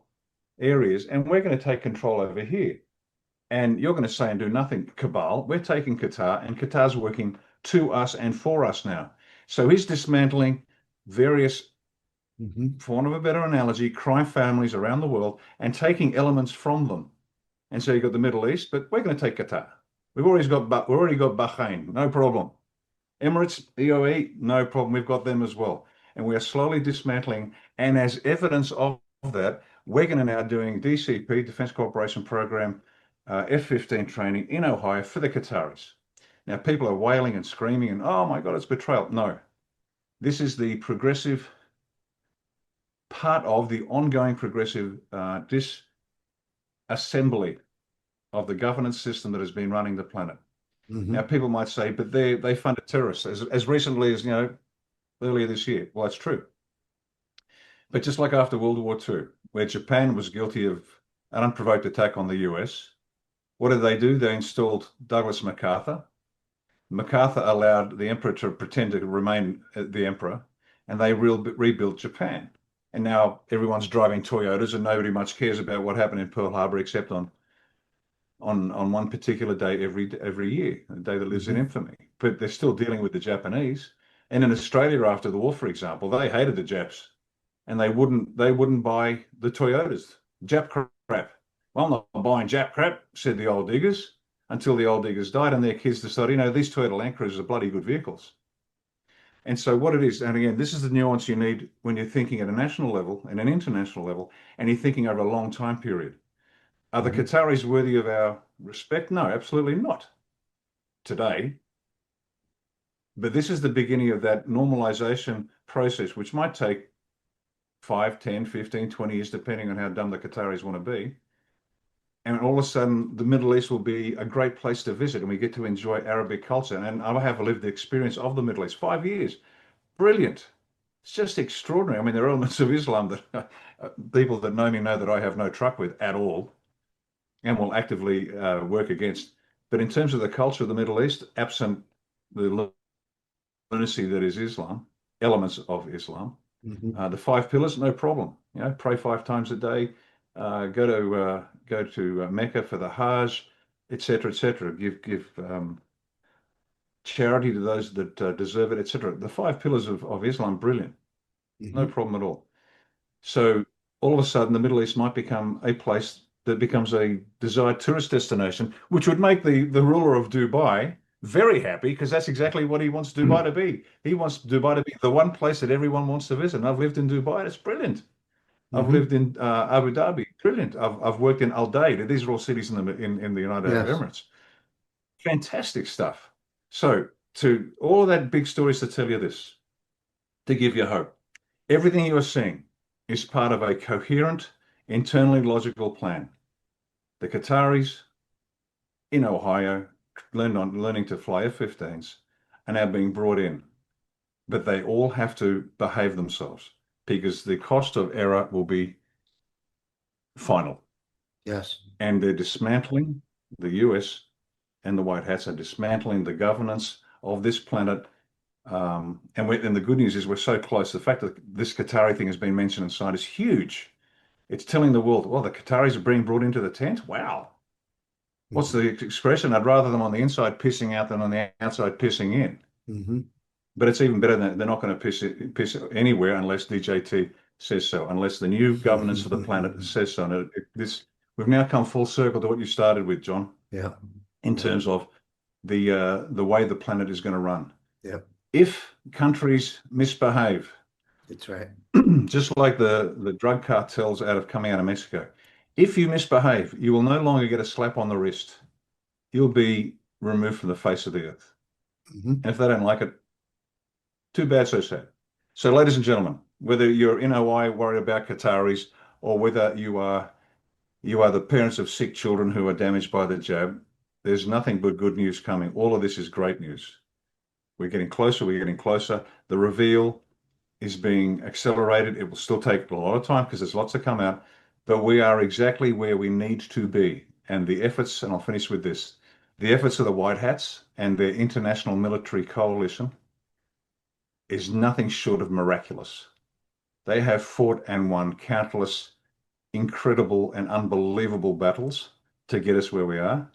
areas and we're going to take control over here. And you're going to say and do nothing, cabal. We're taking Qatar, and Qatar's working to us and for us now. So he's dismantling various, for want of a better analogy, crime families around the world and taking elements from them. And so you've got the Middle East, but we're going to take Qatar. We've already got Bahrain, no problem. Emirates, EOE, no problem. We've got them as well. And we are slowly dismantling. And as evidence of that, we're going to now doing DCP, Defense Cooperation Program, F-15 training in Ohio for the Qataris. Now, people are wailing and screaming and, oh my God, it's betrayal. No, this is the progressive part of the ongoing progressive disassembly of the governance system that has been running the planet. Now, people might say, but they funded terrorists as recently as, earlier this year. Well, that's true. But just like after World War II, where Japan was guilty of an unprovoked attack on the US, what did they do? They installed Douglas MacArthur. MacArthur allowed the emperor to pretend to remain the emperor, and they rebuilt Japan. And now everyone's driving Toyotas, and nobody much cares about what happened in Pearl Harbor except on one particular day every year, a day that lives in infamy. But they're still dealing with the Japanese. And in Australia after the war, for example, they hated the Japs, and they wouldn't buy the Toyotas. Jap crap. Well, I'm not buying Jap crap, said the old diggers, until the old diggers died, and their kids decided, these Toyota Land Cruisers are bloody good vehicles. And so what it is, and again, this is the nuance you need when you're thinking at a national level and an international level, and you're thinking over a long time period. Are the Qataris worthy of our respect? No, absolutely not today. But this is the beginning of that normalization process, which might take 5, 10, 15, 20 years, depending on how dumb the Qataris want to be. And all of a sudden, the Middle East will be a great place to visit, and we get to enjoy Arabic culture. And I have lived the experience of the Middle East, 5 years. Brilliant. It's just extraordinary. I mean, there are elements of Islam that people that know me know that I have no truck with at all and will actively work against. But in terms of the culture of the Middle East, absent the lunacy that is Islam, elements of Islam, the 5 pillars, no problem. Pray 5 times a day, go to Mecca for the Hajj, etc., etc. Give charity to those that deserve it, etc. The 5 pillars of Islam, brilliant, no problem at all. So all of a sudden, the Middle East might become a place that becomes a desired tourist destination, which would make the ruler of Dubai very happy, because that's exactly what he wants Dubai to be. He wants Dubai to be the one place that everyone wants to visit. And I've lived in Dubai. It's brilliant. I've lived in Abu Dhabi. Brilliant. I've worked in Al Daid. These are all cities in the United Arab Emirates. Fantastic stuff. So to all that big stories to tell you this, to give you hope. Everything you are seeing is part of a coherent, internally logical plan. The Qataris in Ohio learning to fly F-15s are now being brought in, but they all have to behave themselves because the cost of error will be final. Yes. And they're dismantling, the US and the White Hats are dismantling the governance of this planet And the good news is we're so close. The fact that this Qatari thing has been mentioned and signed is huge. It's telling the world, well, the Qataris are being brought into the tent. Wow. What's Mhm. the expression? I'd rather them on the inside pissing out than on the outside pissing in. Mhm. But it's even better than they're not going to piss anywhere unless DJT says so, unless the new governance for the planet says so. And we've now come full circle to what you started with, John, Yeah. in Yeah. terms of the way the planet is going to run. Yeah. If countries misbehave, That's right. just like the drug cartels coming out of Mexico, if you misbehave, you will no longer get a slap on the wrist. You'll be removed from the face of the earth. Mhm. And if they don't like it, too bad, so sad. So, ladies and gentlemen, whether you're in Hawaii worried about Qataris or whether you are the parents of sick children who are damaged by the jab, there's nothing but good news coming. All of this is great news. We're getting closer, we're getting closer. The reveal is being accelerated. It will still take a lot of time because there's lots to come out, but we are exactly where we need to be. And the efforts, and I'll finish with this, the efforts of the White Hats and their international military coalition is nothing short of miraculous. They have fought and won countless incredible and unbelievable battles to get us where we are.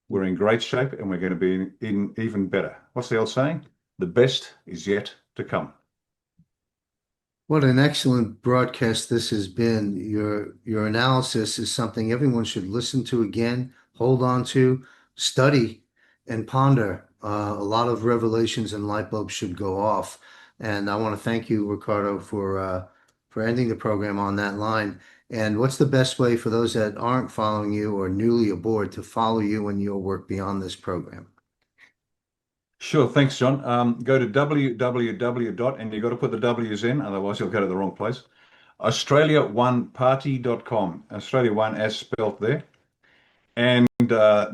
We're in great shape and we're going to be in even better. What's the old saying? The best is yet to come. What an excellent broadcast this has been. Your analysis is something everyone should listen to again, hold on to, study, and ponder. A lot of revelations and light bulbs should go off. And I want to thank you, Ricardo, for ending the program on that line. And what's the best way for those that aren't following you or newly aboard to follow you and your work beyond this program? Sure, thanks, John. Go to www dot, and you've got to put the W's in, otherwise you'll go to the wrong place. Australia1party.com. Australia One as spelt there. And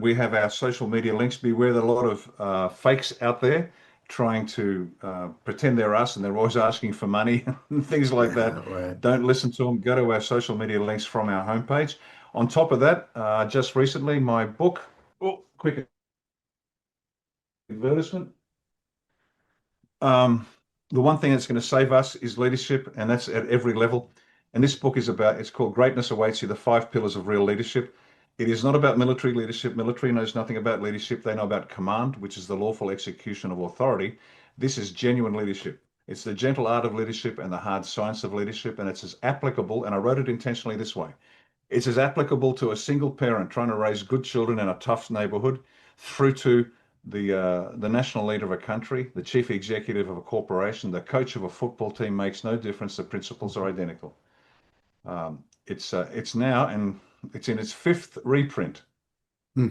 we have our social media links. Beware that a lot of fakes out there trying to pretend they're us and they're always asking for money and things like that. Right. Don't listen to them. Go to our social media links from our homepage. On top of that, just recently, my book, oh, quick advertisement. Um, the one thing that's going to save us is leadership, and that's at every level. And this book is it's called Greatness Awaits You, the Five Pillars of Real Leadership. It is not about military leadership. Military knows nothing about leadership. They know about command, which is the lawful execution of authority. This is genuine leadership. It's the gentle art of leadership and the hard science of leadership. And it's as applicable, and I wrote it intentionally this way. It's as applicable to a single parent trying to raise good children in a tough neighborhood through to the national leader of a country, the chief executive of a corporation, the coach of a football team. Makes no difference. The principles are identical. It's now and it's in its fifth reprint. Hmm.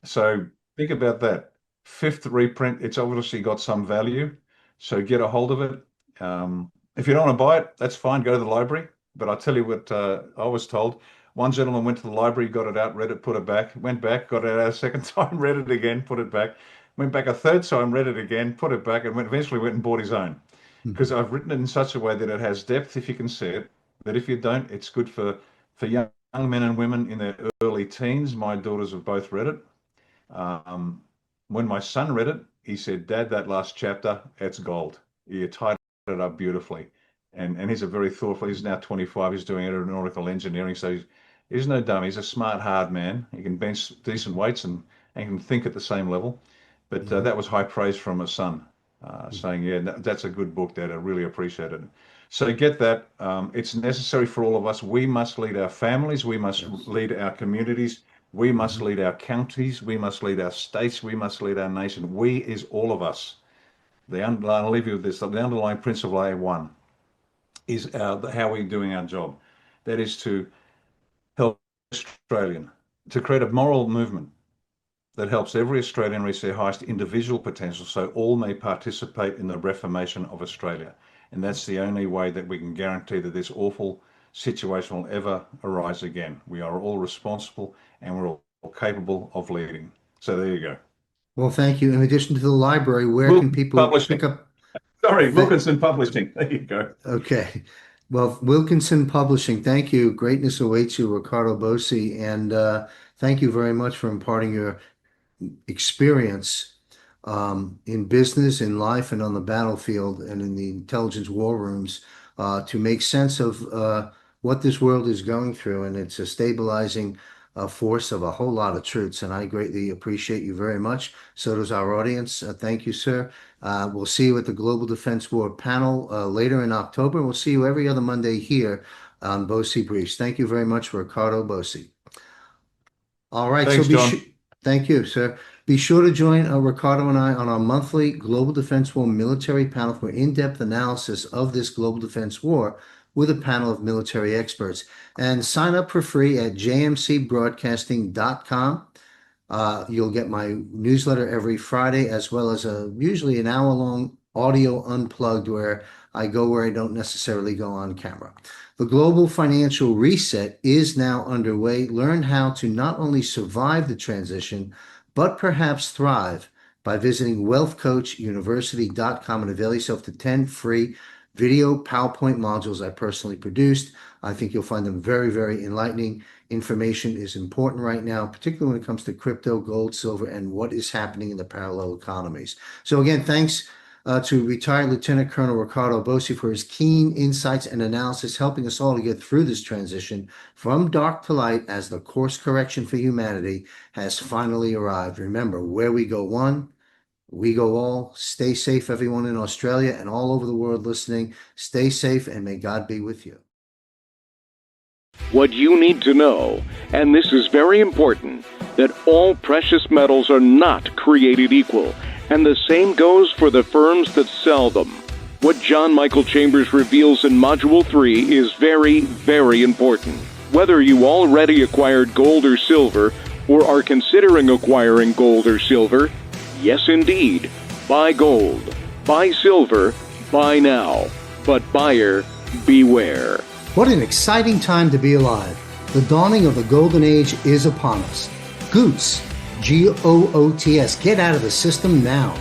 So think about that. Fifth reprint. It's obviously got some value. So get a hold of it. If you don't want to buy it, that's fine. Go to the library. But I'll tell you what I was told. One gentleman went to the library, got it out, read it, put it back, went back, got it out a second time, read it again, put it back, went back a third time, read it again, put it back, and eventually went and bought his own. Because I've written it in such a way that it has depth if you can see it, that if you don't, it's good for young men and women in their early teens. My daughters have both read it. Um, when my son read it, he said, "Dad, that last chapter, it's gold. You tied it up beautifully." And he's a very thoughtful, he's now 25, he's doing aeronautical engineering. So he's no dummy. He's a smart, hard man. He can bench decent weights and can think at the same level. But Mhm. that was high praise from a son, saying, "Yeah, that's a good book, Dad. I really appreciate it." So get that. It's necessary for all of us. We must lead our families. We must Yes. lead our communities. We must Mhm. lead our counties. We must lead our states. We must lead our nation. We is all of us. I'll leave you with this. The underlying principle A1 is how we're doing our job. That is to help Australian, to create a moral movement that helps every Australian reach their highest individual potential so all may participate in the reformation of Australia. And that's the only way that we can guarantee that this awful situation will ever arise again. We are all responsible and we're all capable of leading. So there you go. Well, thank you. In addition to the library, where can Wilson people pick Publishing. up? Sorry, Th Wilkinson Publishing. There you go. Okay. Well, Wilkinson Publishing, thank you. Greatness awaits you, Ricardo Bosi, and thank you very much for imparting your experience in business, in life, and on the battlefield, and in the intelligence war rooms to make sense of what this world is going through. And it's a stabilizing force of a whole lot of truths. And I greatly appreciate you very much. So does our audience. Thank you, sir. We'll see you at the Global Defense War panel later in October. We'll see you every other Monday here on BOSI Briefs. Thank you very much, Ricardo BOSI. All right, Thanks, John. thank you, sir. Be sure to join Ricardo and I on our monthly Global Defense War military panel for in-depth analysis of this global defense war with a panel of military experts. And sign up for free at jmcbroadcasting.com. You'll get my newsletter every Friday, as well as usually an hour-long audio unplugged where I go where I don't necessarily go on camera. The global financial reset is now underway. Learn how to not only survive the transition, but perhaps thrive by visiting wealthcoachuniversity.com and avail yourself to 10 free video PowerPoint modules I personally produced. I think you'll find them very, very enlightening. Information is important right now, particularly when it comes to crypto, gold, silver, and what is happening in the parallel economies. So again, thanks to retired Lieutenant Colonel Ricardo BOSI for his keen insights and analysis, helping us all to get through this transition from dark to light as the course correction for humanity has finally arrived. Remember, where we go one, we go all. Stay safe, everyone in Australia and all over the world listening. Stay safe, and may God be with you. What you need to know, and this is very important, that all precious metals are not created equal, and the same goes for the firms that sell them. What John Michael Chambers reveals in Module 3 is very, very important. Whether you already acquired gold or silver, or are considering acquiring gold or silver, yes indeed, buy gold, buy silver, buy now. But buyer, beware. What an exciting time to be alive. The dawning of the golden age is upon us. Goots, Goots, get out of the system now.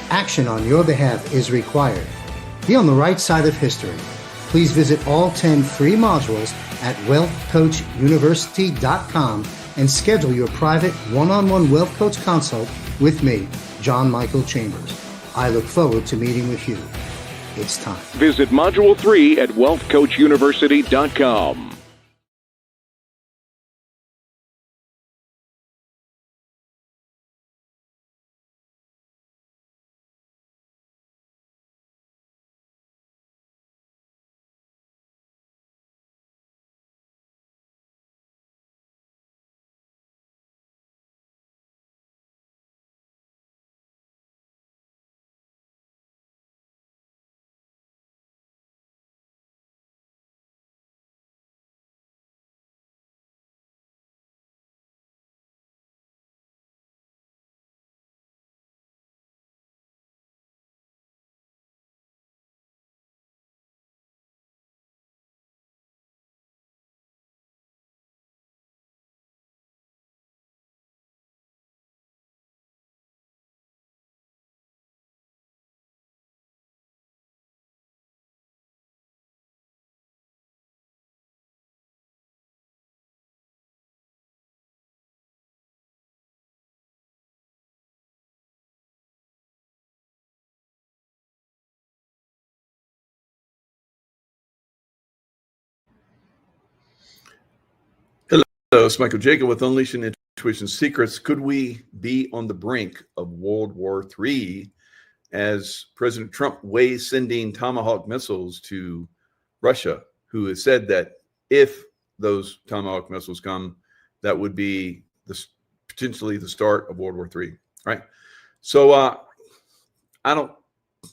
Action on your behalf is required. Be on the right side of history. Please visit all 10 free modules at wealthcoachuniversity.com and schedule your private one-on-one wealth coach consult with me, John Michael Chambers. I look forward to meeting with you. It's time. Visit Module 3 at wealthcoachuniversity.com. Hello, it's Michael Jacob with Unleashing Intuition Secrets. Could we be on the brink of World War III as President Trump weighs sending Tomahawk missiles to Russia, who has said that if those Tomahawk missiles come, that would be potentially the start of World War III, right? So I don't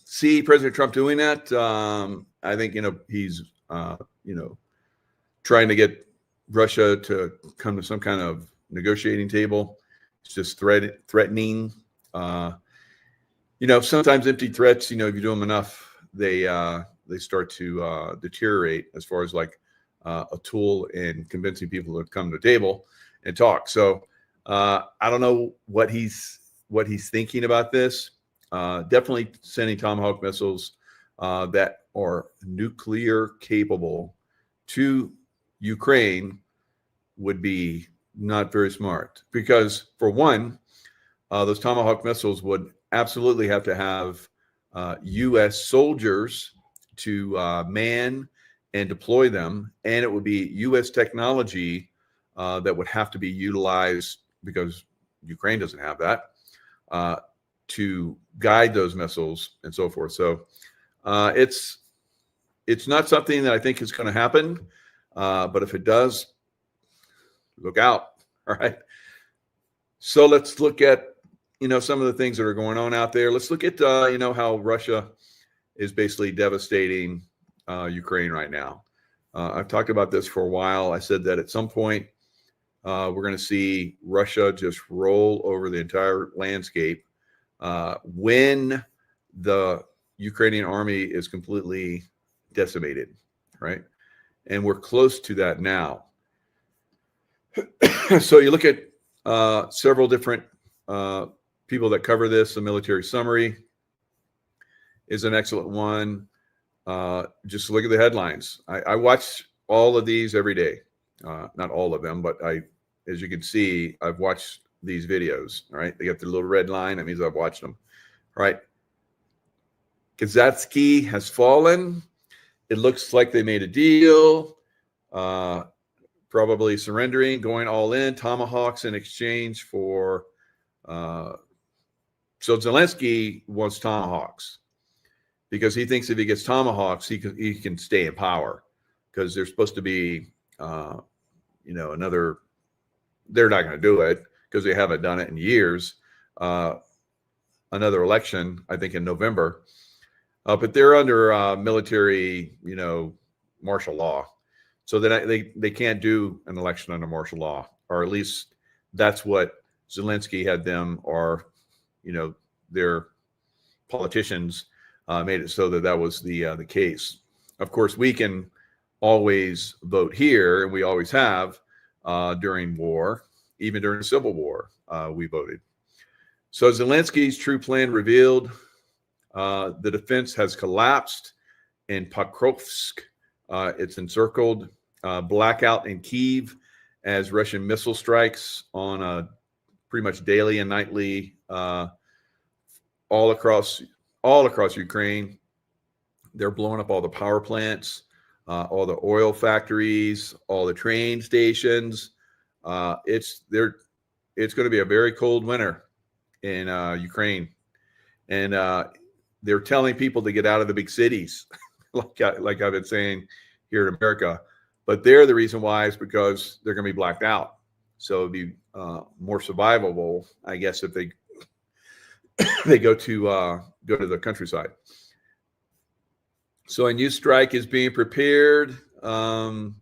see President Trump doing that. I think, he's, trying to get Russia to come to some kind of negotiating table. It's just threatening. Sometimes empty threats, if you do them enough, they start to deteriorate as far as like a tool in convincing people to come to the table and talk. So I don't know what he's thinking about this. Definitely sending Tomahawk missiles that are nuclear capable to Ukraine would be not very smart, because for one, those Tomahawk missiles would absolutely have to have U.S. soldiers to man and deploy them, and it would be U.S. technology that would have to be utilized, because Ukraine doesn't have that, to guide those missiles and so forth. So it's not something that I think is going to happen, but if it does, look out. All right. So let's look at some of the things that are going on out there. Let's look at how Russia is basically devastating Ukraine right now. I've talked about this for a while. I said that at some point we're going to see Russia just roll over the entire landscape when the Ukrainian army is completely decimated, right? And we're close to that now. So you look at several different people that cover this. The Military Summary is an excellent one. Just look at the headlines. I watch all of these every day. Not all of them, but as you can see, I've watched these videos. All right. They got the little red line. That means I've watched them. All right. Kazatsky has fallen. It looks like they made a deal. Probably surrendering, going all in, tomahawks in exchange for. So Zelensky wants tomahawks because he thinks if he gets tomahawks, he can stay in power, because there's supposed to be, another. They're not going to do it because they haven't done it in years. Another election, I think, in November, but they're under military, martial law. So that they can't do an election under martial law, or at least that's what Zelensky had them, or their politicians made it so that was the case. Of course, we can always vote here, and we always have during war, even during the Civil War, we voted. So Zelensky's true plan revealed: the defense has collapsed in Pokrovsk. It's encircled. Blackout in Kyiv as Russian missile strikes on pretty much daily and nightly all across Ukraine. They're blowing up all the power plants, all the oil factories, all the train stations. It's going to be a very cold winter in Ukraine, and they're telling people to get out of the big cities, like I've been saying here in America. But the reason why is because they're going to be blacked out. So it'd be more survivable, I guess, if they go to the countryside. So a new strike is being prepared. The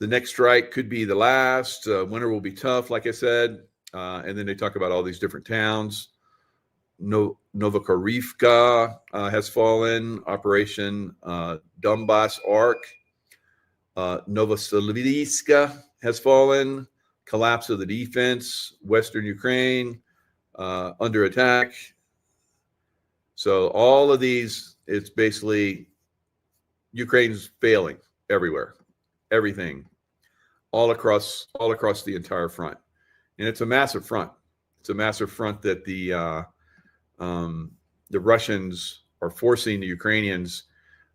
next strike could be the last. Winter will be tough, like I said. And then they talk about all these different towns. Novokorivka has fallen. Operation Donbass Ark. Novosibirsk has fallen. Collapse of the defense. Western Ukraine under attack. So all of these, it's basically Ukraine's failing everywhere. Everything. All across the entire front. And it's a massive front. It's a massive front that the Russians are forcing the Ukrainians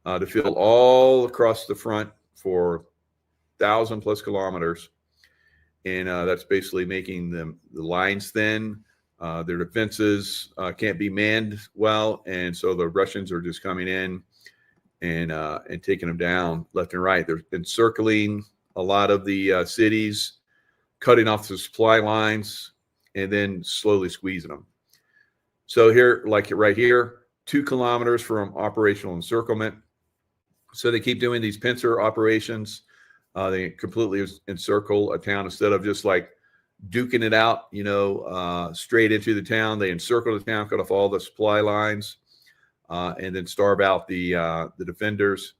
to fill all across the front for 1,000+ kilometers, and that's basically making the lines thin. Their defenses can't be manned well, and so the Russians are just coming in and taking them down left and right. They've been circling a lot of the cities, cutting off the supply lines, and then slowly squeezing them. So here, like right here, 2 kilometers from operational encirclement. So they keep doing these pincer operations. They completely encircle a town instead of just like duking it out, straight into the town. They encircle the town, cut off all the supply lines, and then starve out the defenders.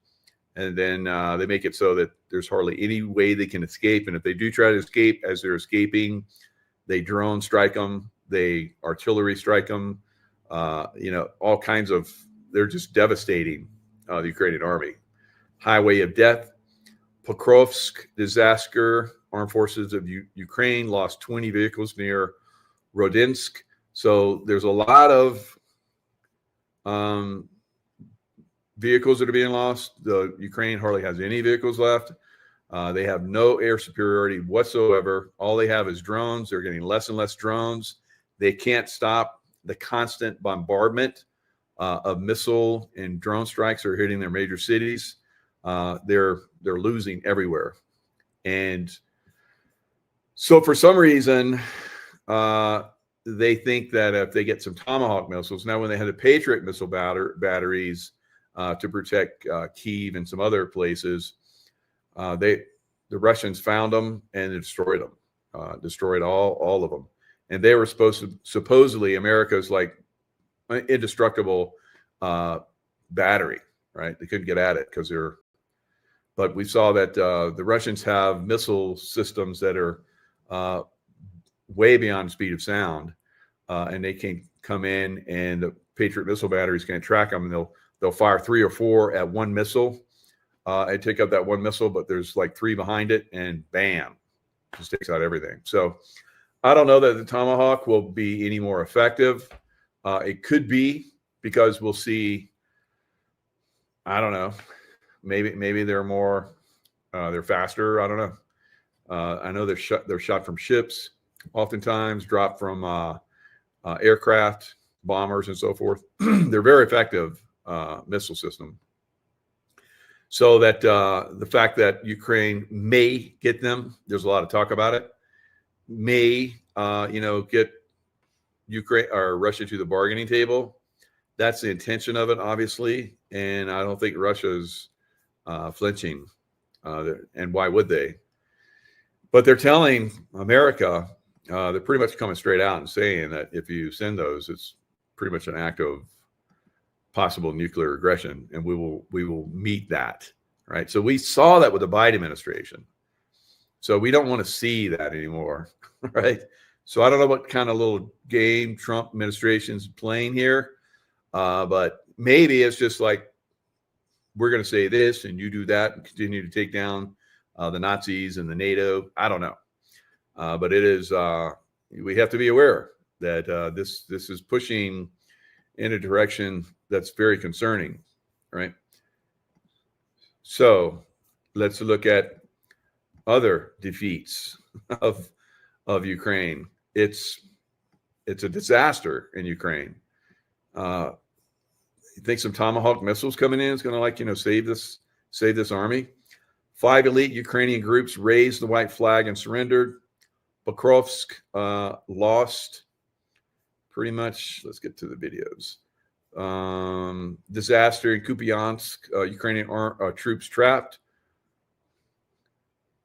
And then they make it so that there's hardly any way they can escape. And if they do try to escape, as they're escaping, they drone strike them. They artillery strike them, all kinds of, they're just devastating the Ukrainian army. Highway of death, Pokrovsk disaster, armed forces of Ukraine lost 20 vehicles near Rodinsk. So there's a lot of vehicles that are being lost. The Ukraine hardly has any vehicles left. They have no air superiority whatsoever. All they have is drones. They're getting less and less drones. They can't stop the constant bombardment of missile and drone strikes are hitting their major cities. They're losing everywhere. And so for some reason, they think that if they get some Tomahawk missiles, now when they had the Patriot missile batteries to protect Kyiv and some other places, the Russians found them and destroyed them, destroyed all of them. And they were supposedly America's like indestructible battery, right? They couldn't get at it because but we saw that the Russians have missile systems that are way beyond the speed of sound, and they can come in, and the Patriot missile batteries can't track them, and they'll fire 3 or 4 at one missile and take out that one missile, but there's like 3 behind it, and bam, just takes out everything. So I don't know that the Tomahawk will be any more effective. It could be because we'll see. I don't know. Maybe they're more. They're faster. I don't know. I know they're shot from ships, oftentimes dropped from aircraft, bombers, and so forth. They're very effective missile system. So that the fact that Ukraine may get them, there's a lot of talk about it, may get Ukraine or Russia to the bargaining table. That's the intention of it, obviously, and I don't think Russia's flinching. And why would they? But they're telling America, they're pretty much coming straight out and saying that if you send those, it's pretty much an act of possible nuclear aggression, and we will meet that, right? So we saw that with the Biden administration. So we don't want to see that anymore, right? So I don't know what kind of little game Trump administration's playing here, but maybe it's just like, we're going to say this and you do that and continue to take down the Nazis and the NATO. I don't know. But it is, we have to be aware that this is pushing in a direction that's very concerning, right? So let's look at other defeats of Ukraine. It's a disaster in Ukraine. You think some Tomahawk missiles coming in is going to save this army? 5 elite Ukrainian groups raised the white flag and surrendered. Pokrovsk lost pretty much. Let's get to the videos. Disaster in Kupiansk, Ukrainian troops trapped.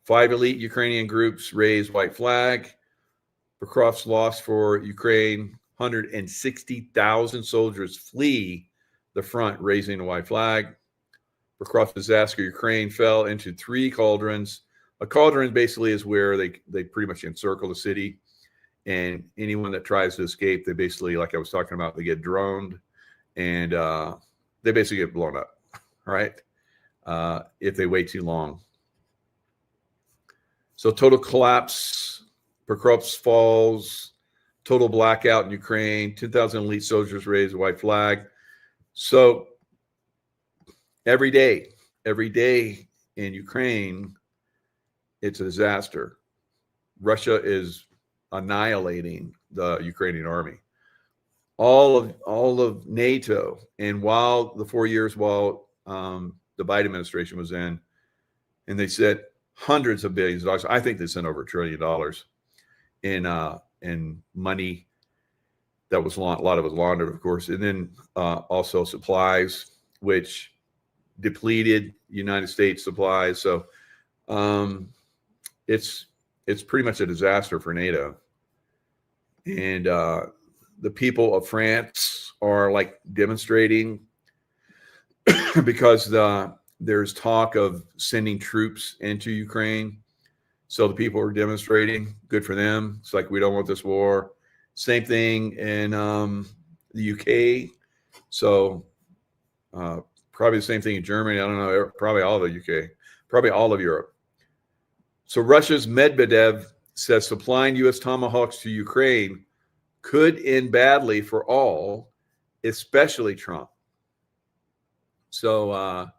5 elite Ukrainian groups raised white flag. Pokrovsk lost for Ukraine. 160,000 soldiers flee the front, raising a white flag. Pokrovsk disaster, Ukraine fell into 3 cauldrons. A cauldron basically is where they pretty much encircle the city, and anyone that tries to escape, they basically, like I was talking about, they get droned, and they basically get blown up, right? If they wait too long. So total collapse, Pokrovsk falls, total blackout in Ukraine, 10,000 elite soldiers raise a white flag. So every day in Ukraine, it's a disaster. Russia is annihilating the Ukrainian army. All of NATO, and while the 4 years while the Biden administration was in, and they said hundreds of billions of dollars. I think they sent over $1 trillion in money. That was a lot of it was laundered, of course, and then also supplies, which depleted United States supplies. So it's pretty much a disaster for NATO. And the people of France are like demonstrating because there's talk of sending troops into Ukraine. So the people are demonstrating. Good for them. It's like, we don't want this war. Same thing in the UK. So probably the same thing in Germany. I don't know. Probably all of the UK. Probably all of Europe. So Russia's Medvedev says supplying U.S. Tomahawks to Ukraine could end badly for all, especially Trump. So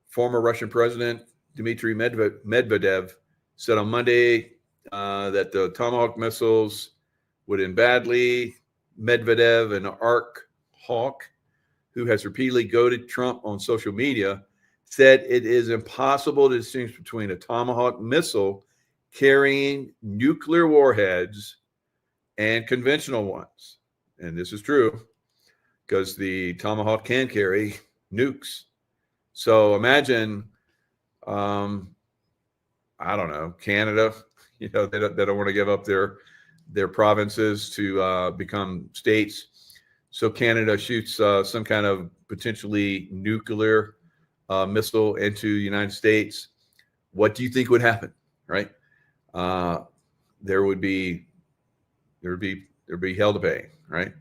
former Russian President Dmitry Medvedev said on Monday that the Tomahawk missiles would end badly. Medvedev, an arc hawk who has repeatedly goaded Trump on social media, said it is impossible to distinguish between a Tomahawk missile carrying nuclear warheads and conventional ones. And this is true because the Tomahawk can carry nukes. So imagine, I don't know, Canada, they don't want to give up their provinces to become states. So Canada shoots some kind of potentially nuclear missile into the United States. What do you think would happen, right? There would be hell to pay, right?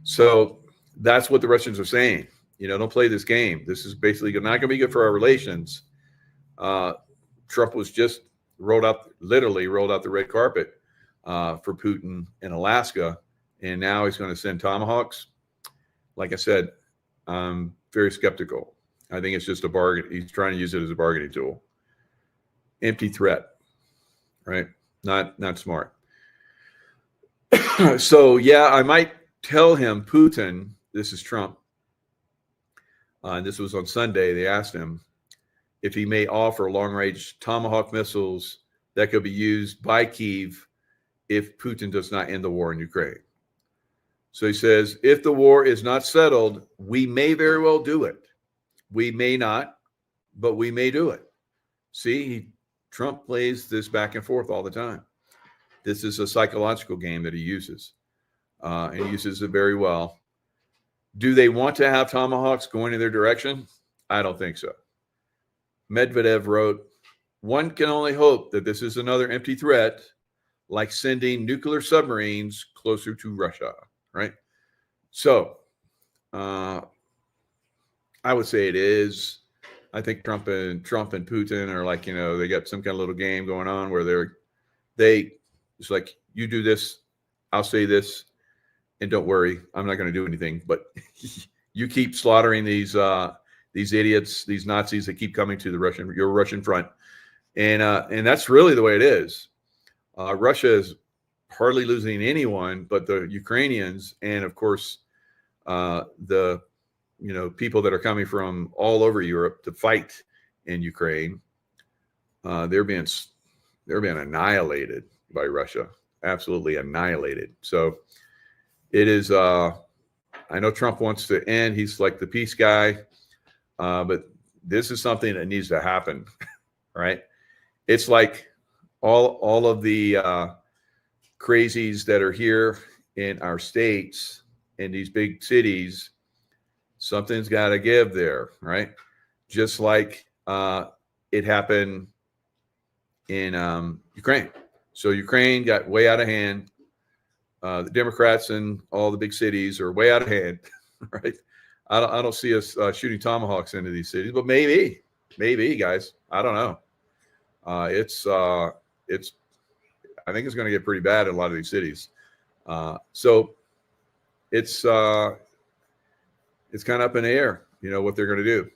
So that's what the Russians are saying. Don't play this game. This is basically not going to be good for our relations. Trump was just literally rolled out the red carpet for Putin in Alaska, and now he's going to send Tomahawks. Like I said, I'm very skeptical. I think it's just a bargain. He's trying to use it as a bargaining tool. Empty threat, right? Not smart. So yeah, I might tell him, Putin, this is Trump. And this was on Sunday. They asked him if he may offer long-range Tomahawk missiles that could be used by Kyiv if Putin does not end the war in Ukraine. So he says, if the war is not settled, we may very well do it. We may not, but we may do it. See, Trump plays this back and forth all the time. This is a psychological game that he uses, and he uses it very well. Do they want to have Tomahawks going in their direction? I don't think so. Medvedev wrote, one can only hope that this is another empty threat, like sending nuclear submarines closer to Russia, right? So I would say it is. I think Trump and Putin are like, they got some kind of little game going on where it's like, you do this, I'll say this, and don't worry, I'm not going to do anything. But you keep slaughtering these idiots, these Nazis that keep coming to your Russian front, and that's really the way it is. Russia is hardly losing anyone but the Ukrainians, and of course, the people that are coming from all over Europe to fight in Ukraine. They're being annihilated by Russia, absolutely annihilated. So it is. I know Trump wants to end. He's like the peace guy, but this is something that needs to happen, right? It's like all of the crazies that are here in our states, in these big cities. Something's got to give there, right? Just like it happened in Ukraine. So Ukraine got way out of hand. The Democrats in all the big cities are way out of hand, right? I don't see us shooting tomahawks into these cities, but maybe, guys. I don't know. It's. I think it's going to get pretty bad in a lot of these cities. So it's kind of up in the air, what they're going to do.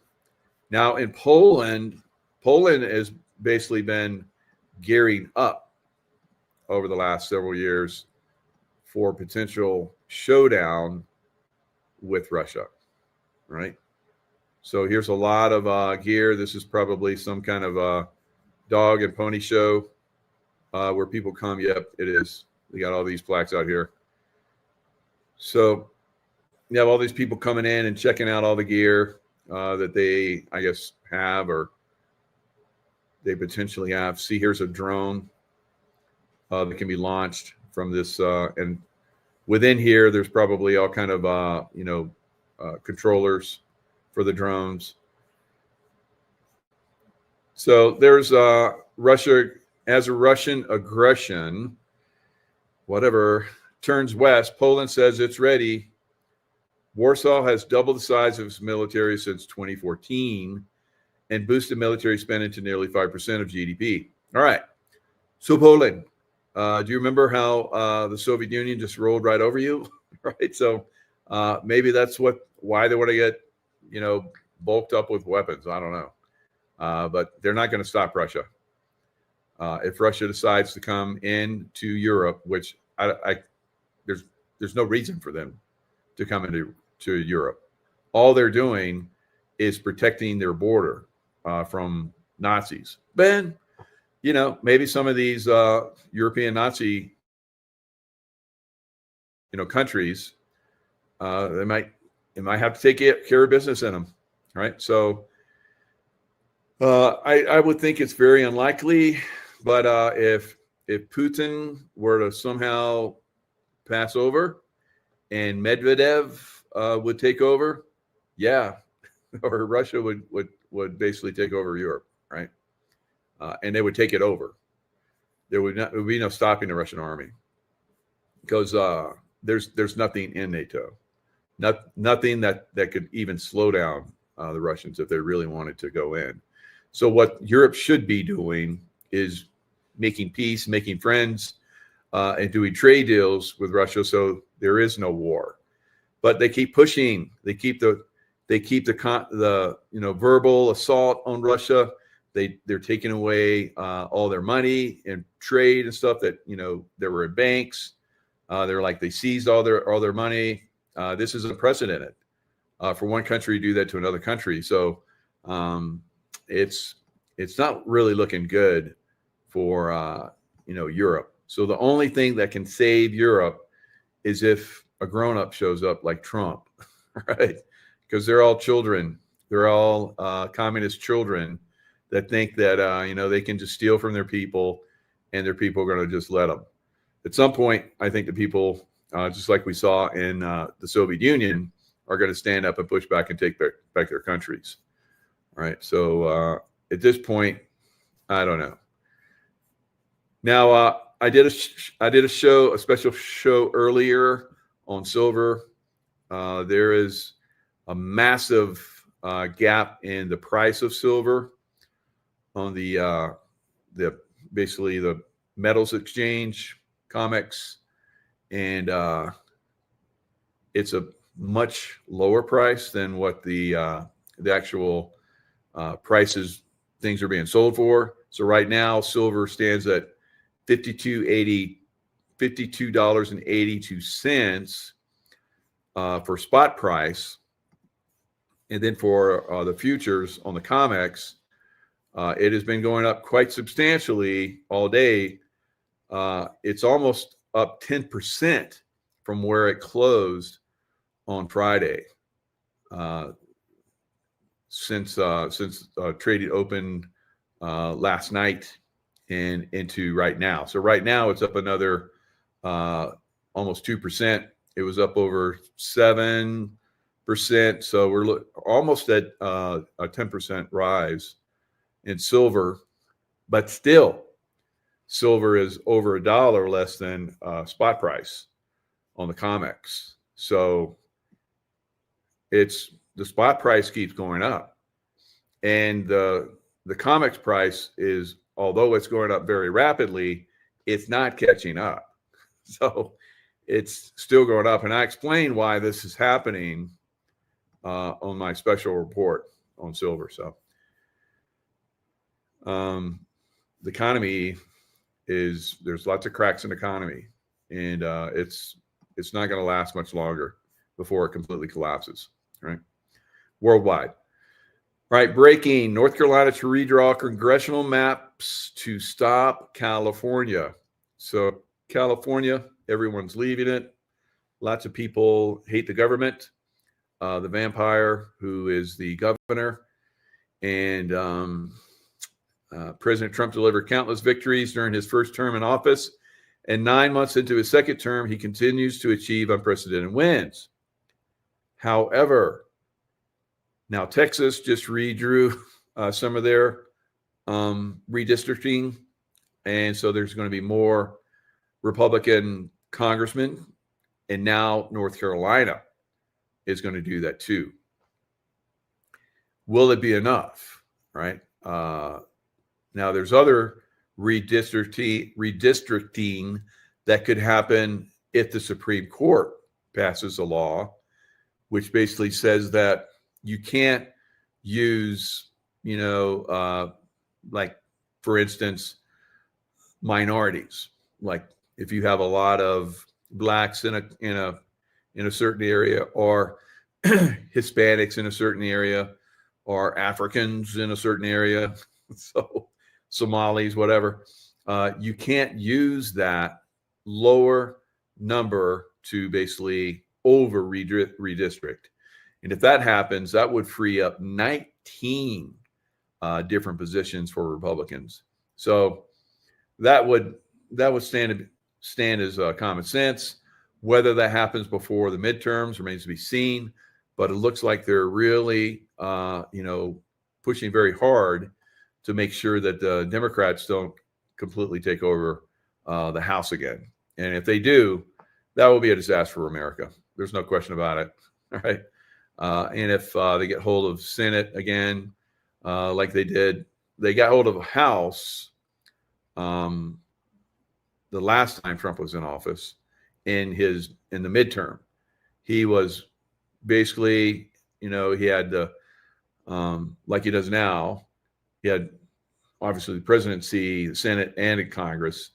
Now in Poland has basically been gearing up over the last several years for potential showdown with Russia, right? So here's a lot of gear. This is probably some kind of a dog and pony show where people come. Yep, it is. We got all these plaques out here. So you have all these people coming in and checking out all the gear that they, I guess, have or they potentially have. See, here's a drone that can be launched from this. And within here, there's probably all kind of, controllers for the drones. So there's Russia as a Russian aggression, whatever, turns west. Poland says it's ready. Warsaw has doubled the size of its military since 2014 and boosted military spending to nearly 5% of GDP. All right. So Poland, Do you remember how the Soviet Union just rolled right over you? Right. So maybe that's why they want to get, bulked up with weapons. I don't know. But they're not going to stop Russia. If Russia decides to come into Europe, which there's no reason for them to come into Europe. All they're doing is protecting their border from Nazis. Ben, maybe some of these European Nazi, countries, they might have to take care of business in them, right? So I would think it's very unlikely, but if Putin were to somehow pass over and Medvedev would take over, yeah, or Russia would basically take over Europe, right? And they would take it over. There would be no stopping the Russian army because there's nothing in NATO, nothing that could even slow down the Russians if they really wanted to go in. So what Europe should be doing is making peace, making friends, and doing trade deals with Russia, so there is no war. But they keep pushing. They keep the verbal assault on Russia. They're taking away all their money and trade and stuff that there were in banks. They seized all their money. This is unprecedented for one country to do that to another country. So it's not really looking good for Europe. So the only thing that can save Europe is if a grown-up shows up like Trump, right? Because they're all children. They're all communist children that think that they can just steal from their people, and their people are going to just let them. At some point, I think the people, just like we saw in the Soviet Union, are going to stand up and push back and take back their countries. All right. So at this point, I don't know. Now, I did a special show earlier on silver. There is a massive gap in the price of silver on the basically the metals exchange, COMEX, and it's a much lower price than what the actual prices things are being sold for. So right now, silver stands at $52.82 for spot price, and then for the futures on the COMEX, it has been going up quite substantially all day. It's almost up 10% from where it closed on Friday, since trading opened last night and into right now. So right now it's up another almost 2%. It was up over 7%. So we're almost at a 10% rise in silver, but still silver is over $1 less than spot price on the COMEX. So the spot price keeps going up, and the COMEX price is, although it's going up very rapidly, it's not catching up. So it's still going up, and I explain why this is happening on my special report on silver. So the economy there's lots of cracks in the economy, and it's not going to last much longer before it completely collapses, right? Worldwide. All right, breaking. North Carolina to redraw congressional maps to stop California. So California, everyone's leaving it. Lots of people hate the government. The vampire, who is the governor, and President Trump delivered countless victories during his first term in office, and 9 months into his second term, he continues to achieve unprecedented wins. However, now Texas just redrew some of their redistricting, and so there's going to be more Republican congressmen, and now North Carolina is going to do that too. Will it be enough? Right? Now there's other redistricting that could happen if the Supreme Court passes a law, which basically says that you can't use, like, for instance, minorities. Like if you have a lot of blacks in a certain area, or Hispanics in a certain area, or Africans in a certain area, so Somalis, whatever, you can't use that lower number to basically over redistrict. And if that happens, that would free up 19 different positions for Republicans. So that would stand as common sense. Whether that happens before the midterms remains to be seen, but it looks like they're really, pushing very hard to make sure that the Democrats don't completely take over the House again. And if they do, that will be a disaster for America. There's no question about it. All right. And if they get hold of Senate again, like they did, they got hold of a House the last time Trump was in office. In the midterm, he was basically, he had the like he does now. He had obviously the presidency, the Senate, and the Congress.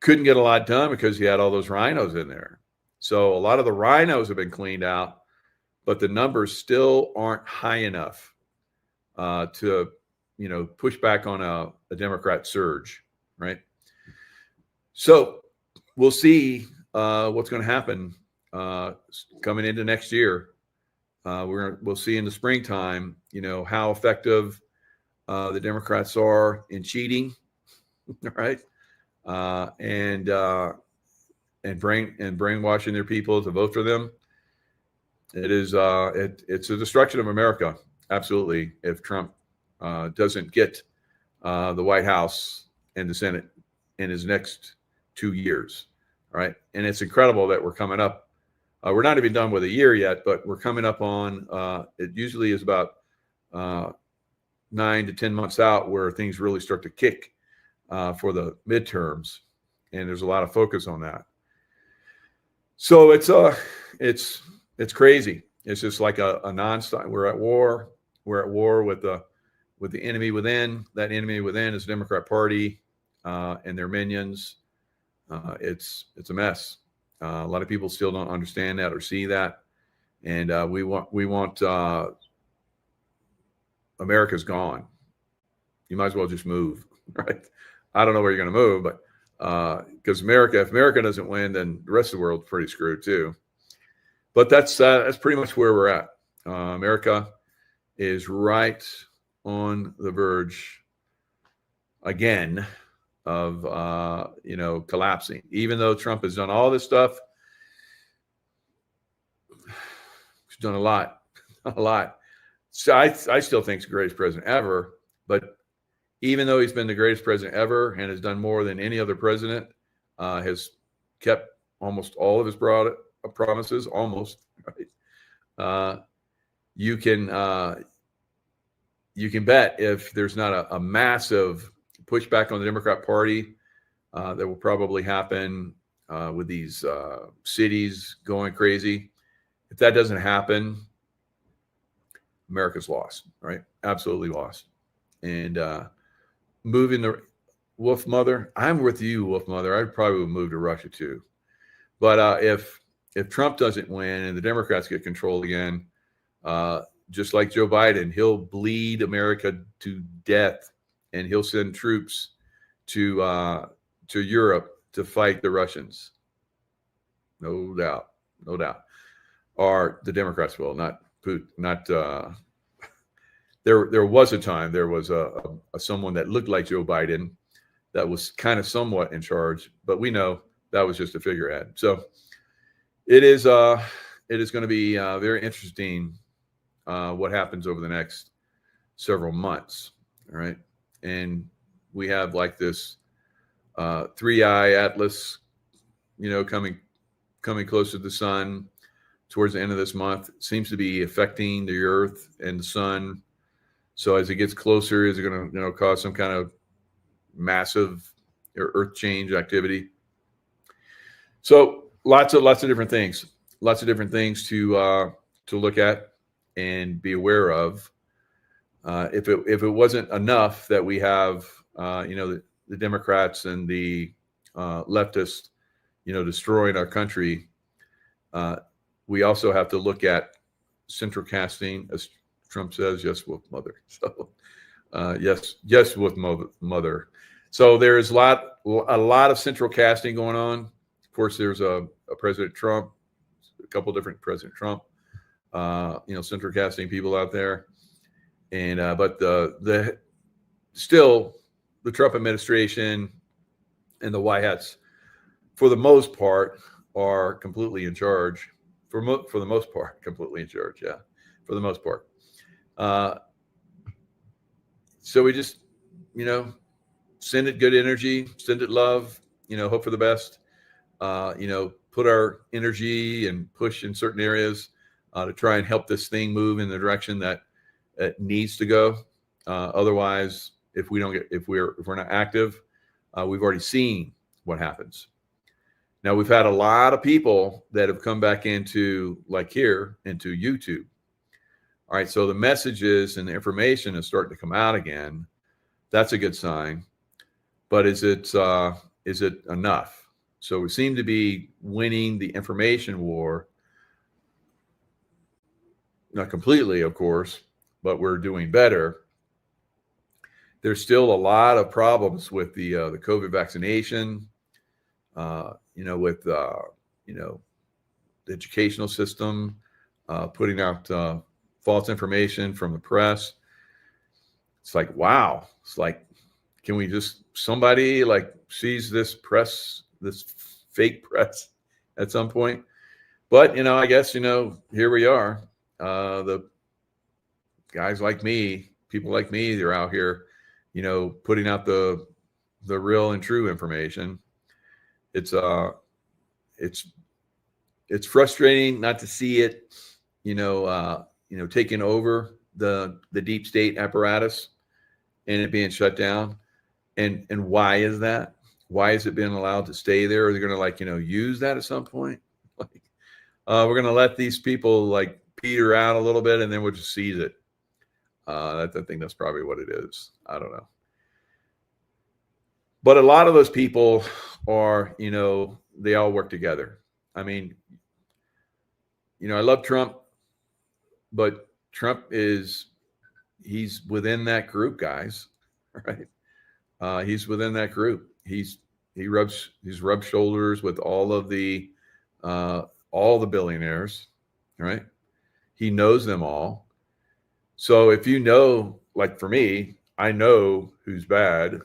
Couldn't get a lot done because he had all those rhinos in there. So a lot of the rhinos have been cleaned out, but the numbers still aren't high enough to push back on a Democrat surge, right? So we'll see what's going to happen coming into next year. We'll see in the springtime, how effective the Democrats are in cheating, right? And brainwashing their people to vote for them. It's a destruction of America, absolutely, if Trump doesn't get the White House and the Senate in his next 2 years, right? And it's incredible that we're coming up. We're not even done with a year yet, but we're coming up on, it usually is about 9 to 10 months out where things really start to kick for the midterms. And there's a lot of focus on that. So it's crazy. It's just like a nonstop. We're at war. We're at war with the enemy within. That enemy within is the Democrat Party and their minions. It's a mess. A lot of people still don't understand that or see that, and we want America's gone. You might as well just move, right? I don't know where you're going to move, but because if America doesn't win, then the rest of the world's pretty screwed too. But that's pretty much where we're at. America is right on the verge again of collapsing. Even though Trump has done all this stuff, he's done a lot. So I still think he's the greatest president ever. But even though he's been the greatest president ever and has done more than any other president, has kept almost all of his promises, almost, right? You can bet if there's not a massive pushback on the Democrat Party, that will probably happen with these cities going crazy. If that doesn't happen, America's lost, right? Absolutely lost. And moving the Wolf Mother, I'm with you, Wolf Mother. I probably would move to Russia too. But if Trump doesn't win and the Democrats get control again, just like Joe Biden, he'll bleed America to death, and he'll send troops to Europe to fight the Russians. No doubt. Or the Democrats will, not Putin, not. There was a time there was a someone that looked like Joe Biden that was kind of somewhat in charge, but we know that was just a figurehead. So it is going to be very interesting what happens over the next several months. All right. And we have like this 3-eye atlas, coming close to the sun towards the end of this month. It seems to be affecting the earth and the sun. So as it gets closer, is it going to cause some kind of massive earth change activity. So lots of different things, to look at and be aware of. If it wasn't enough that we have, the Democrats and the leftists, destroying our country, we also have to look at central casting, as Trump says, yes, with mother. So yes, with mother. So there is a lot of central casting going on. Of course, there's a President Trump, a couple different President Trump, central casting people out there. And but still the Trump administration and the White Hats, for the most part, are completely in charge. For the most part, completely in charge. Yeah, for the most part. So we just, send it good energy, send it love, hope for the best. Put our energy and push in certain areas to try and help this thing move in the direction that it needs to go. Otherwise, if we're not active, we've already seen what happens. Now, we've had a lot of people that have come back into YouTube. All right, so the messages and the information is starting to come out again. That's a good sign. But is it enough? So we seem to be winning the information war. Not completely, of course, but we're doing better. There's still a lot of problems with the COVID vaccination, with the educational system, putting out false information from the press. It's like, wow. It's like, can we just, somebody seize this fake press at some point? But, I guess, here we are. The guys like me, people like me, they're out here, putting out the real and true information. It's frustrating not to see it, taking over the deep state apparatus and it being shut down. And why is that? Why is it being allowed to stay there? Are they going to use that at some point? We're going to let these people peter out a little bit and then we'll just seize it. I think that's probably what it is. I don't know. But a lot of those people are, they all work together. I mean, I love Trump, but Trump he's within that group, guys, right? He's within that group. He's rubbed shoulders with all the billionaires, right? He knows them all. So if for me, I know who's bad.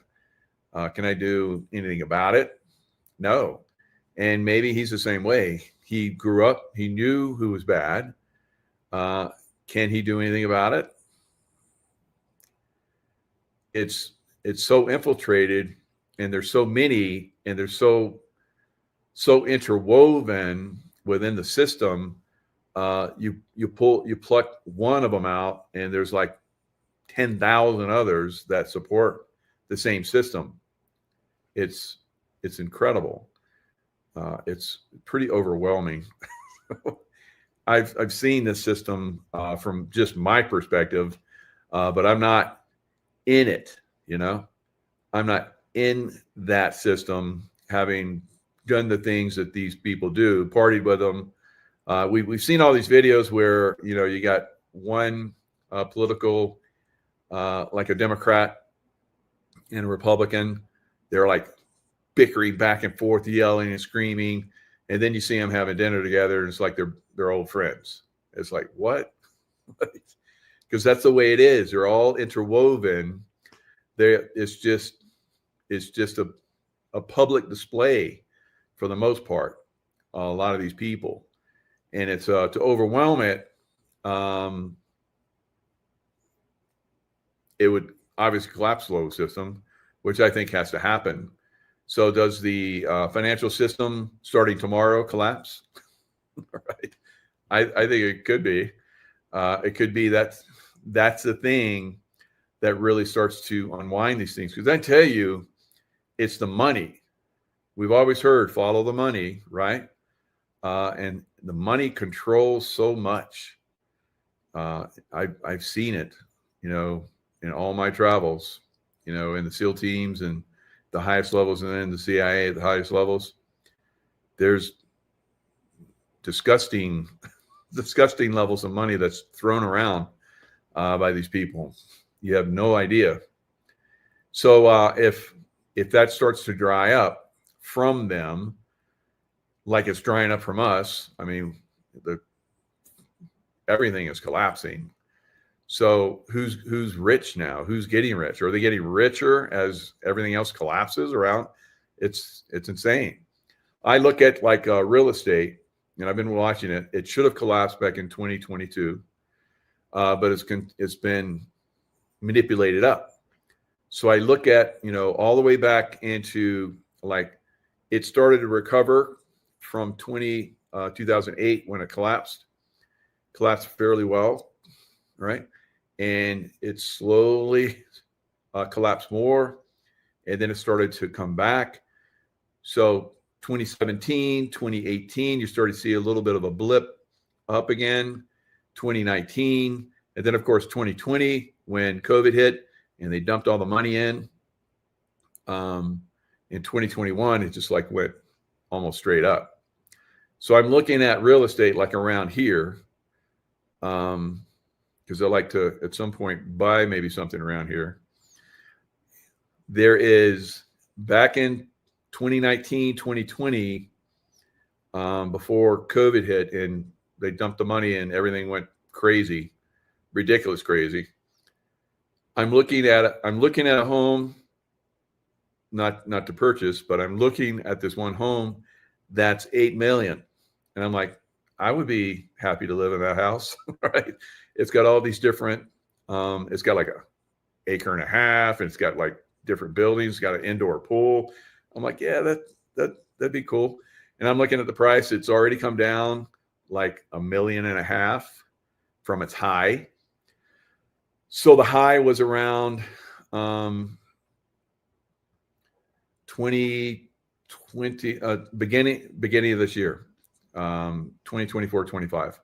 Can I do anything about it? No. And maybe he's the same way. He grew up, he knew who was bad. Can he do anything about it? It's so infiltrated, and there's so many, and they're so interwoven within the system. You pluck one of them out, and there's 10,000 others that support the same system. It's incredible. It's pretty overwhelming. I've seen this system from just my perspective, but I'm not in it. I'm not in that system, having done the things that these people do, partied with them. We've seen all these videos where you got one political, like a Democrat and a Republican, they're bickering back and forth, yelling and screaming, and then you see them having dinner together, and it's like they're old friends. It's like, what? Because that's the way it is. They're all interwoven. It's just a public display for the most part. A lot of these people, and it's to overwhelm it. It would obviously collapse the system, which I think has to happen. So does the financial system starting tomorrow collapse? Right. I think it could be. It could be that's the thing that really starts to unwind these things. Because I tell you, it's the money. We've always heard follow the money, right? And the money controls so much. I've seen it, in all my travels, in the SEAL teams and the highest levels, and then the CIA at the highest levels. There's disgusting levels of money that's thrown around by these people. You have no idea. So if that starts to dry up from them, like it's drying up from us, I mean, everything is collapsing. So who's rich now? Who's getting rich? Are they getting richer as everything else collapses around? It's insane. I look at like real estate, and I've been watching it. It should have collapsed back in 2022, but it's been manipulated up. So I look at, all the way back into like it started to recover from 2008 when it collapsed fairly well, right? And it slowly collapsed more, and then it started to come back. So 2017, 2018, you started to see a little bit of a blip up again. 2019, and then of course 2020 when COVID hit and they dumped all the money in. In 2021, it just like went almost straight up. So I'm looking at real estate like around here, because I like to at some point buy maybe something around here. There is back in 2019, 2020, before COVID hit and they dumped the money in, everything went crazy, ridiculous crazy. I'm looking at a home, not to purchase, but I'm looking at this one home that's $8 million. And I'm like, I would be happy to live in that house, right? It's got all these different, it's got like an acre and a half, and it's got like different buildings, it's got an indoor pool. I'm like, yeah, that'd be cool. And I'm looking at the price. It's already come down like $1.5 million from its high. So the high was around 2020, beginning of this year, 2024, 25.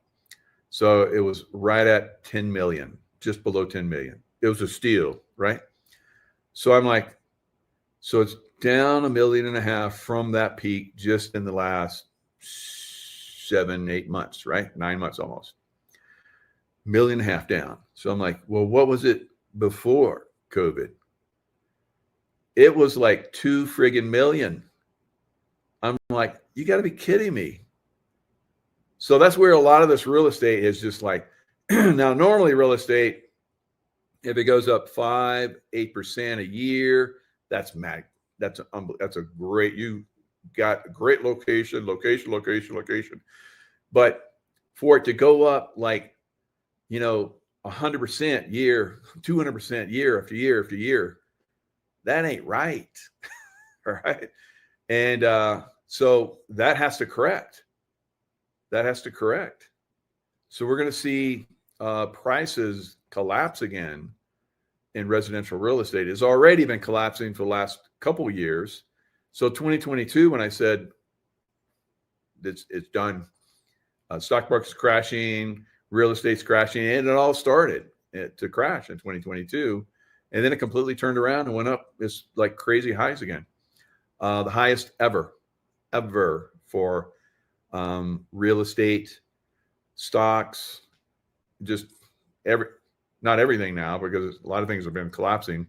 So it was right at 10 million, just below 10 million. It was a steal, right? So I'm like, so it's down $1.5 million from that peak just in the last 7-8 months, right? 9 months almost. $1.5 million down. So I'm like, well, what was it before COVID? It was like 2 friggin' million. I'm like, you got to be kidding me. So that's where a lot of this real estate is just like, now normally real estate, if it goes up 5-8% a year, that's mag. That's a great, you got a great location. But for it to go up like, 100% year, 200% year after year after year, that ain't right. All right. And so that has to correct. So we're going to see prices collapse again in residential real estate. It's already been collapsing for the last couple of years. So 2022, when I said it's done, stock market's crashing, real estate's crashing, and it all started to crash in 2022. And then it completely turned around and went up. It's like crazy highs again. The highest ever for real estate, stocks, just not everything now, because a lot of things have been collapsing,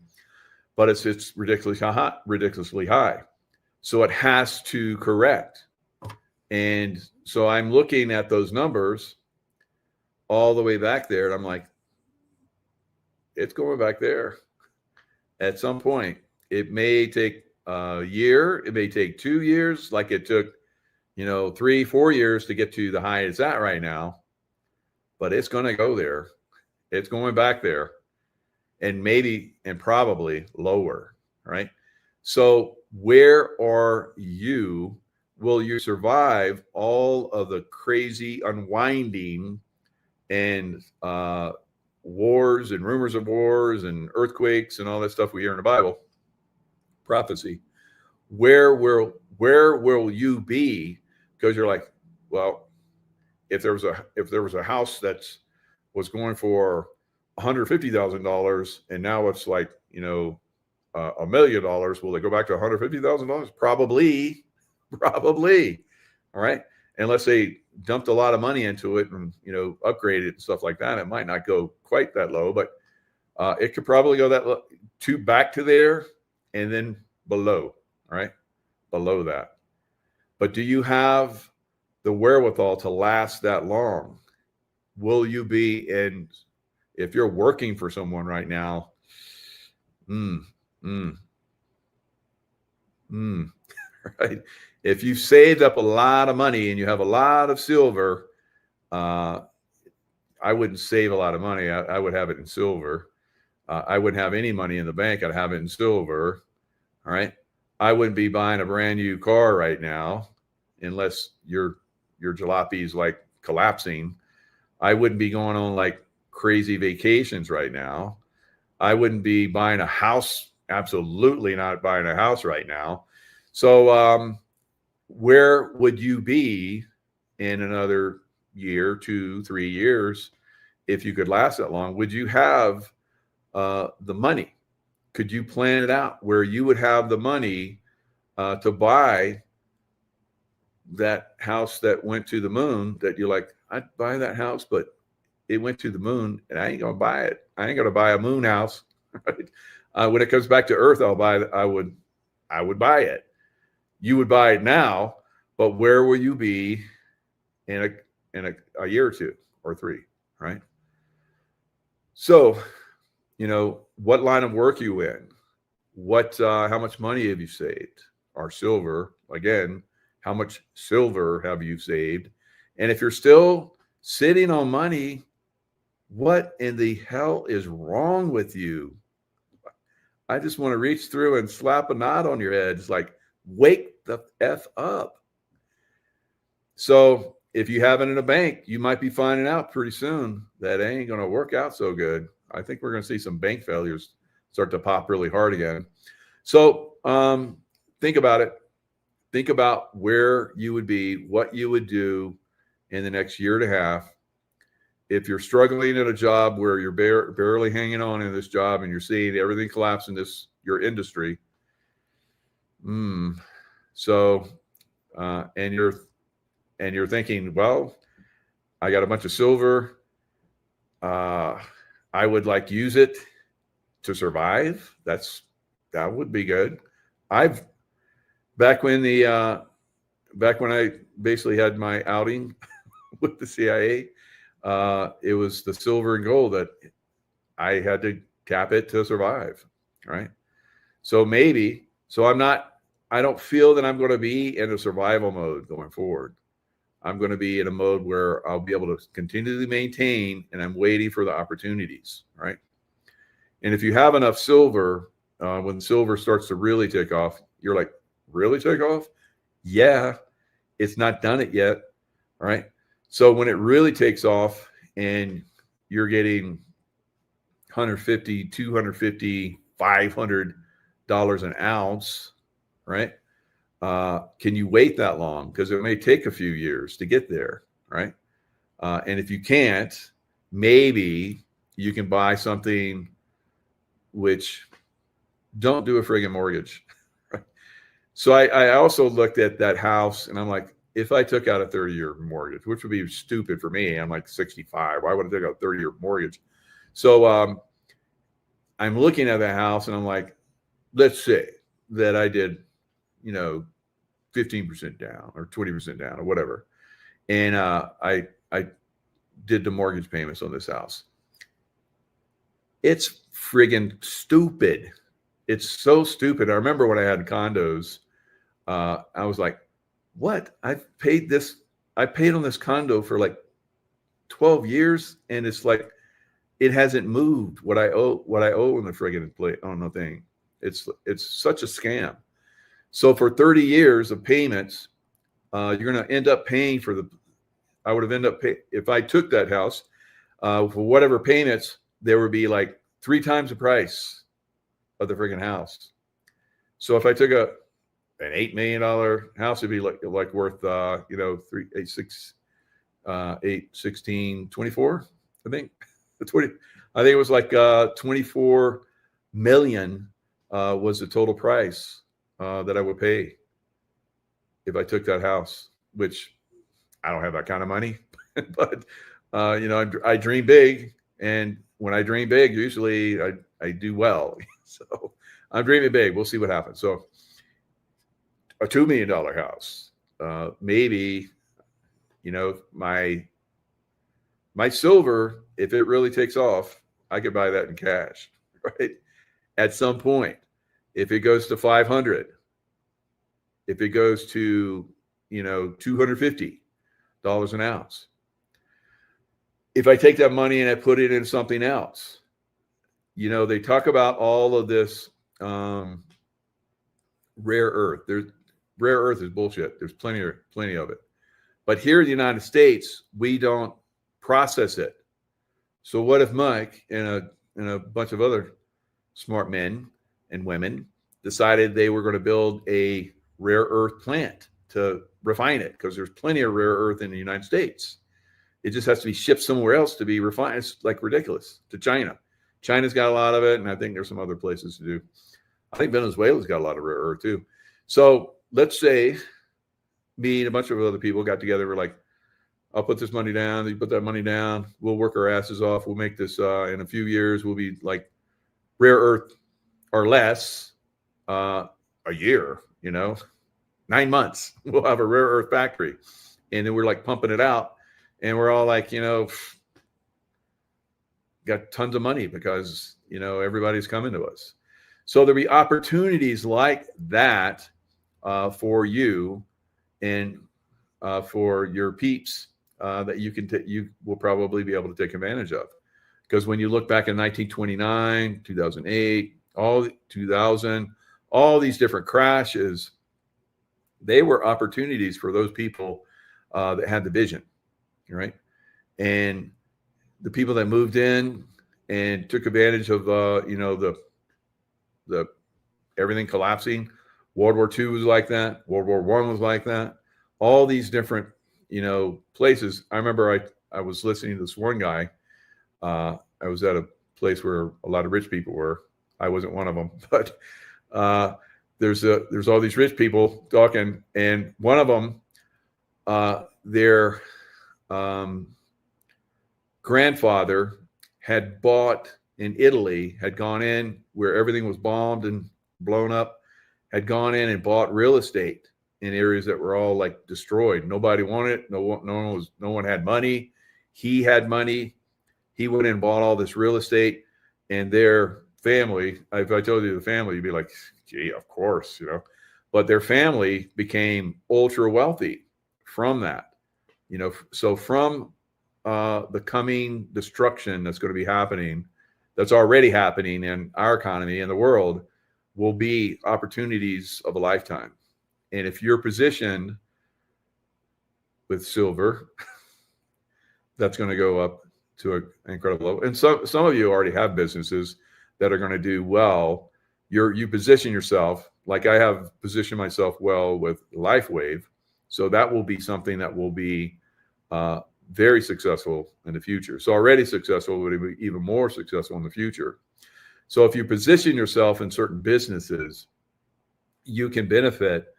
but it's ridiculously high. So it has to correct. And so I'm looking at those numbers all the way back there, and I'm like, it's going back there at some point. It may take a year, it may take 2 years, like it took 3-4 years to get to the high it's at right now, but it's going to go there. It's going back there, and maybe and probably lower, right? So where are you? Will you survive all of the crazy unwinding and wars and rumors of wars and earthquakes and all that stuff we hear in the Bible, prophecy? where will you be? Because you're like, well, if there was a house that's was going for $150,000 and now it's like, $1 million, will they go back to $150,000? Probably. All right. Unless they dumped a lot of money into it and, upgraded it and stuff like that, it might not go quite that low, but it could probably go that low, back to there and then below. All right. Below that. But do you have the wherewithal to last that long? Will you be in, if you're working for someone right now, right? If you've saved up a lot of money and you have a lot of silver, I wouldn't save a lot of money. I would have it in silver. I wouldn't have any money in the bank. I'd have it in silver. All right. I wouldn't be buying a brand new car right now unless your jalopy's like collapsing. I wouldn't be going on like crazy vacations right now. I wouldn't be buying a house. Absolutely not buying a house right now. So where would you be in another year, 2, 3 years if you could last that long? Would you have the money? Could you plan it out where you would have the money to buy that house that went to the moon, that you're like, I'd buy that house, but it went to the moon and I ain't going to buy it. I ain't going to buy a moon house. Right? When it comes back to Earth, I would buy it. You would buy it now, but where will you be in a year or 2 or 3, right? So, what line of work are you in? How much money have you saved? Or silver, again, how much silver have you saved? And if you're still sitting on money, what in the hell is wrong with you? I just want to reach through and slap a knot on your head. It's like, wake the F up. So if you have it in a bank, you might be finding out pretty soon that it ain't going to work out so good. I think we're going to see some bank failures start to pop really hard again. So think about it. Think about where you would be, what you would do in the next year and a half. If you're struggling at a job where you're barely hanging on in this job and you're seeing everything collapse in your industry, so and you're thinking, well, I got a bunch of silver. I would like use it to survive. That would be good. Back when I basically had my outing with the CIA, it was the silver and gold that I had to tap it to survive. Right. So I don't feel that I'm going to be in a survival mode going forward. I'm going to be in a mode where I'll be able to continually maintain, and I'm waiting for the opportunities. Right. And if you have enough silver, when silver starts to really take off, you're like, really take off? Yeah, it's not done it yet. All right. So when it really takes off and you're getting $150, $250, $500 an ounce, right? Can you wait that long? Because it may take a few years to get there, right? And if you can't, maybe you can buy something which don't do a friggin' mortgage. Right? So I also looked at that house and I'm like, if I took out a 30-year mortgage, which would be stupid for me, I'm like 65. Why would I take out a 30-year mortgage? So I'm looking at that house and I'm like, let's say that I did, 15% down or 20% down or whatever. And I did the mortgage payments on this house. It's friggin' stupid. It's so stupid. I remember when I had condos, I was like, what? I paid on this condo for like 12 years. And it's like, it hasn't moved what I owe on the friggin' on the thing. It's such a scam. So for 30 years of payments, you're going to end up paying I would have ended up if I took that house, for whatever payments, there would be like 3 times the price of the friggin' house. So if I took an $8 million house would be like worth, you know, 3, 8, 6, 8, 16, 24, I think. 20, I think it was like 24 million was the total price that I would pay if I took that house, which I don't have that kind of money, but you know, I dream big, and when I dream big, usually I do well. So I'm dreaming big. We'll see what happens. So a $2 million house, maybe, you know, my silver, if it really takes off, I could buy that in cash, right? At some point, if it goes to 500, if it goes to, you know, $250 an ounce, if I take that money and I put it in something else, you know, they talk about all of this rare earth. Rare earth is bullshit. There's plenty of it. But here in the United States, we don't process it. So what if Mike and a bunch of other smart men and women decided they were going to build a rare earth plant to refine it? Because there's plenty of rare earth in the United States. It just has to be shipped somewhere else to be refined. It's like ridiculous. To China. China's got a lot of it, and I think there's some other places to do. I think Venezuela's got a lot of rare earth too. So let's say me and a bunch of other people got together. We're like, I'll put this money down. You put that money down. We'll work our asses off. We'll make this in a few years. We'll be like rare earth or less a year, you know, 9 months. We'll have a rare earth factory. And then we're like pumping it out. And we're all like, you know, got tons of money because, you know, everybody's coming to us. So there'll be opportunities like that for you and for your peeps that you will probably be able to take advantage of. Because when you look back in 1929, 2008, all these different crashes, they were opportunities for those people that had the vision, right? And the people that moved in and took advantage of, you know, the everything collapsing. World War II was like that. World War I was like that. All these different, you know, places. I remember I was listening to this one guy. I was at a place where a lot of rich people were. I wasn't one of them, but there's all these rich people talking, and one of them, their grandfather had bought in Italy, had gone in where everything was bombed and blown up, had gone in and bought real estate in areas that were all like destroyed. Nobody wanted it. No one had money. He had money. He went in and bought all this real estate, and their family, if I told you the family, you'd be like, gee, of course, you know, but their family became ultra wealthy from that, you know. So from the coming destruction that's going to be happening, that's already happening in our economy and the world, will be opportunities of a lifetime. And if you're positioned with silver, that's going to go up to an incredible level. And some of you already have businesses that are going to do well. You position yourself, like I have positioned myself well with LifeWave. So that will be something that will be very successful in the future. So already successful, but be even more successful in the future. So if you position yourself in certain businesses, you can benefit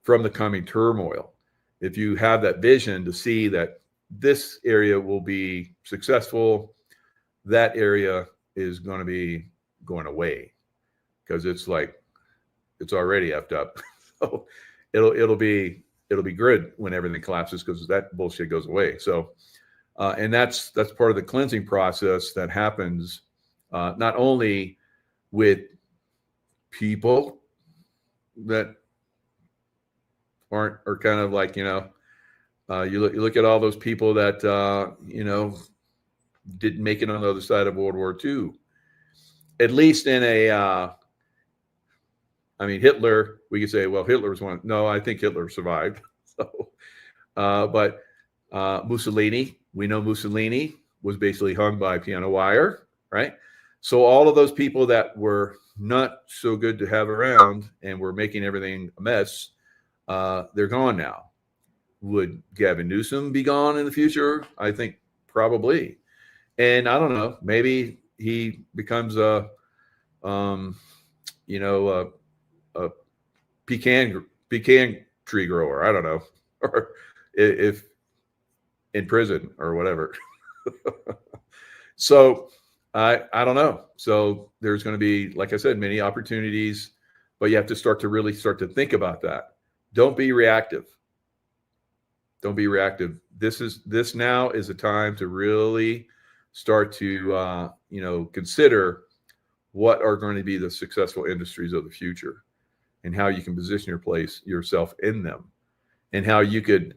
from the coming turmoil. If you have that vision to see that this area will be successful, that area is going to be going away because it's like it's already effed up. So it'll be good when everything collapses because that bullshit goes away. So and that's part of the cleansing process that happens not only with people that are kind of like, you know, you look at all those people that you know, didn't make it on the other side of World War II. At least in a I mean, Hitler, we could say, well, Hitler was one. No, I think Hitler survived. So, but Mussolini, we know Mussolini was basically hung by piano wire, right? So all of those people that were not so good to have around and were making everything a mess, they're gone now. Would Gavin Newsom be gone in the future? I think probably. And I don't know, maybe he becomes a pecan tree grower. I don't know, or if in prison or whatever. So I don't know. So there's going to be, like I said, many opportunities, but you have to really start to think about that. Don't be reactive. Don't be reactive. This now is a time to really start to consider what are going to be the successful industries of the future, and how you can position yourself in them, and how you could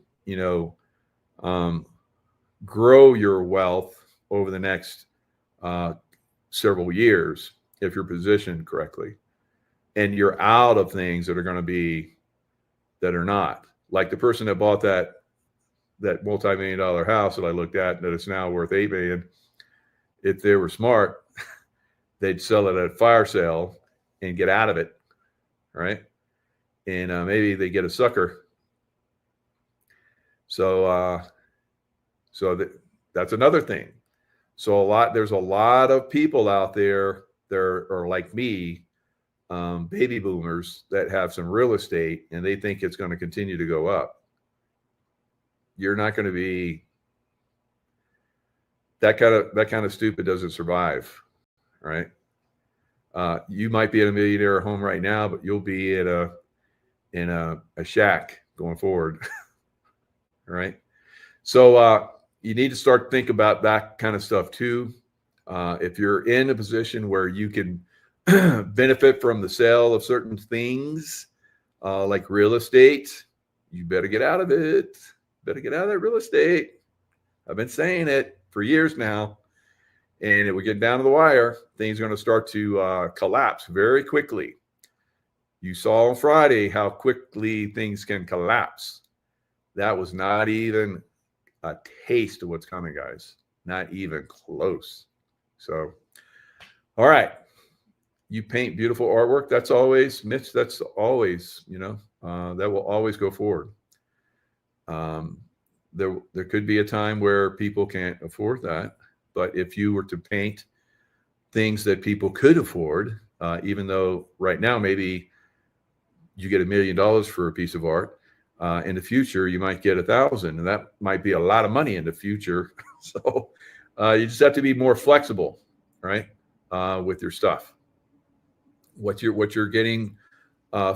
grow your wealth over the next several years if you're positioned correctly, and you're out of things that are not, like the person that bought that multi-million-dollar house that I looked at that is now worth $8 million. If they were smart, they'd sell it at a fire sale and get out of it, right? And maybe they get a sucker. So that's another thing. So there's a lot of people out there that are like me, baby boomers, that have some real estate and they think it's going to continue to go up. You're not going to be that kind of stupid. Doesn't survive, right? You might be in a millionaire home right now, but you'll be in a shack going forward, right? So you need to start thinking about that kind of stuff too. If you're in a position where you can benefit from the sale of certain things, like real estate, you better get out of it. Better get out of that real estate. I've been saying it for years now, and it will get down to the wire. Things are going to start to collapse very quickly. You saw on Friday how quickly things can collapse. That was not even a taste of what's coming, guys. Not even close. So, all right. You paint beautiful artwork. That's always, Mitch, that's always, that will always go forward. There could be a time where people can't afford that, but if you were to paint things that people could afford, even though right now maybe you get $1 million for a piece of art, in the future you might get 1,000, and that might be a lot of money in the future. So you just have to be more flexible, right, with your stuff. What you're getting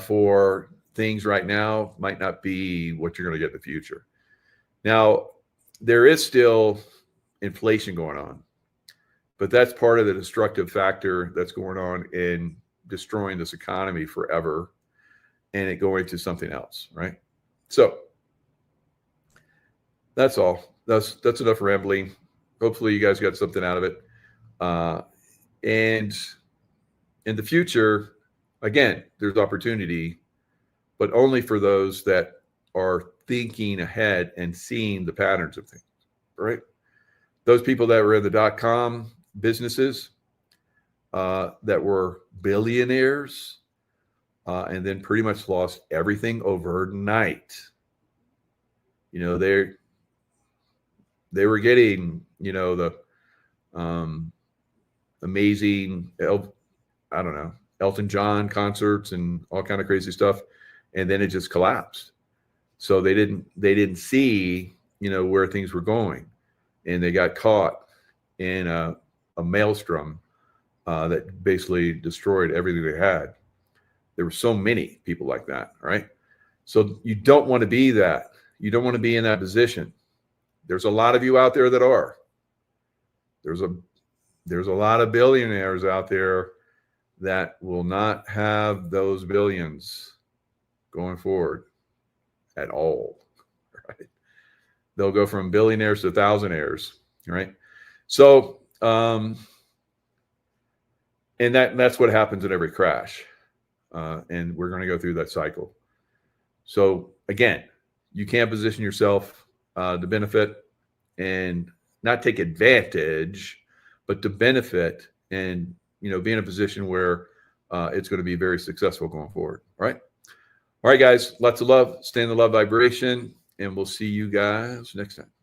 for things right now might not be what you're going to get in the future. Now, there is still inflation going on, but that's part of the destructive factor that's going on in destroying this economy forever and it going to something else, right? So that's all. That's enough rambling. Hopefully you guys got something out of it. And in the future, again, there's opportunity, but only for those that are thinking ahead and seeing the patterns of things, right? Those people that were in the .com businesses that were billionaires and then pretty much lost everything overnight. They were getting, the amazing, Elton John concerts and all kind of crazy stuff, and then it just collapsed. So they didn't see, where things were going, and they got caught in a maelstrom that basically destroyed everything they had. There were so many people like that, right? So you don't want to be that. You don't want to be in that position. There's a lot of you out there that are. There's a lot of billionaires out there that will not have those billions going forward at all, right? They'll go from billionaires to thousandaires, right? So, and that's what happens in every crash. And we're going to go through that cycle. So again, you can't position yourself to benefit and not take advantage, but to benefit and be in a position where it's going to be very successful going forward. All right, guys. Lots of love. Stay in the love vibration, and we'll see you guys next time.